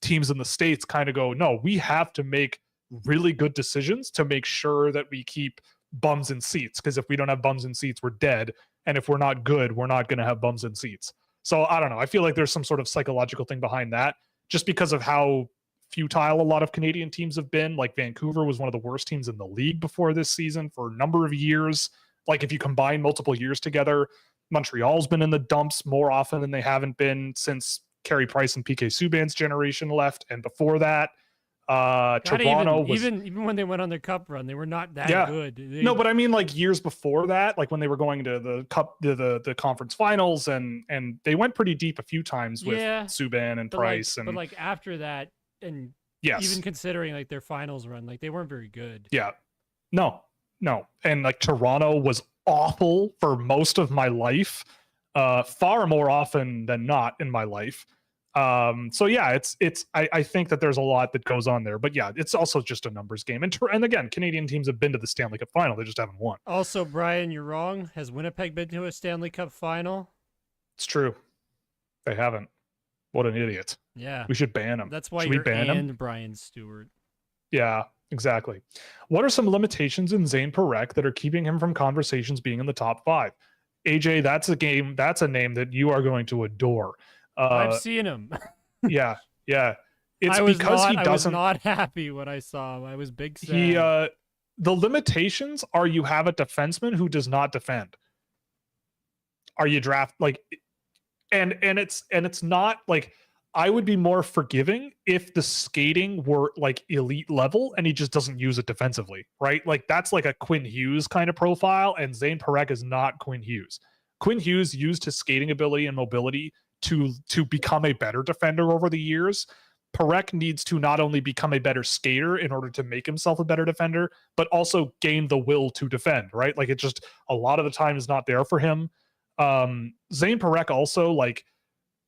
teams in the States kind of go, no, we have to make really good decisions to make sure that we keep bums in seats. Because if we don't have bums in seats, we're dead. And if we're not good, we're not going to have bums in seats. So I don't know. I feel like there's some sort of psychological thing behind that just because of how futile a lot of Canadian teams have been. Like Vancouver was one of the worst teams in the league before this season for a number of years. Like if you combine multiple years together, Montreal's been in the dumps more often than they haven't been since Carey Price and PK Subban's generation left. And before that, Toronto was even when they went on their cup run, they were not that good. No, but I mean like years before that, like when they were going to the cup, the conference finals, and they went pretty deep a few times with Subban and Price. But like after that, and even considering like their finals run, like they weren't very good. Yeah, no, and like Toronto was awful for most of my life, far more often than not in my life. So yeah, I think that there's a lot that goes on there, but yeah, it's also just a numbers game. And again, Canadian teams have been to the Stanley Cup final. They just haven't won. Also, Brian, you're wrong. Has Winnipeg been to a Stanley Cup final? It's true. They haven't. What an idiot. Yeah. We should ban them. That's why should you're we ban and Brian Stewart. Yeah, exactly. What are some limitations in Zane Parekh that are keeping him from conversations being in the top 5? AJ, that's a name that you are going to adore. I've seen him. yeah. It's I was doesn't. not happy when I saw him. I was big sad. The limitations are you have a defenseman who does not defend. Are you draft like, and it's not like, I would be more forgiving if the skating were like elite level and he just doesn't use it defensively, right? Like that's like a Quinn Hughes kind of profile, and Zane Parekh is not Quinn Hughes. Quinn Hughes used his skating ability and mobility to become a better defender over the years. Parekh needs to not only become a better skater in order to make himself a better defender, but also gain the will to defend, right? Like it just a lot of the time is not there for him. Zane Parekh also like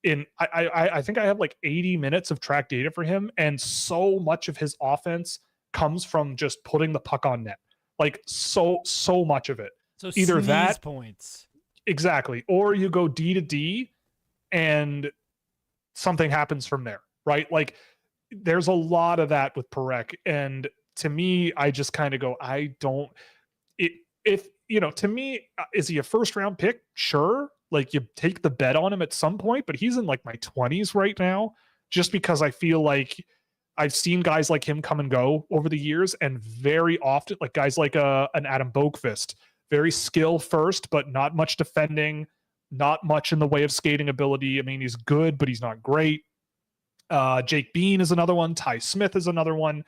I think I have like 80 minutes of track data for him, and so much of his offense comes from just putting the puck on net. Like so much of it. So either that points. Exactly. Or you go D to D and something happens from there, right? Like there's a lot of that with Parekh. And to me, I just kind of go, to me, is he a first round pick? Sure. Like you take the bet on him at some point, but he's in like my 20s right now, just because I feel like I've seen guys like him come and go over the years, and very often like guys like an Adam Boqvist, very skill first, but not much defending, not much in the way of skating ability. I mean, he's good, but he's not great. Jake Bean is another one. Ty Smith is another one.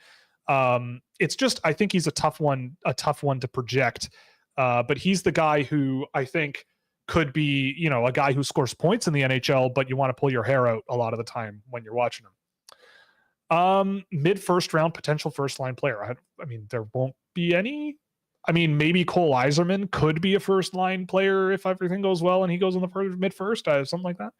It's just, I think he's a tough one to project. But he's the guy who I think could be, a guy who scores points in the NHL, but you want to pull your hair out a lot of the time when you're watching him. Mid first round potential first line player. I mean, there won't be any. I mean, maybe Cole Yzerman could be a first line player if everything goes well and he goes in the mid first, something like that.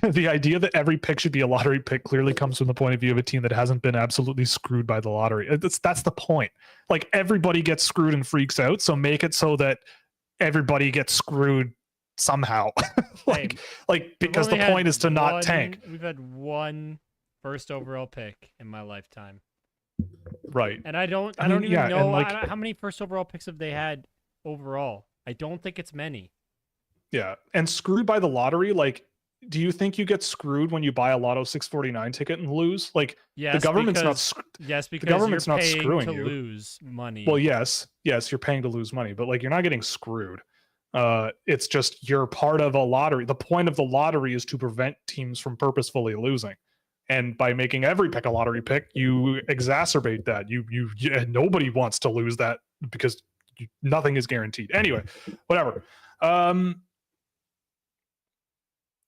The idea that every pick should be a lottery pick clearly comes from the point of view of a team that hasn't been absolutely screwed by the lottery. That's the point. Like everybody gets screwed and freaks out, so make it so that everybody gets screwed somehow. Because the point is to not tank. We've had one first overall pick in my lifetime. Right. And I don't even know how many first overall picks have they had overall. I don't think it's many. Yeah. And screwed by the lottery, like, do you think you get screwed when you buy a Lotto 649 ticket and lose? Like, yes, the government's because the government's you're not paying screwing to you. Lose money. Well, yes, you're paying to lose money, but like you're not getting screwed. It's just you're part of a lottery. The point of the lottery is to prevent teams from purposefully losing, and by making every pick a lottery pick, you exacerbate that. Nobody wants to lose that because nothing is guaranteed. Anyway, whatever.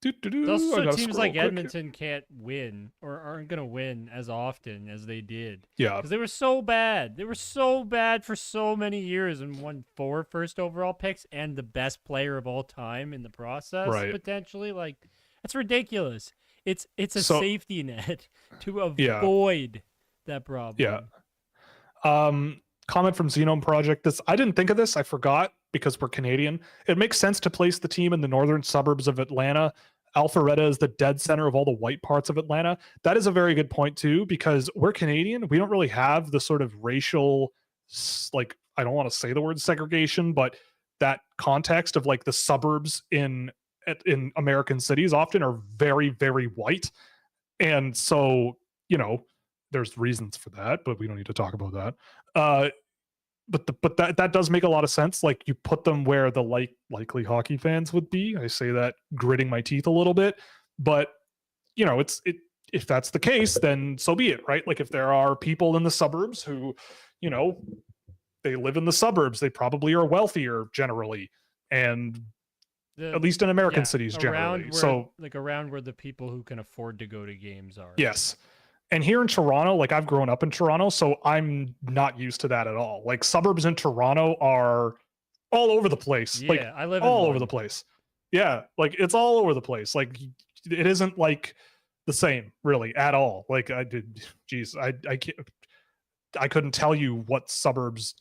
Also, teams like Edmonton can't win or aren't going to win as often as they did. Yeah. Because they were so bad. They were so bad for so many years and won 4 first overall picks and the best player of all time in the process, potentially. Like, that's ridiculous. It's a safety net to avoid that problem. Yeah. Comment from Xenome Project. I didn't think of this. I forgot because we're Canadian. It makes sense to place the team in the northern suburbs of Atlanta. Alpharetta is the dead center of all the white parts of Atlanta. That is a very good point too, because we're Canadian. We don't really have the sort of racial, like, I don't want to say the word segregation, but that context of like the suburbs in American cities often are very, very white. And so, there's reasons for that, but we don't need to talk about that. But that does make a lot of sense. Like, you put them where the likely hockey fans would be. I say that gritting my teeth a little bit, but if that's the case, then so be it, right? Like, if there are people in the suburbs who, they live in the suburbs, they probably are wealthier generally, and at least in American cities generally. Around where the people who can afford to go to games are. Yes. And here in Toronto, like, I've grown up in Toronto, so I'm not used to that at all. Like, suburbs in Toronto are all over the place. Yeah, like, I live all in over the place. Yeah, like, it's all over the place. Like, it isn't like the same really at all. Like, I couldn't tell you what suburbs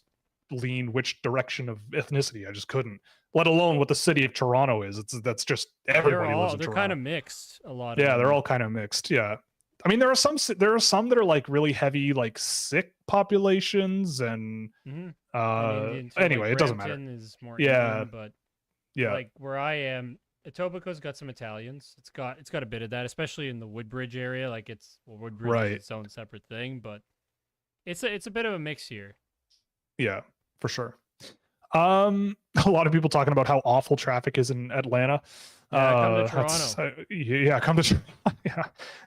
lean which direction of ethnicity. I just couldn't. Let alone what the city of Toronto is. That's just everybody lives in Toronto. They're kind of mixed. A lot. Yeah, they're all kind of mixed. Yeah. I mean, there are some that are like really heavy, like Sikh populations, and anyway, it doesn't matter. Is more yeah, Indian, but yeah, like where I am, Etobicoke's got some Italians. It's got a bit of that, especially in the Woodbridge area. Like, Woodbridge is its own separate thing, but it's a bit of a mix here. Yeah, for sure. A lot of people talking about how awful traffic is in Atlanta. Come to Toronto. Come to Toronto.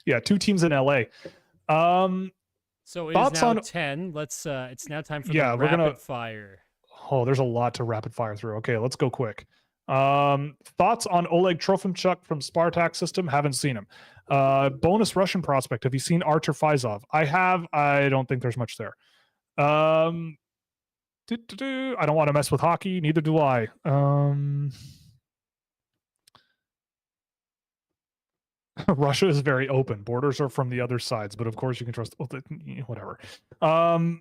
Yeah. 2 teams in LA. So it is now 10. Let's it's now time for the rapid fire. Oh, there's a lot to rapid fire through. Okay, let's go quick. Thoughts on Oleg Trofimchuk from Spartak system? Haven't seen him. Bonus Russian prospect. Have you seen Artur Faizov? I have. I don't think there's much there. I don't want to mess with hockey. Neither do I. Russia is very open. Borders are from the other sides, but of course you can trust. Whatever. I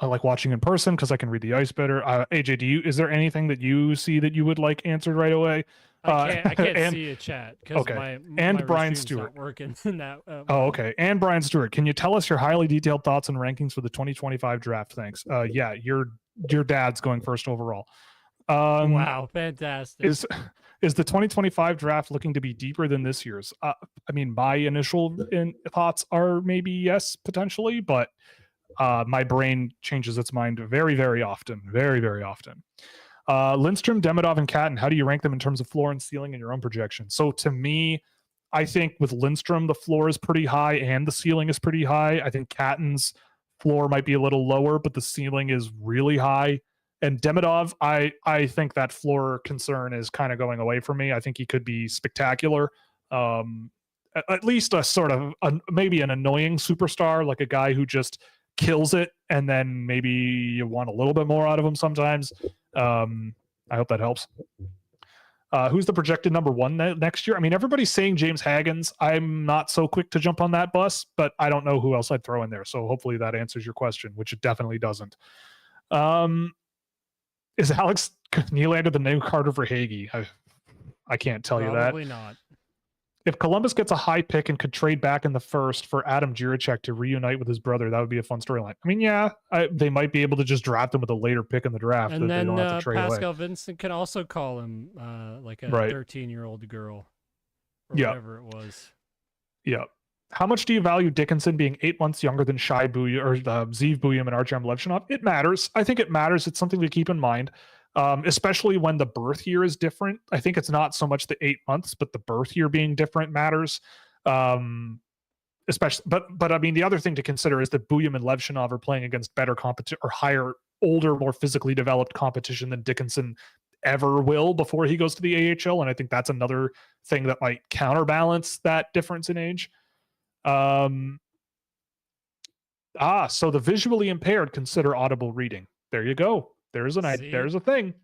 like watching in person because I can read the ice better. AJ, is there anything that you see that you would like answered right away? I can't see a chat because my Brian Stewart not working in that. Okay. And Brian Stewart, can you tell us your highly detailed thoughts and rankings for the 2025 draft? Thanks. Yeah, your dad's going first overall. Wow, fantastic. Is the 2025 draft looking to be deeper than this year's? I mean, my initial thoughts are maybe yes, potentially, but my brain changes its mind very, very often. Very, very often. Lindstrom, Demidov, and Catton, how do you rank them in terms of floor and ceiling in your own projection? So to me, I think with Lindstrom, the floor is pretty high and the ceiling is pretty high. I think Catton's floor might be a little lower, but the ceiling is really high. And Demidov, I think that floor concern is kind of going away from me. I think he could be spectacular. At least a sort of maybe an annoying superstar, like a guy who just kills it, and then maybe you want a little bit more out of him sometimes. I hope that helps. Who's the projected number 1 next year? I mean, everybody's saying James Haggins. I'm not so quick to jump on that bus, but I don't know who else I'd throw in there. So hopefully that answers your question, which it definitely doesn't. Is Alex Nylander the new Carter Verhaeghe? I can't tell you that. Probably not. If Columbus gets a high pick and could trade back in the first for Adam Jiricek to reunite with his brother, that would be a fun storyline. I mean, yeah, they might be able to just draft him with a later pick in the draft. And then they don't have to trade Pascal away. Vincent can also call him like a 13-year-old girl or whatever it was. Yeah. How much do you value Dickinson being 8 months younger than Shai Buya or Zeev Buya and Artyom Levchinov? It matters. I think it matters. It's something to keep in mind. Especially when the birth year is different. I think it's not so much the 8 months, but the birth year being different matters. Especially, but I mean, the other thing to consider is that Buyam and Levchinov are playing against better competition or higher, older, more physically developed competition than Dickinson ever will before he goes to the AHL. And I think that's another thing that might counterbalance that difference in age. So the visually impaired consider audible reading. There you go. There's a thing.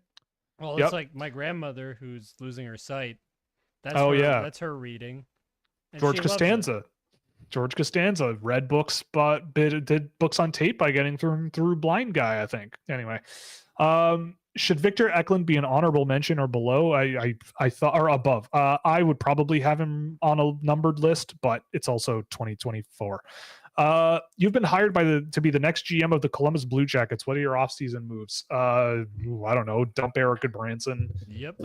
Well, it's like my grandmother who's losing her sight. That's that's her reading. And George Costanza read books, but did books on tape by getting through Blind Guy, I think. Anyway, should Victor Eklund be an honorable mention or below? I thought, or above. I would probably have him on a numbered list, but it's also 2024. You've been hired to be the next GM of the Columbus Blue Jackets. What are your offseason moves? I don't know. Dump Eric Goodbranson. Yep.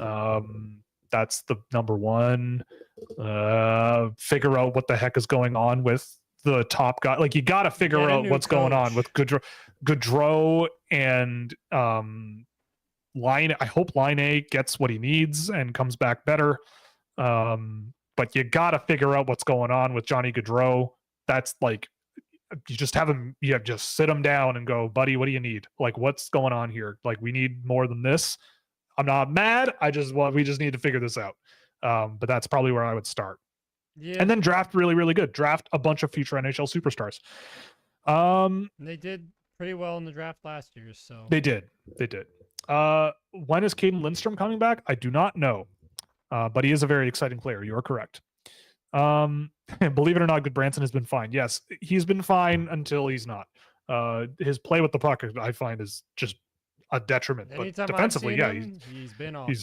That's the number one. Figure out what the heck is going on with the top guy. Like, you got to figure out what's going on with Gaudreau and Line. I hope Line A gets what he needs and comes back better. But you got to figure out what's going on with Johnny Gaudreau. That's like, you just have him, just sit him down and go, buddy, what do you need? Like, what's going on here? Like, we need more than this. I'm not mad. We just need to figure this out. But that's probably where I would start. Yeah. And then draft really, really good. Draft a bunch of future NHL superstars. They did pretty well in the draft last year, so. They did. When is Caden Lindstrom coming back? I do not know. But he is a very exciting player. You are correct. Believe it or not, Goodbranson has been fine. Yes, he's been fine until he's not. His play with the puck, I find, is just a detriment. Anytime but defensively, he's been awful.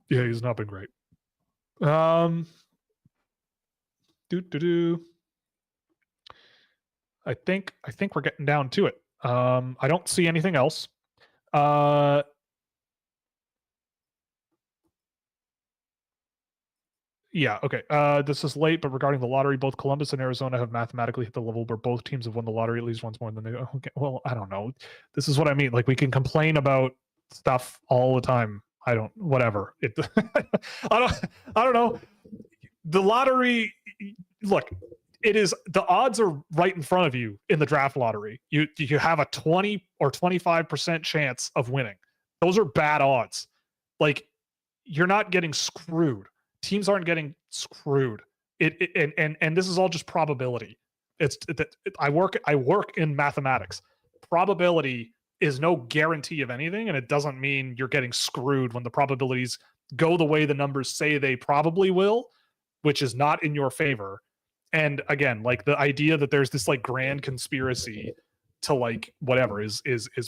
He's not been great. I think we're getting down to it. I don't see anything else. Yeah, okay. This is late, but regarding the lottery, both Columbus and Arizona have mathematically hit the level where both teams have won the lottery at least once more than they. Okay, well, I don't know. This is what I mean. Like, we can complain about stuff all the time. Whatever. I don't know. The lottery, look, it is, the odds are right in front of you in the draft lottery. You have a 20 or 25% chance of winning. Those are bad odds. Like, you're not getting screwed. Teams aren't getting screwed. And this is all just probability. I work in mathematics. Probability is no guarantee of anything, and it doesn't mean you're getting screwed when the probabilities go the way the numbers say they probably will, which is not in your favor. And again, like, the idea that there's this like grand conspiracy to like whatever is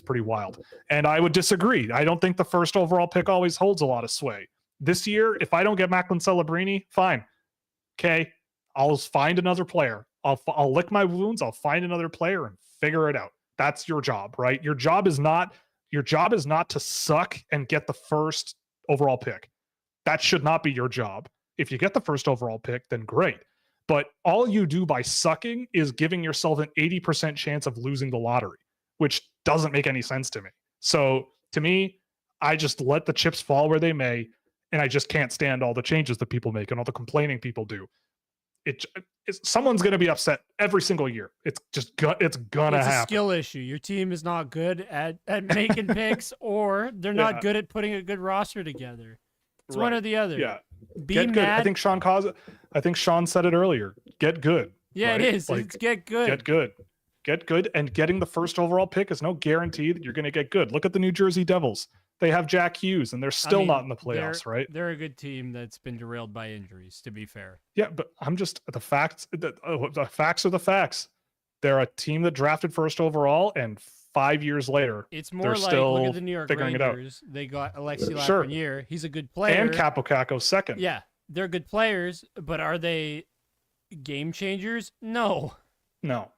pretty wild. And I would disagree. I don't think the first overall pick always holds a lot of sway. This year, if I don't get Macklin Celebrini, fine. Okay, I'll find another player. I'll lick my wounds. I'll find another player and figure it out. That's your job, right? Your job is not to suck and get the first overall pick. That should not be your job. If you get the first overall pick, then great. But all you do by sucking is giving yourself an 80% chance of losing the lottery, which doesn't make any sense to me. So to me, I just let the chips fall where they may, and I just can't stand all the changes that people make and all the complaining people do. Someone's going to be upset every single year. It's gonna happen. It's a skill issue. Your team is not good at making picks, or they're not good at putting a good roster together. It's one or the other. Yeah. Get good. I think Sean said it earlier. Get good. Yeah, right? It is. Like, it's get good. Get good. And getting the first overall pick is no guarantee that you're going to get good. Look at the New Jersey Devils. They have Jack Hughes, and they're still not in the playoffs, right? They're a good team that's been derailed by injuries, to be fair. Yeah, but I'm just, the facts are the facts. They're a team that drafted first overall, and 5 years later, it's more like, look at the New York Rangers. They got Alexi Lafreniere. He's a good player. And Capo Caco second. Yeah, they're good players, but are they game changers? No, not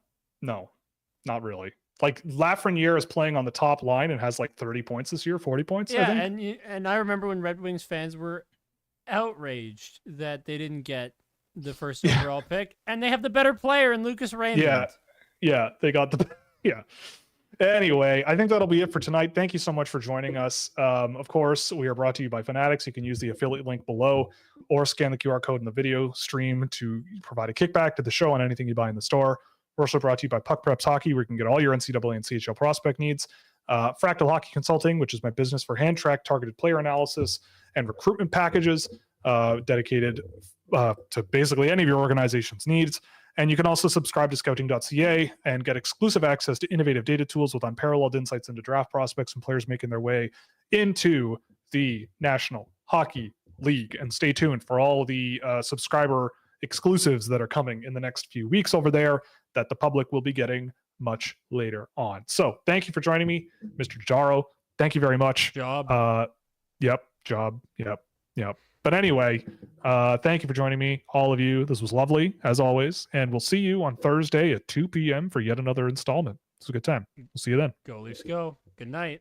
really. Like, Lafreniere is playing on the top line and has like 30 points this year, 40 points. Yeah, I think. and I remember when Red Wings fans were outraged that they didn't get the first overall pick, and they have the better player in Lucas Raymond. Yeah, they got the Anyway, I think that'll be it for tonight. Thank you so much for joining us. Of course, we are brought to you by Fanatics. You can use the affiliate link below or scan the QR code in the video stream to provide a kickback to the show on anything you buy in the store. We're also brought to you by Puck Preps Hockey, where you can get all your NCAA and CHL prospect needs. Fractal Hockey Consulting, which is my business for hand-tracked targeted player analysis and recruitment packages dedicated to basically any of your organization's needs. And you can also subscribe to Scouching.ca and get exclusive access to innovative data tools with unparalleled insights into draft prospects and players making their way into the National Hockey League. And stay tuned for all the subscriber exclusives that are coming in the next few weeks over there that the public will be getting much later on. So thank you for joining me, Mr. Jaro. Thank you very much. Job. Yep. But anyway, thank you for joining me, all of you. This was lovely, as always. And we'll see you on Thursday at 2 p.m. for yet another installment. It's a good time. We'll see you then. Go Leafs, go. Good night.